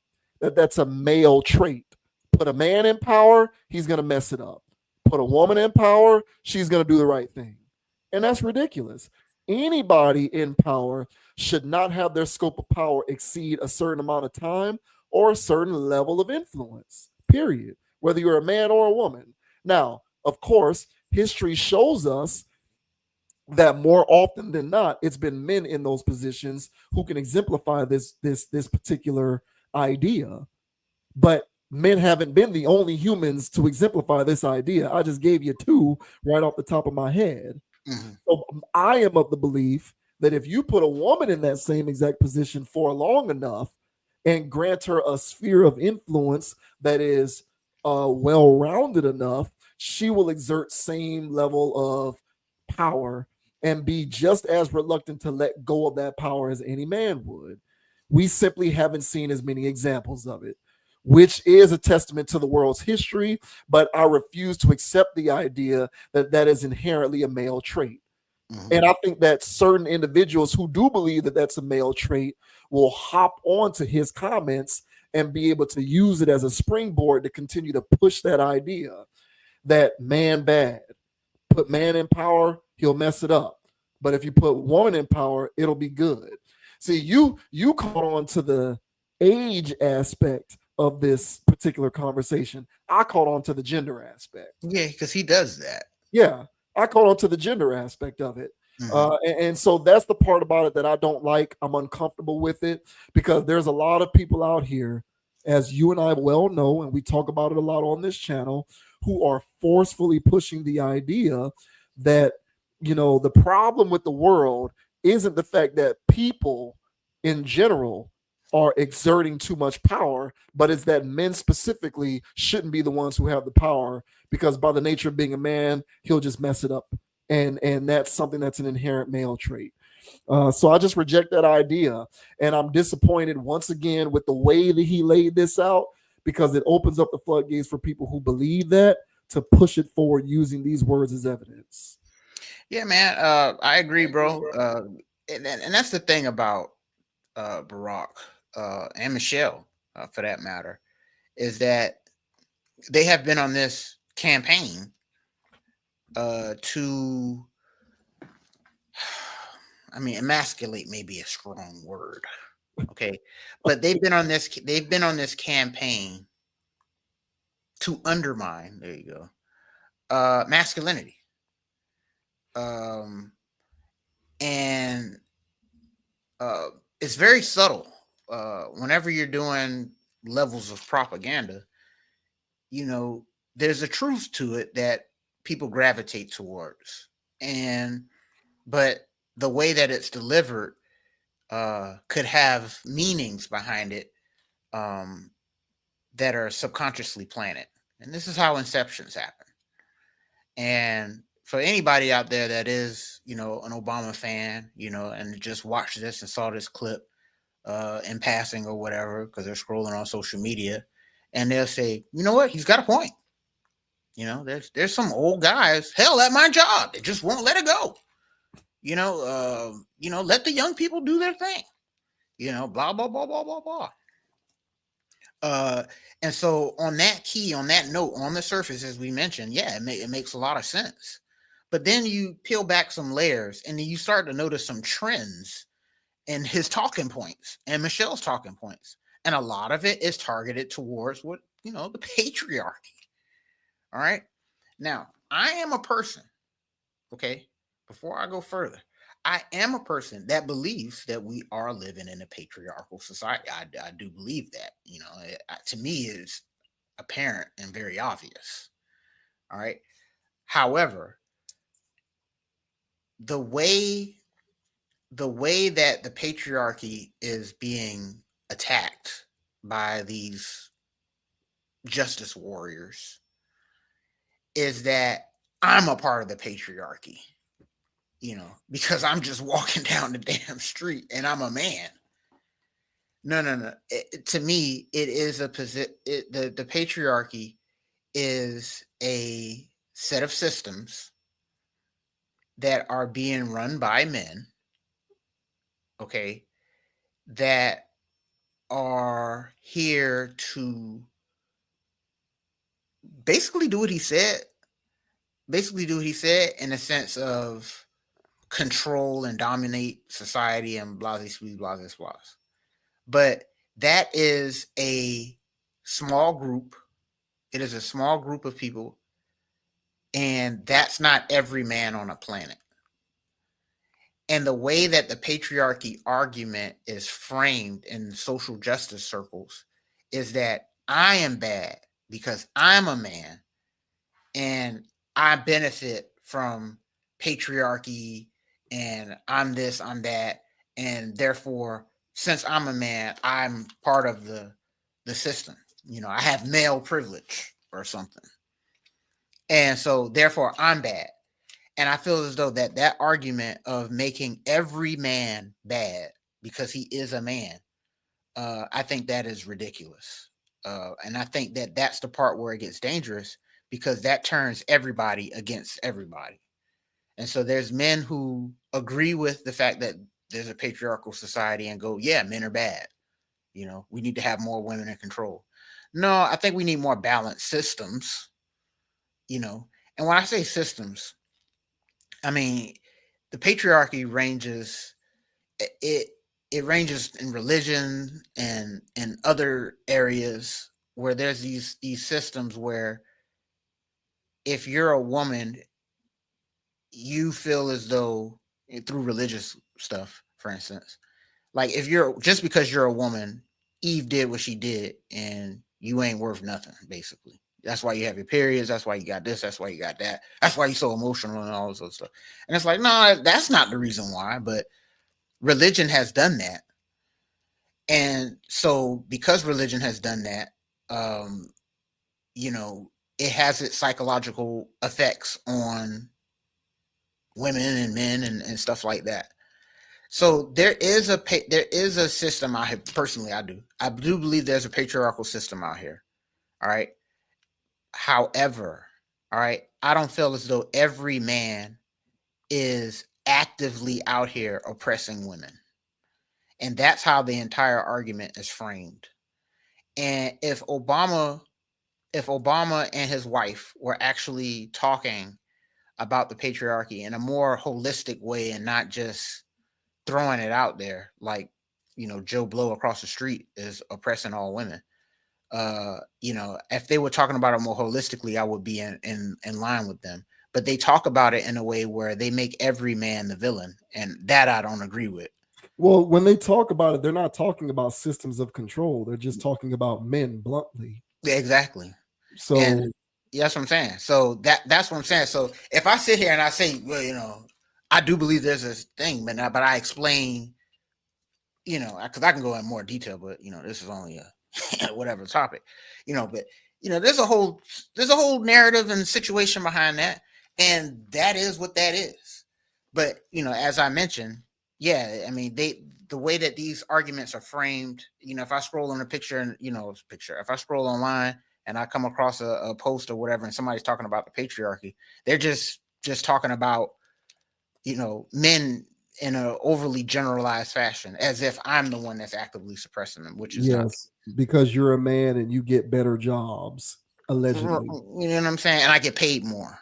That's a male trait. Put a man in power, he's gonna mess it up. Put a woman in power, she's gonna do the right thing, and that's ridiculous. Anybody in power should not have their scope of power exceed a certain amount of time or a certain level of influence, period, whether you're a man or a woman. Now, of course, history shows us that more often than not, it's been men in those positions who can exemplify this particular idea. But men haven't been the only humans to exemplify this idea. I just gave you two right off the top of my head. Mhm. So I am of the belief that if you put a woman in that same exact position for long enough and grant her a sphere of influence that is well-rounded enough, she will exert same level of power and be just as reluctant to let go of that power as any man would. We simply haven't seen as many examples of it, which is a testament to the world's history, but I refuse to accept the idea that that is inherently a male trait. Mhm. And I think that certain individuals who do believe that that's a male trait will hop onto his comments and be able to use it as a springboard to continue to push that idea that man bad. Put man in power, he'll mess it up. But if you put woman in power, it'll be good. See, you caught on to the age aspect of this particular conversation. I caught on to the gender aspect. Yeah, because he does that. Yeah, I caught on to the gender aspect of it. Mhm. And so that's the part about it that I don't like. I'm uncomfortable with it because there's a lot of people out here, as you and I well know, and we talk about it a lot on this channel, who are forcefully pushing the idea that, the problem with the world isn't the fact that people in general are exerting too much power, but it's that men specifically shouldn't be the ones who have the power because by the nature of being a man, he'll just mess it up. And that's something that's an inherent male trait. So I just reject that idea. And I'm disappointed once again with the way that he laid this out because it opens up the floodgates for people who believe that to push it forward using these words as evidence. Yeah, man. I agree, bro. And that's the thing about Barack and Michelle, for that matter, is that they have been on this campaign to, I mean, emasculate may be a strong word, okay, but They've been on this campaign to undermine. There you go. Masculinity. And it's very subtle. Whenever you're doing levels of propaganda, there's a truth to it that people gravitate towards, but the way that it's delivered could have meanings behind it that are subconsciously planted, and this is how inceptions happen. And for anybody out there that is, an Obama fan, and just watched this and saw this clip in passing or whatever, because they're scrolling on social media, and they'll say, you know what, he's got a point. There's some old guys, hell, at my job, they just won't let it go. Let the young people do their thing. Blah blah blah blah blah blah. And so on that note, on the surface, as we mentioned, yeah, it makes a lot of sense. But then you peel back some layers, and then you start to notice some trends in his talking points and Michelle's talking points, and a lot of it is targeted towards the patriarchy. All right. Now, I am a person, okay, before I go further, I am a person that believes that we are living in a patriarchal society. I do believe that. To me, is apparent and very obvious. All right. However, the way that the patriarchy is being attacked by these justice warriors is that I'm a part of the patriarchy, because I'm just walking down the damn street and I'm a man. No. To me, it is a position. The patriarchy is a set of systems that are being run by men, okay, that are here to basically do what he said. Basically, do what he said in a sense of control and dominate society and blah, blah, blah, blah. But that is a small group. It is a small group of people, and that's not every man on a planet. And the way that the patriarchy argument is framed in social justice circles is that I am bad because I'm a man and I benefit from patriarchy and I'm this, I'm that. And therefore, since I'm a man, I'm part of the system. I have male privilege or something. And so therefore I'm bad. And I feel as though that argument of making every man bad because he is a man, I think that is ridiculous. And I think that that's the part where it gets dangerous because that turns everybody against everybody. And so there's men who agree with the fact that there's a patriarchal society and go, yeah, men are bad. We need to have more women in control. No, I think we need more balanced systems, And when I say systems, I mean, the patriarchy ranges, it ranges in religion and in other areas where there's these systems where if you're a woman, you feel as though through religious stuff, for instance, like if you're just because you're a woman, Eve did what she did and you ain't worth nothing, basically. That's why you have your periods. That's why you got this. That's why you got that. That's why you're so emotional and all this other stuff. And it's like, no, that's not the reason why. But religion has done that. And so because religion has done that, it has its psychological effects on women and men and stuff like that. So there is a system out here. Personally, I do believe there's a patriarchal system out here. All right. However, all right, I don't feel as though every man is actively out here oppressing women. And that's how the entire argument is framed. And if Obama and his wife were actually talking about the patriarchy in a more holistic way and not just throwing it out there like, Joe Blow across the street is oppressing all women. If they were talking about it more holistically, I would be in line with them. But they talk about it in a way where they make every man the villain, and that I don't agree with. Well, when they talk about it, they're not talking about systems of control. They're just talking about men bluntly. Yeah, exactly. So and that's what I'm saying. So that's what I'm saying. So if I sit here and I say, well, I do believe there's this thing, but I explain, because I can go in more detail, but this is only a whatever topic, but there's a whole narrative and situation behind that, and that is what that is. But as I mentioned, yeah, I mean the way that these arguments are framed, if I scroll on a picture and if I scroll online and I come across a post or whatever and somebody's talking about the patriarchy, they're just talking about men in an overly generalized fashion, as if I'm the one that's actively suppressing them, which is not. Because you're a man and you get better jobs, allegedly. You know what I'm saying? And I get paid more.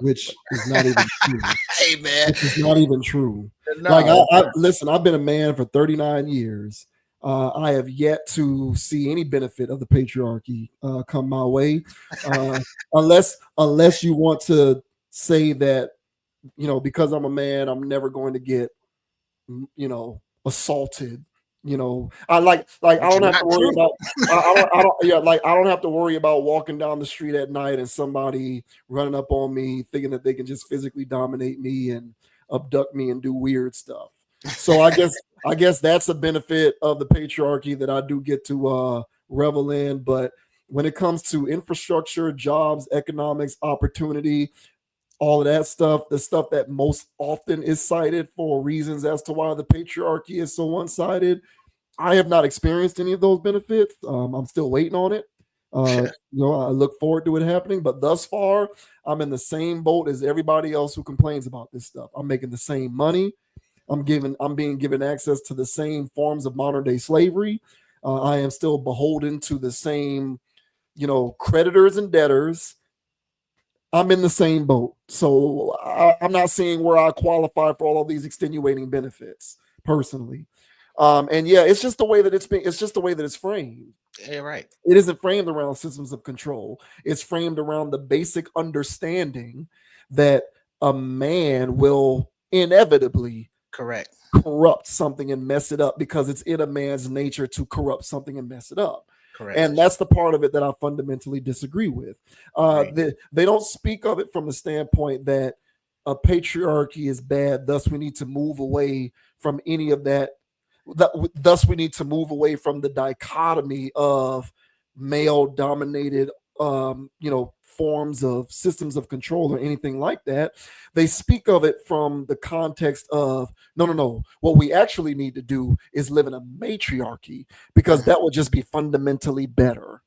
Which is not even true. Hey, man. Which is not even true. No. Like, listen, I've been a man for 39 years. I have yet to see any benefit of the patriarchy come my way. Unless you want to say that because I'm a man, I'm never going to get, assaulted. I like I Which is don't have not to worry true. about. I don't yeah, like I don't have to worry about walking down the street at night and somebody running up on me thinking that they can just physically dominate me and abduct me and do weird stuff. So I guess that's a benefit of the patriarchy that I do get to revel in. But when it comes to infrastructure, jobs, economics, opportunity, all of that stuff, the stuff that most often is cited for reasons as to why the patriarchy is so one-sided, I have not experienced any of those benefits. I'm still waiting on it. I look forward to it happening, but thus far, I'm in the same boat as everybody else who complains about this stuff. I'm making the same money. I'm being given access to the same forms of modern day slavery. I am still beholden to the same, creditors and debtors. I'm in the same boat. So I'm not seeing where I qualify for all of these extenuating benefits personally. And yeah, it's just the way that it's framed. Yeah, right. It isn't framed around systems of control. It's framed around the basic understanding that a man will inevitably Correct. corrupt something and mess it up because it's in a man's nature to corrupt something and mess it up. Correct. And that's the part of it that I fundamentally disagree with. Right. They don't speak of it from the standpoint that a patriarchy is bad, thus we need to move away from any of that. Thus, we need to move away from the dichotomy of male dominated, forms of systems of control or anything like that. They speak of it from the context of no, no, no. What we actually need to do is live in a matriarchy because that would just be fundamentally better.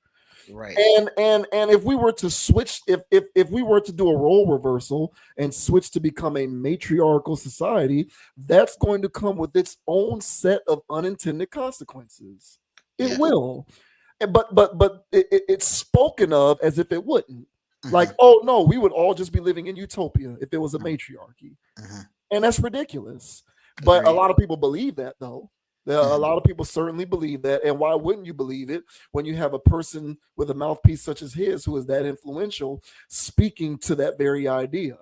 Right. And if we were to switch, if we were to do a role reversal and switch to become a matriarchal society, that's going to come with its own set of unintended consequences. It Yeah. will. But it's spoken of as if it wouldn't. Like, Mhm. oh no, we would all just be living in utopia if it was a matriarchy. Mhm. And that's ridiculous. But a Agreed. lot of people believe that though. A Mhm. lot of people certainly believe that. And why wouldn't you believe it when you have a person with a mouthpiece such as his who is that influential speaking to that very idea?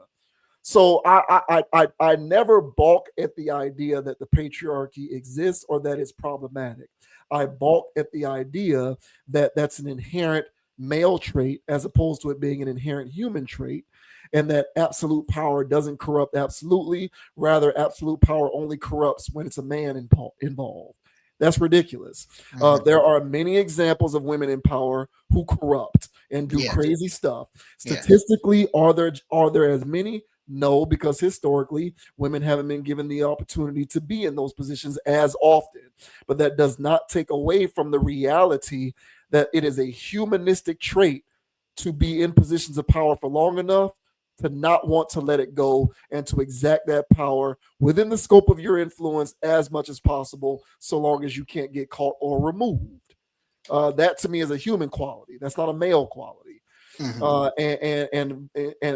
So I never balk at the idea that the patriarchy exists or that it's problematic. I balk at the idea that that's an inherent male trait as opposed to it being an inherent human trait, and that absolute power doesn't corrupt absolutely. Rather, absolute power only corrupts when it's a man involved. That's ridiculous. Mhm. There are many examples of women in power who corrupt and do Yeah. crazy stuff. Yeah. Statistically, are there as many? No, because historically, women haven't been given the opportunity to be in those positions as often. But that does not take away from the reality that it is a humanistic trait to be in positions of power for long enough to not want to let it go and to exact that power within the scope of your influence as much as possible, so long as you can't get caught or removed. That to me is a human quality. That's not a male quality. Mhm.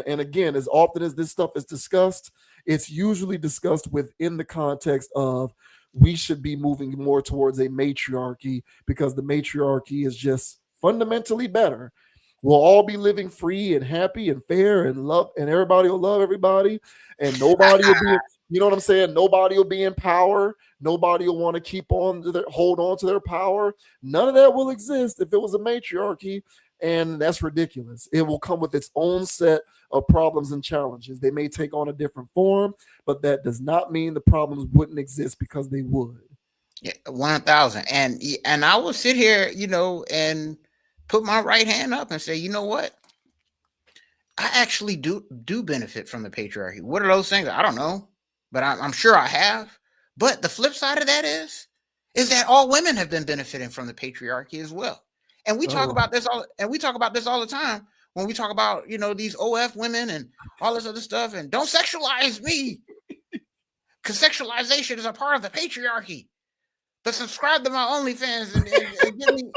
And again, as often as this stuff is discussed, it's usually discussed within the context of we should be moving more towards a matriarchy because the matriarchy is just fundamentally better. We'll all be living free and happy and fair and love, and everybody will love everybody, and nobody will be, you know what I'm saying? Nobody will be in power. Nobody will want to hold on to their power. None of that will exist if it was a matriarchy, and that's ridiculous. It will come with its own set of problems and challenges. They may take on a different form, but that does not mean the problems wouldn't exist because they would. Yeah. 1,000. And I will sit here, and put my right hand up and say, you know what? I actually do benefit from the patriarchy. What are those things? I don't know, but I'm sure I have. But the flip side of that is that all women have been benefiting from the patriarchy as well. And we talk Oh, about this all the time when we talk about, these OF women and all this other stuff. And don't sexualize me, because sexualization is a part of the patriarchy. But subscribe to my OnlyFans and give me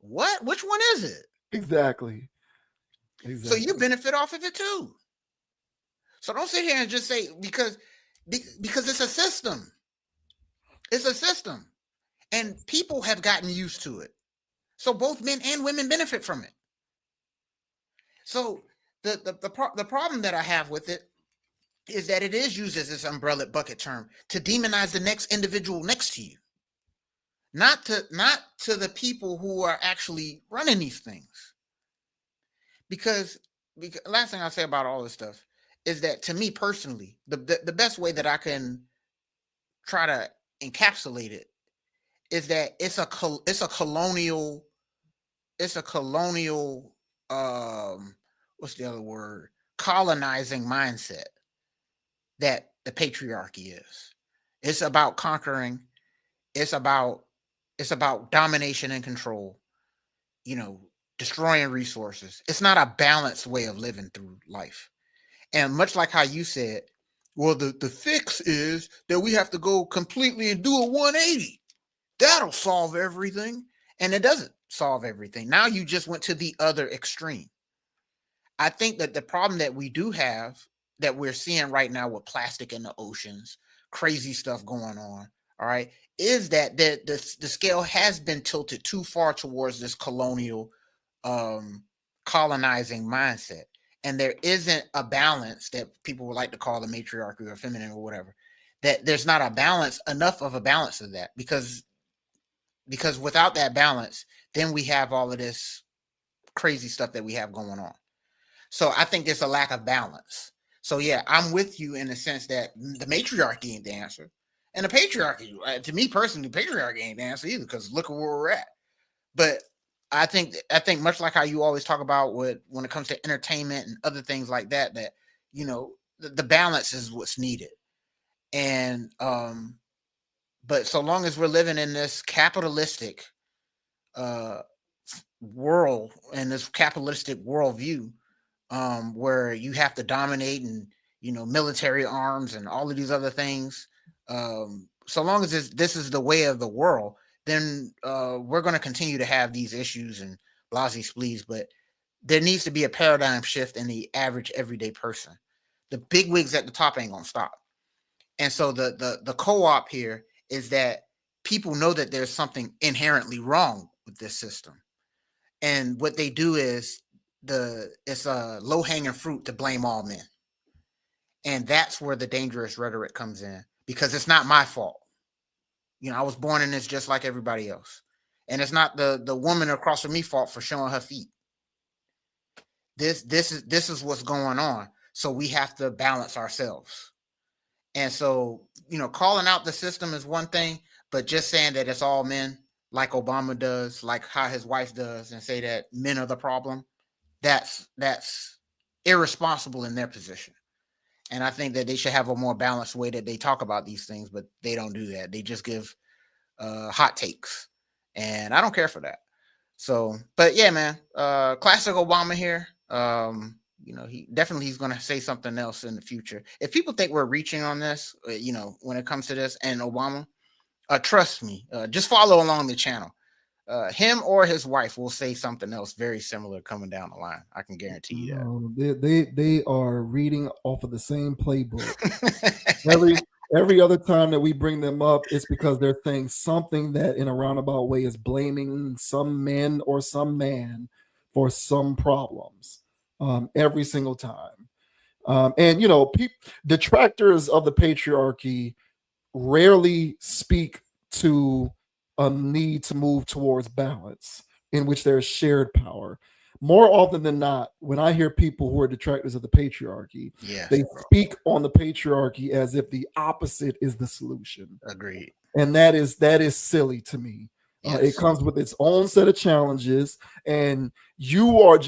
what? Which one is it? exactly. So you Exactly. benefit off of it too. So don't sit here and just say because it's a system. It's a system. And people have gotten used to it. So both men and women benefit from it. So the problem that I have with it is that it is used as this umbrella bucket term to demonize the next individual next to you, not to the people who are actually running these things. Because last thing I'll say about all this stuff is that, to me personally, the best way that I can try to encapsulate it is that it's a colonial what's the other word, colonizing mindset that the patriarchy is. It's about conquering. It's about domination and control, destroying resources. It's not a balanced way of living through life. And much like how you said, well, the fix is that we have to go completely and do a 180. That'll solve everything. And it doesn't solve everything. Now you just went to the other extreme. I think that the problem that we do have, that we're seeing right now with plastic in the oceans, crazy stuff going on, all right, is that the scale has been tilted too far towards this colonial colonizing mindset. And there isn't a balance that people would like to call the matriarchy or feminine or whatever. That there's not enough of a balance of that, because without that balance, then we have all of this crazy stuff that we have going on. So I think there's a lack of balance. So yeah, I'm with you in the sense that the matriarchy ain't the answer. And the patriarchy, to me personally, the patriarchy ain't the answer either, because look at where we're at. But I think much like how you always talk about when it comes to entertainment and other things like that, the balance is what's needed. And but so long as we're living in this capitalistic world and this capitalistic worldview, where you have to dominate and military arms and all of these other things, so long as this is the way of the world, then we're going to continue to have these issues and blasey splees. But there needs to be a paradigm shift in the average everyday person. The big wigs at the top ain't going to stop. And so the co-op here is that people know that there's something inherently wrong with this system. And what they do is it's a low-hanging fruit to blame all men. And that's where the dangerous rhetoric comes in, because it's not my fault. I was born in this just like everybody else. And it's not the woman across from me fault for showing her feet. This is what's going on. So we have to balance ourselves. And so, calling out the system is one thing, but just saying that it's all men, like Obama does, like how his wife does, and say that men are the problem, that's irresponsible in their position. And I think that they should have a more balanced way that they talk about these things, but they don't do that. They just give hot takes, and I don't care for that. So, but yeah, man, classic Obama here. He's going to say something else in the future. If people think we're reaching on this, when it comes to this and Obama, trust me, just follow along the channel. Him or his wife will say something else very similar coming down the line. I can guarantee you that. They are reading off of the same playbook. Every other time that we bring them up, it's because they're saying something that in a roundabout way is blaming some men or some man for some problems. Every single time. And detractors of the patriarchy rarely speak to a need to move towards balance in which there's shared power. More often than not, when I hear people who are detractors of the patriarchy, they speak on the patriarchy as if the opposite is the solution. Agreed. And that is silly to me. Yes. It comes with its own set of challenges, and you are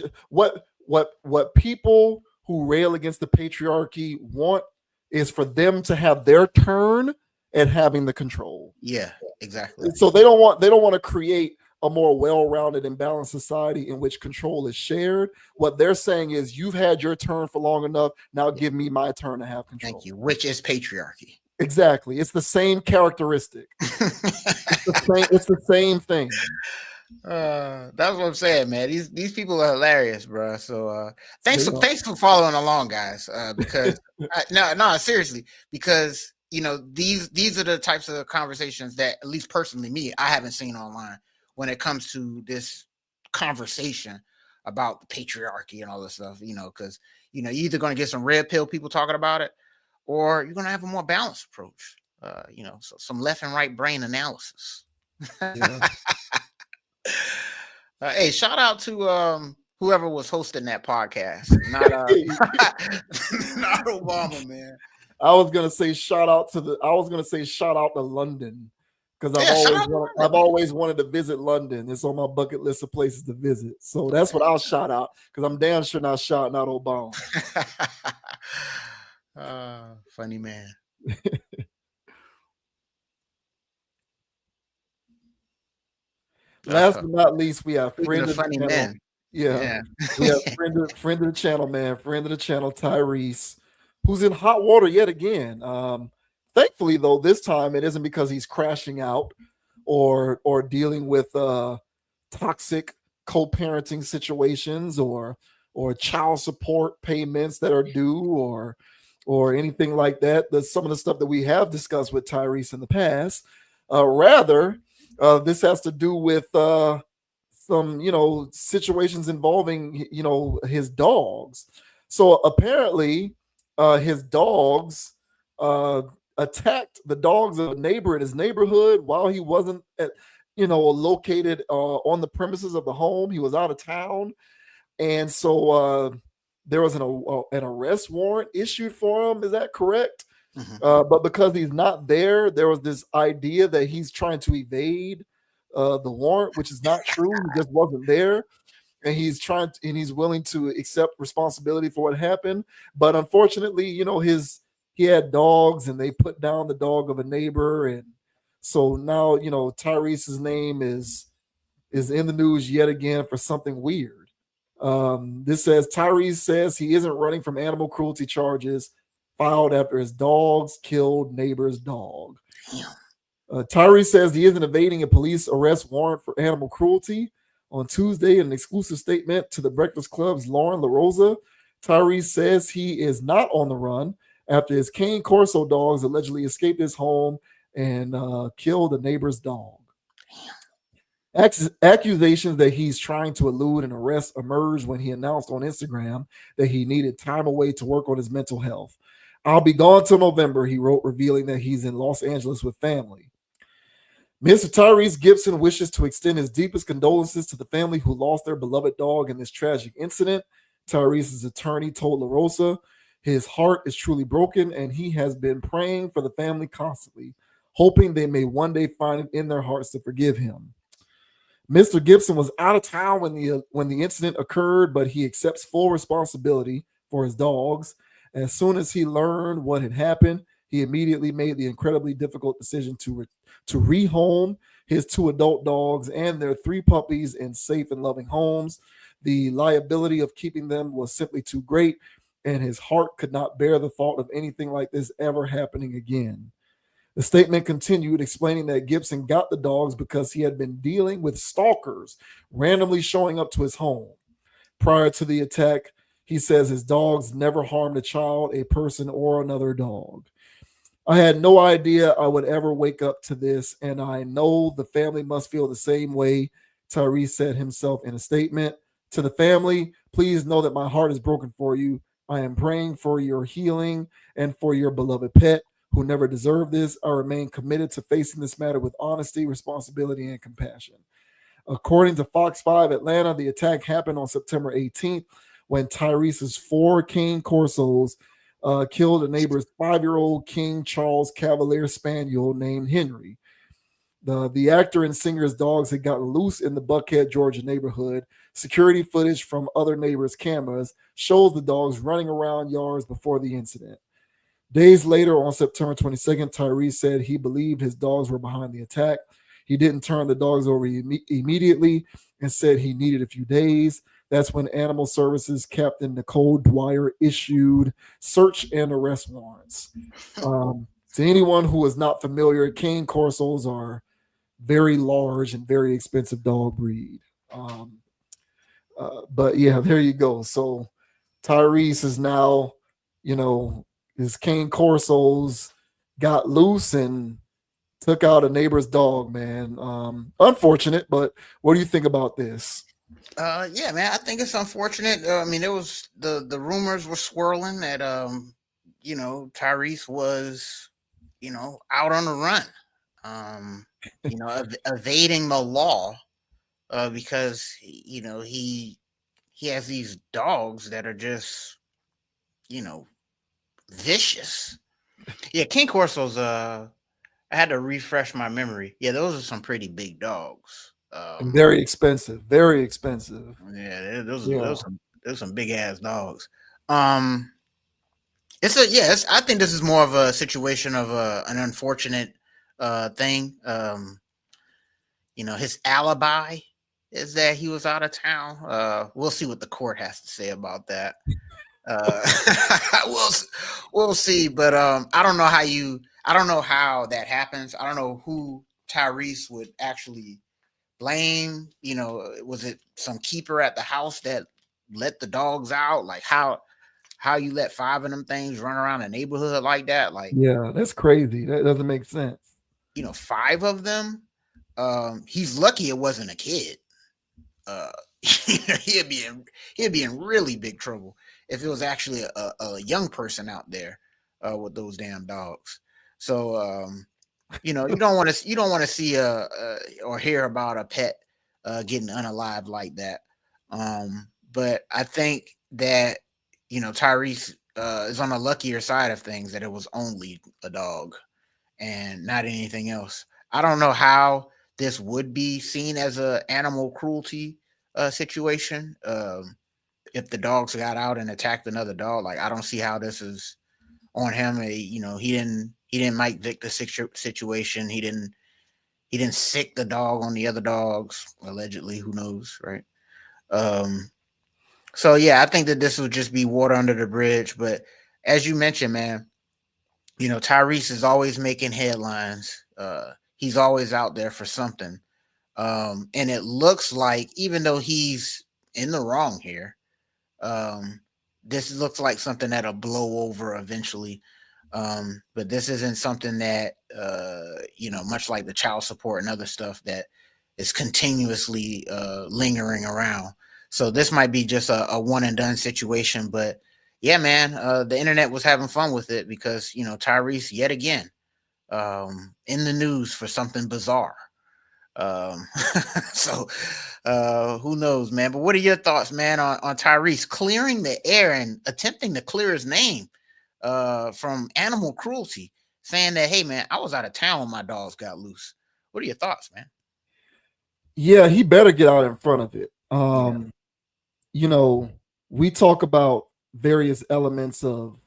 what people who rail against the patriarchy want is for them to have their turn at having the control. Yeah, exactly. So they don't want to create a more well-rounded and balanced society in which control is shared. What they're saying is, you've had your turn for long enough. Now give me my turn to have control. Thank you. Which is patriarchy. Exactly. It's the same characteristic. It's the same thing. That's what I'm saying, man. These people are hilarious, bro. So thanks for following along, guys. Because no, seriously, because these are the types of conversations that, at least personally, me, I haven't seen online when it comes to this conversation about the patriarchy and all this stuff. Because you're either going to get some red pill people talking about it, or you're going to have a more balanced approach. So some left and right brain analysis. Yeah. Hey, shout out to whoever was hosting that podcast. Not not Obama, man. I was gonna say shout out to London because Yeah, shout out to I've London. always wanted to visit London. It's on my bucket list of places to visit. So that's what I'll shout out because I'm damn sure not shouting out Obama. Funny man. Last but not least, we have Speaking friend of of the funny channel. men. Yeah. We have friend of the channel, man. Friend of the channel, Tyrese, who's in hot water yet again. Thankfully, though, this time it isn't because he's crashing out or dealing with toxic co-parenting situations or child support payments that are due or anything like that. That's some of the stuff that we have discussed with Tyrese in the past. Rather, this has to do with some situations involving his dogs. So apparently his dogs attacked the dogs of a neighbor in his neighborhood while he wasn't located on the premises of the home. He was out of town, and so there was an arrest warrant issued for him. Is that correct? Mhm. But because he's not there, there was this idea that he's trying to evade the warrant, which is not true. He just wasn't there, and he's willing to accept responsibility for what happened. But unfortunately, he had dogs, and they put down the dog of a neighbor, and so now Tyrese's name is in the news yet again for something weird. This says Tyrese says he isn't running from animal cruelty charges filed after his dogs killed neighbor's dog. Tyrese says he isn't evading a police arrest warrant for animal cruelty. On Tuesday, in an exclusive statement to the Breakfast Club's Lauren LaRosa, Tyrese says he is not on the run after his Cane Corso dogs allegedly escaped his home and killed a neighbor's dog. Accusations that he's trying to elude an arrest emerged when he announced on Instagram that he needed time away to work on his mental health. I'll be gone till November, he wrote, revealing that he's in Los Angeles with family. Mr. Tyrese Gibson wishes to extend his deepest condolences to the family who lost their beloved dog in this tragic incident. Tyrese's attorney told LaRosa his heart is truly broken and he has been praying for the family constantly, hoping they may one day find it in their hearts to forgive him. Mr. Gibson was out of town when the incident occurred, but he accepts full responsibility for his dogs. As soon as he learned what had happened, he immediately made the incredibly difficult decision to rehome his 2 adult dogs and their 3 puppies in safe and loving homes. The liability of keeping them was simply too great, and his heart could not bear the thought of anything like this ever happening again. The statement continued, explaining that Gibson got the dogs because he had been dealing with stalkers randomly showing up to his home. Prior to the attack, he says his dogs never harmed a child, a person, or another dog. I had no idea I would ever wake up to this, and I know the family must feel the same way, Tyrese said himself in a statement. To the family, please know that my heart is broken for you. I am praying for your healing and for your beloved pet who never deserved this. I remain committed to facing this matter with honesty, responsibility, and compassion. According to Fox 5 Atlanta, the attack happened on September 18th when Tyrese's 4 Cane Corsos killed a neighbor's 5-year-old King Charles Cavalier Spaniel named Henry. The actor and singer's dogs had gotten loose in the Buckhead, Georgia neighborhood. Security footage from other neighbors' cameras shows the dogs running around yards before the incident. Days later, on September 22nd, Tyrese said he believed his dogs were behind the attack. He didn't turn the dogs over immediately and said he needed a few days. That's when Animal Services Captain Nicole Dwyer issued search and arrest warrants. To anyone who is not familiar, Cane Corsos are very large and very expensive dog breed. But yeah, there you go. So Tyrese is now, his Cane Corsos got loose and took out a neighbor's dog, man. Unfortunate, but what do you think about this? Yeah, man, I think it's unfortunate. I mean, there was the rumors were swirling that Tyrese was, out on the run, evading the law, because he has these dogs that are just, vicious. Yeah, King Corso's. I had to refresh my memory. Yeah, those are some pretty big dogs. And very expensive. Very expensive. Yeah, those Yeah. those some big ass dogs. Um, I think this is more of a situation of an unfortunate thing. His alibi is that he was out of town. We'll see what the court has to say about that. Uh, we'll we'll see, but I don't know how that happens. I don't know who Tyrese would actually blame. Was it some keeper at the house that let the dogs out? Like how you let 5 of them things run around the neighborhood like that? Like, Yeah, that's crazy. That doesn't make sense. 5 of them. He's lucky it wasn't a kid. Uh, he'd be in really big trouble if it was actually a young person out there with those damn dogs. So you don't want to see or hear about a pet getting unalive like that. But I think that Tyrese is on the luckier side of things, that it was only a dog and not anything else. I don't know how this would be seen as a animal cruelty situation. If the dogs got out and attacked another dog, like, I don't see how this is on him. He didn't Mike Vick the situation. He didn't sick the dog on the other dogs, allegedly. Who knows, right? So yeah, I think that this would just be water under the bridge. But as you mentioned, man, Tyrese is always making headlines. He's always out there for something. And it looks like, even though he's in the wrong here, this looks like something that'll blow over eventually. But this isn't something that, much like the child support and other stuff, that is continuously lingering around. So this might be just a one and done situation. But yeah, man, the internet was having fun with it because, Tyrese, yet again, in the news for something bizarre. So who knows, man? But what are your thoughts, man, on Tyrese clearing the air and attempting to clear his name from animal cruelty, saying that, hey, man, I was out of town when my dogs got loose? What are your thoughts, man? Yeah, he better get out in front of it. We talk about various elements of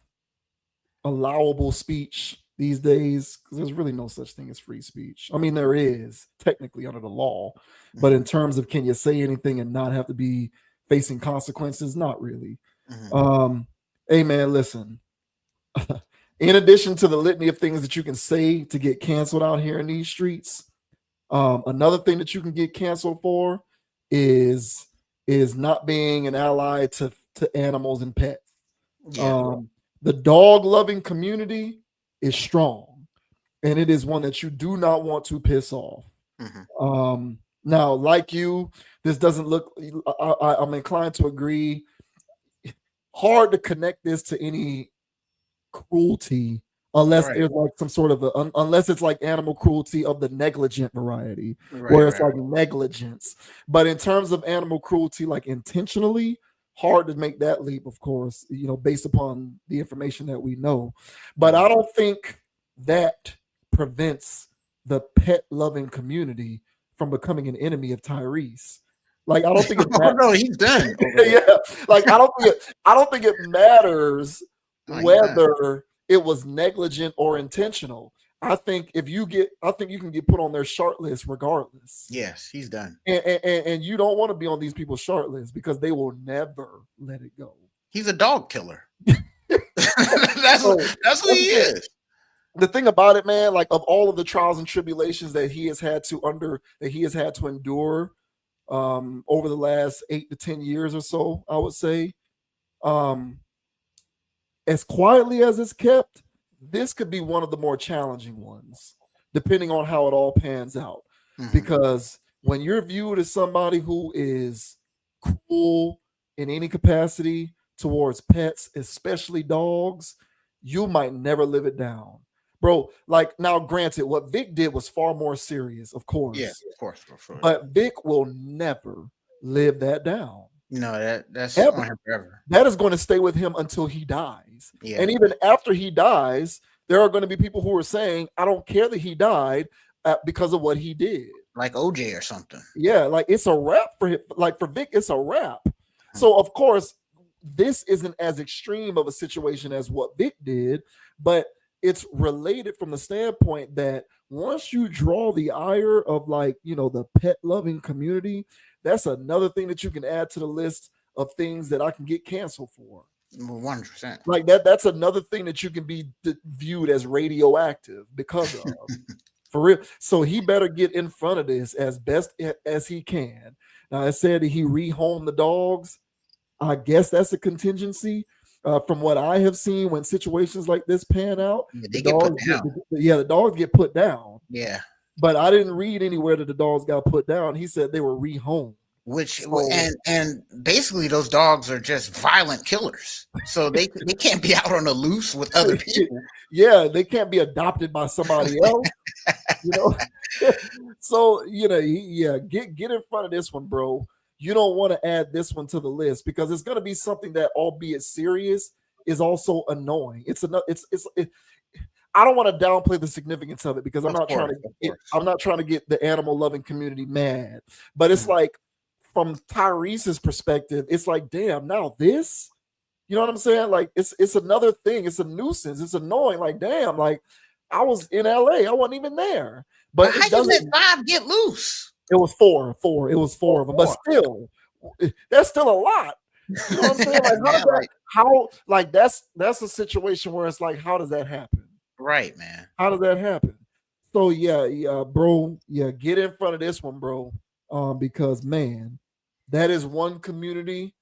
allowable speech these days, because there's really no such thing as free speech. I mean, there is technically under the law, but in terms of, can you say anything and not have to be facing consequences? Not really. Hey, man, listen. In addition to the litany of things that you can say to get canceled out here in these streets, another thing that you can get canceled for is not being an ally to animals and pets. The dog loving community is strong, and it is one that you do not want to piss off. Now, like you, this doesn't look, I'm inclined to agree, hard to connect this to any cruelty unless there's like some sort of unless it's like animal cruelty of the negligent variety, where it's like negligence. But in terms of animal cruelty, like intentionally, hard to make that leap, of course, based upon the information that we know. But I don't think that prevents the pet loving community from becoming an enemy of Tyrese. Like, I don't think it matters. No, he's done. Yeah, like, I don't think it matters whether it was negligent or intentional. I think you can get put on their short list regardless. Yes, he's done. And you don't want to be on these people's short list because they will never let it go. He's a dog killer. That's who he is. The thing about it, man, like, of all of the trials and tribulations that he has had to endure over the last 8 to 10 years or so, I would say, as quietly as it's kept, this could be one of the more challenging ones, depending on how it all pans out. Because when you're viewed as somebody who is cruel in any capacity towards pets, especially dogs, you might never live it down. Bro, like now granted, what Vic did was far more serious, of Yeah, course. of course, for sure. But Vic will never live that down. No, that's Ever. on him forever. That is going to stay with him until he dies. Yeah. And even after he dies, there are going to be people who are saying, I don't care that he died because of what he did. Like OJ or something. Yeah, like it's a wrap for him. Like for Vic, it's a wrap. So of course, this isn't as extreme of a situation as what Vic did, but it's related from the standpoint that once you draw the ire of like, you know, the pet loving community, that's another thing that you can add to the list of things that I can get canceled for. 100%. Like that's another thing that you can be viewed as radioactive because of. For real. So he better get in front of this as best as he can. Now, I said that he rehomed the dogs. I guess that's a contingency. From what I have seen, when situations like this pan out, Yeah, they get put down. the dogs get put down. Yeah. But I didn't read anywhere that the dogs got put down. He said they were rehomed. Which and basically those dogs are just violent killers, so they can't be out on the loose with other people. Yeah, they can't be adopted by somebody else. You know, so you know, get in front of this one, bro. You don't want to add this one to the list because it's going to be something that, albeit serious, is also annoying. I don't want to downplay the significance of it because I'm not trying to get the animal loving community mad, but it's like, from Tyrese's perspective, it's like, damn, now this, you know what I'm saying? Like, it's another thing. It's a nuisance. It's annoying. Like, damn, like I was in LA. I wasn't even there. But how you let 5 get loose? It was four. It was four of them. But still, that's still a lot. You know what I'm saying? Like, that's a situation where it's like, how does that happen? Right, man. How does that happen? So yeah, bro. Yeah, get in front of this one, bro. Because man, that is one community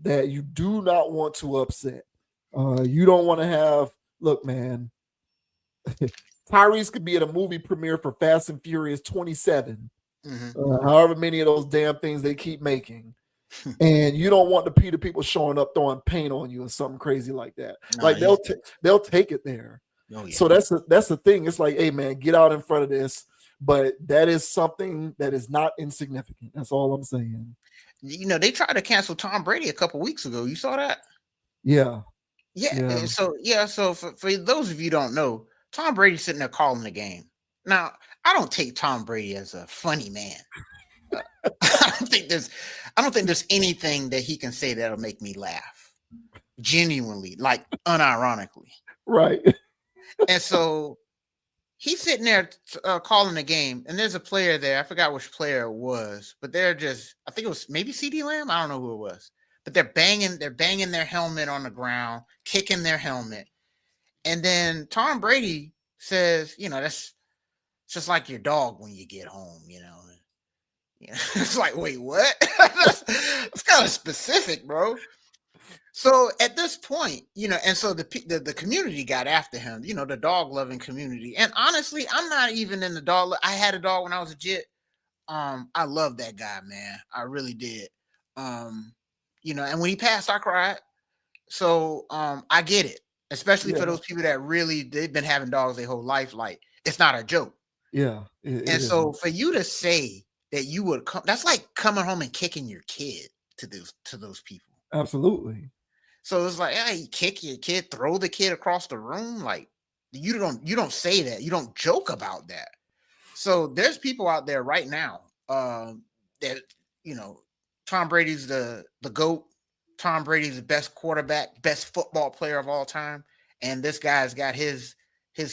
that you do not want to upset. You don't want to have, look, man, Tyrese could be at a movie premiere for Fast and Furious 27, however many of those damn things they keep making. And you don't want the PETA people showing up throwing paint on you or something crazy like that. Like they'll take it there. Oh, yeah. So that's the thing. It's like, hey man, get out in front of this. But that is something that is not insignificant. That's all I'm saying. You know, they tried to cancel Tom Brady a couple weeks ago. You saw that? Yeah. So for those of you who don't know, Tom Brady's sitting there calling the game. Now, I don't take Tom Brady as a funny man. I don't think there's anything that he can say that'll make me laugh. Genuinely, like unironically. Right. And so he's sitting there calling the game, and there's a player there. I forgot which player it was, but I think it was maybe CD Lamb. I don't know who it was, but they're banging their helmet on the ground, kicking their helmet. And then Tom Brady says, you know, that's just like your dog when you get home, you know. It's like, wait, what? That's kind of specific, bro. So at this point, you know, and so the community got after him, you know, the dog loving community. And honestly, I'm not even in the dog. I had a dog when I was a jit. I love that guy, man. I really did. You know, and when he passed, I cried. So I get it, especially for those people that they've been having dogs their whole life. Like, it's not a joke. Yeah. And so for you to say that you would come, that's like coming home and kicking your kid to those people. Absolutely. So it's like, hey, you kick your kid, throw the kid across the room. Like, you don't say that. You don't joke about that. So there's people out there right now that, you know, Tom Brady's the GOAT. Tom Brady's the best quarterback, best football player of all time. And this guy's got his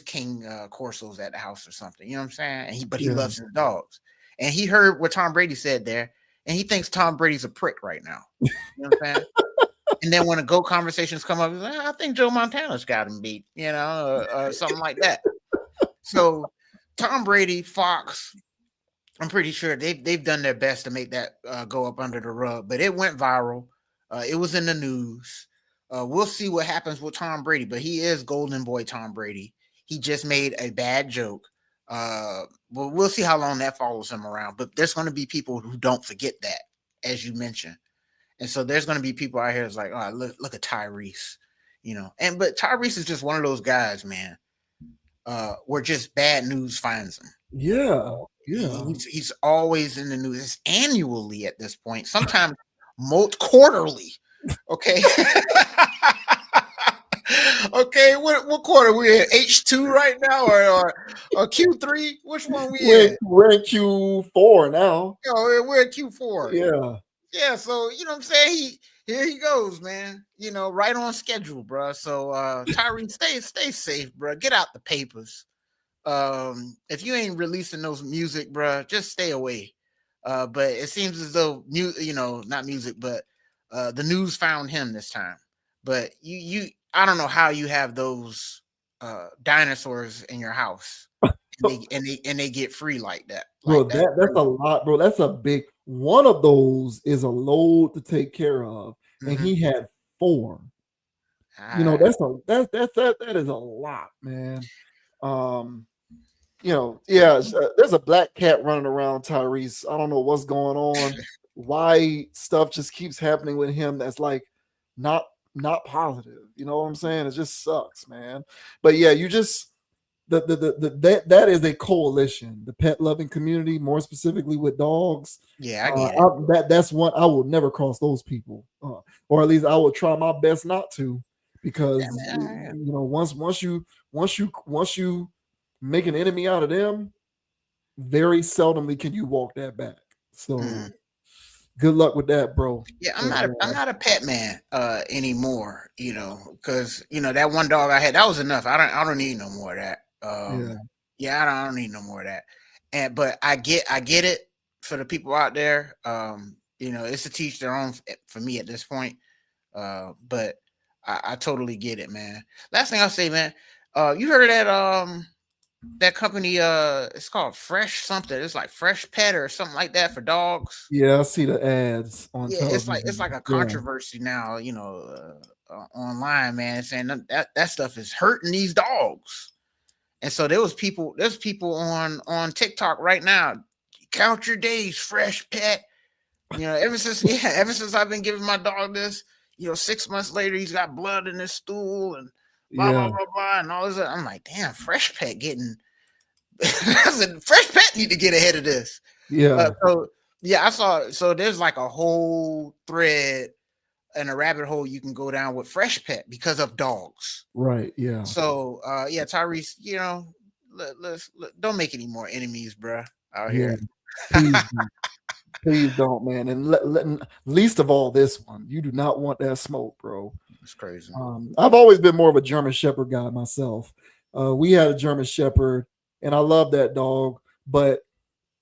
King Corsos at the house or something. You know what I'm saying? But he loves his dogs. And he heard what Tom Brady said there, and he thinks Tom Brady's a prick right now. You know what I'm saying? And then when the GOAT conversations come up, he's like, I think Joe Montana's got him beat, you know, or something like that. So Tom Brady, Fox, I'm pretty sure they've done their best to make that go up under the rug, but it went viral. It was in the news. We'll see what happens with Tom Brady, but he is Golden Boy Tom Brady. He just made a bad joke. Well, we'll see how long that follows him around. But there's going to be people who don't forget that, as you mentioned. And so there's going to be people out here that's like, oh, look at Tyrese. But Tyrese is just one of those guys, man. Where just bad news finds him. Yeah. He's always in the news. It's annually at this point, sometimes quarterly. Okay. Okay, what quarter we in? H2 right now, or Q3? Which one we're in Q4 now. We're at Q4. Yeah. So you know what I'm saying? Here he goes, man. Right on schedule, bro. So Tyrese, stay safe, bro. Get out the papers. If you ain't releasing those music, bro, just stay away. But it seems as though not music, but the news found him this time. But I don't know how you have those dinosaurs in your house and they get free like that. Bro, that's a lot, bro. That's a big one. Of those is a load to take care of, and he had 4. That is a lot, man. There's a black cat running around Tyrese. I don't know what's going on. Why stuff just keeps happening with him that's like not positive. You know what I'm saying? It just sucks, man. But yeah, you just that is a coalition, the pet loving community, more specifically with dogs. Yeah, I get it. That's one I will never cross those people, or at least I will try my best not to, because once you make an enemy out of them, very seldomly can you walk that back. So good luck with that, bro. Yeah, I'm not a pet man anymore, because that one dog I had, that was enough. I don't need no more of that. I don't need no more of that. But I get it for the people out there. It's to teach their own for me at this point. But I totally get it, man. Last thing I'll say, man, you heard of that company, it's called Fresh something. It's like Fresh Pet or something like that for dogs. Yeah, I see the ads on television. It's like a controversy now, online, man, saying that stuff is hurting these dogs. And so there's people on TikTok right now. Count your days, Fresh Pet. Ever since I've been giving my dog this, 6 months later he's got blood in his stool and blah blah blah and all this. I'm like, damn, Fresh Pet getting. I said, Fresh Pet need to get ahead of this. Yeah. I saw. So there's like a whole thread and a rabbit hole you can go down with Fresh Pet because of dogs. Right. Yeah. So Tyrese, don't make any more enemies, bro, out here. Please don't, man. And least of all this one, you do not want that smoke, bro. It's crazy. I've always been more of a German Shepherd guy myself. We had a German Shepherd, and I love that dog. But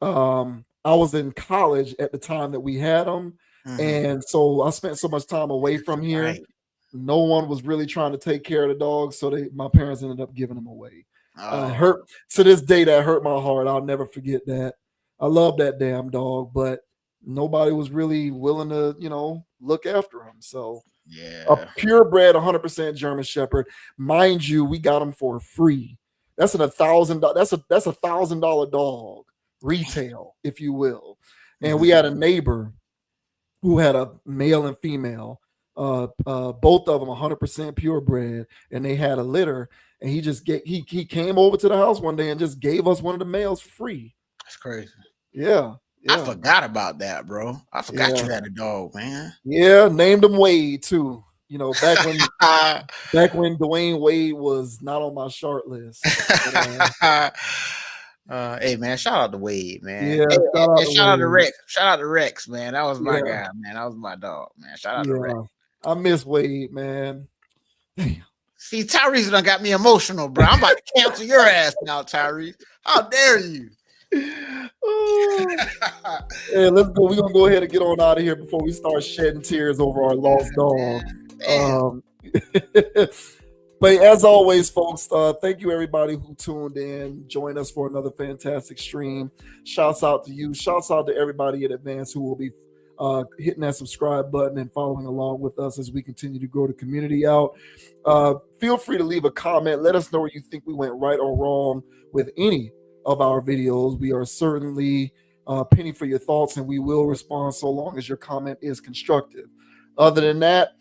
I was in college at the time that we had him, and so I spent so much time away from here. Right. No one was really trying to take care of the dog, so my parents ended up giving them away. Hurt to this day. That hurt my heart. I'll never forget that. I love that damn dog, but nobody was really willing to, look after him. So a purebred 100% German Shepherd, mind you, we got him for free. That's $1,000. That's $1,000 dog retail, if you will. And we had a neighbor who had a male and female, both of them 100% purebred, and they had a litter. And he came over to the house one day and just gave us one of the males free. That's crazy. Yeah. I forgot about that, bro. I forgot you had a dog, man. Yeah, named him Wade too. Back when Dwayne Wade was not on my short list. Hey man, shout out to Wade, man. Yeah, shout out to Rex. Shout out to Rex, man. That was my guy, man. That was my dog, man. Shout out to Rex. I miss Wade, man. Damn. See, Tyrese done got me emotional, bro. I'm about to cancel your ass now, Tyrese. How dare you? Hey, let's go. We're gonna go ahead and get on out of here before we start shedding tears over our lost dog. But as always, folks, thank you everybody who tuned in, join us for another fantastic stream. Shouts out to you. Shouts out to everybody in advance who will be hitting that subscribe button and following along with us as we continue to grow the community out. Feel free to leave a comment. Let us know where you think we went right or wrong with any of our videos. We are certainly penny for your thoughts, and we will respond so long as your comment is constructive. Other than that,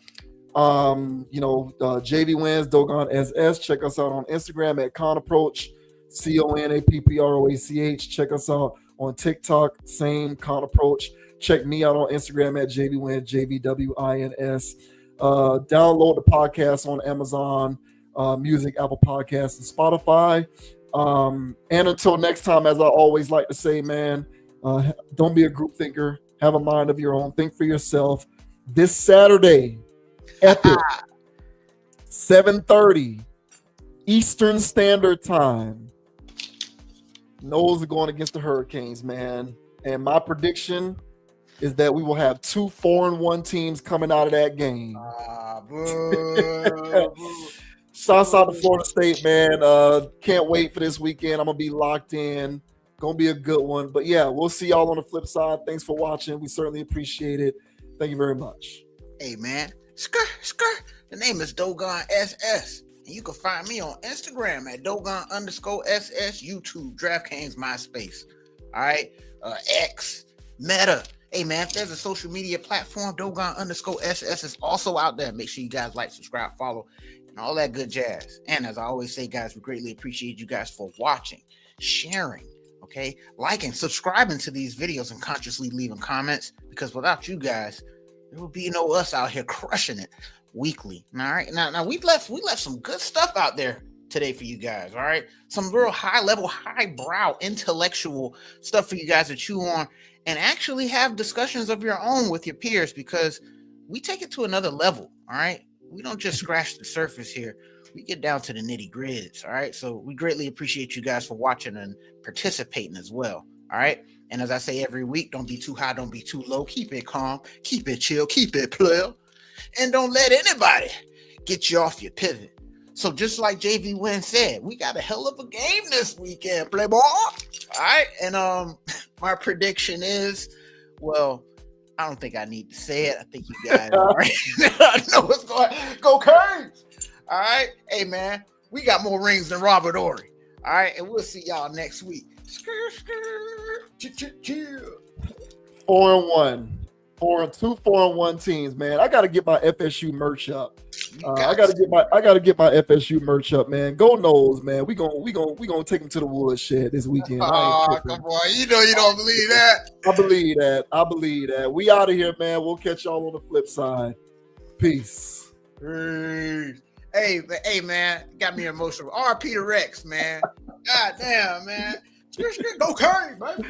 JV wins, Dogon SS. Check us out on Instagram at Conapproach, CONAPPROACH. Check us out on TikTok, same Conapproach. Check me out on Instagram at JV wins, JVWINS. Download the podcast on Amazon Music, Apple Podcasts, and Spotify. And until next time, as I always like to say, man, don't be a group thinker. Have a mind of your own. Think for yourself. This Saturday, Epic, 7:30 Eastern Standard Time. Noles are going against the Hurricanes, man. And my prediction is that we will have 2 4-1 teams coming out of that game. Shouts out to Florida State, man. Can't wait for this weekend. I'm going to be locked in. Going to be a good one. But yeah, we'll see y'all on the flip side. Thanks for watching. We certainly appreciate it. Thank you very much. Hey, man. Skirt. The name is Dogon SS. And you can find me on Instagram at Dogon_SS, YouTube, DraftKings, MySpace. All right. X, Meta. Hey, man, if there's a social media platform, Dogon_SS is also out there. Make sure you guys like, subscribe, follow, and all that good jazz. And as I always say, guys, we greatly appreciate you guys for watching, sharing, okay, liking, subscribing to these videos, and consciously leaving comments, because without you guys, there will be no us out here crushing it weekly. All right. Now we left some good stuff out there today for you guys. All right. Some real high level, highbrow, intellectual stuff for you guys to chew on and actually have discussions of your own with your peers, because we take it to another level. All right. We don't just scratch the surface here. We get down to the nitty gritties. All right. So we greatly appreciate you guys for watching and participating as well. All right. And as I say every week, don't be too high, don't be too low. Keep it calm, keep it chill, keep it player. And don't let anybody get you off your pivot. So just like JV Wynn said, we got a hell of a game this weekend, play ball. All right. And my prediction is, well, I don't think I need to say it. I think you guys already know what's going on. Go Canes. All right. Hey, man, we got more rings than Robert Ory. All right. And we'll see y'all next week. 4-1. 4-1 teams, man. I gotta get my FSU merch up. I gotta get my FSU merch up, man. Go Noles, man. We gonna take them to the woodshed this weekend. Oh, come on. You know you don't believe that. I believe that. We out of here, man. We'll catch y'all on the flip side. Peace. Hey, man, got me emotional. RP to Rex, man. God damn, man. Go Curry, baby.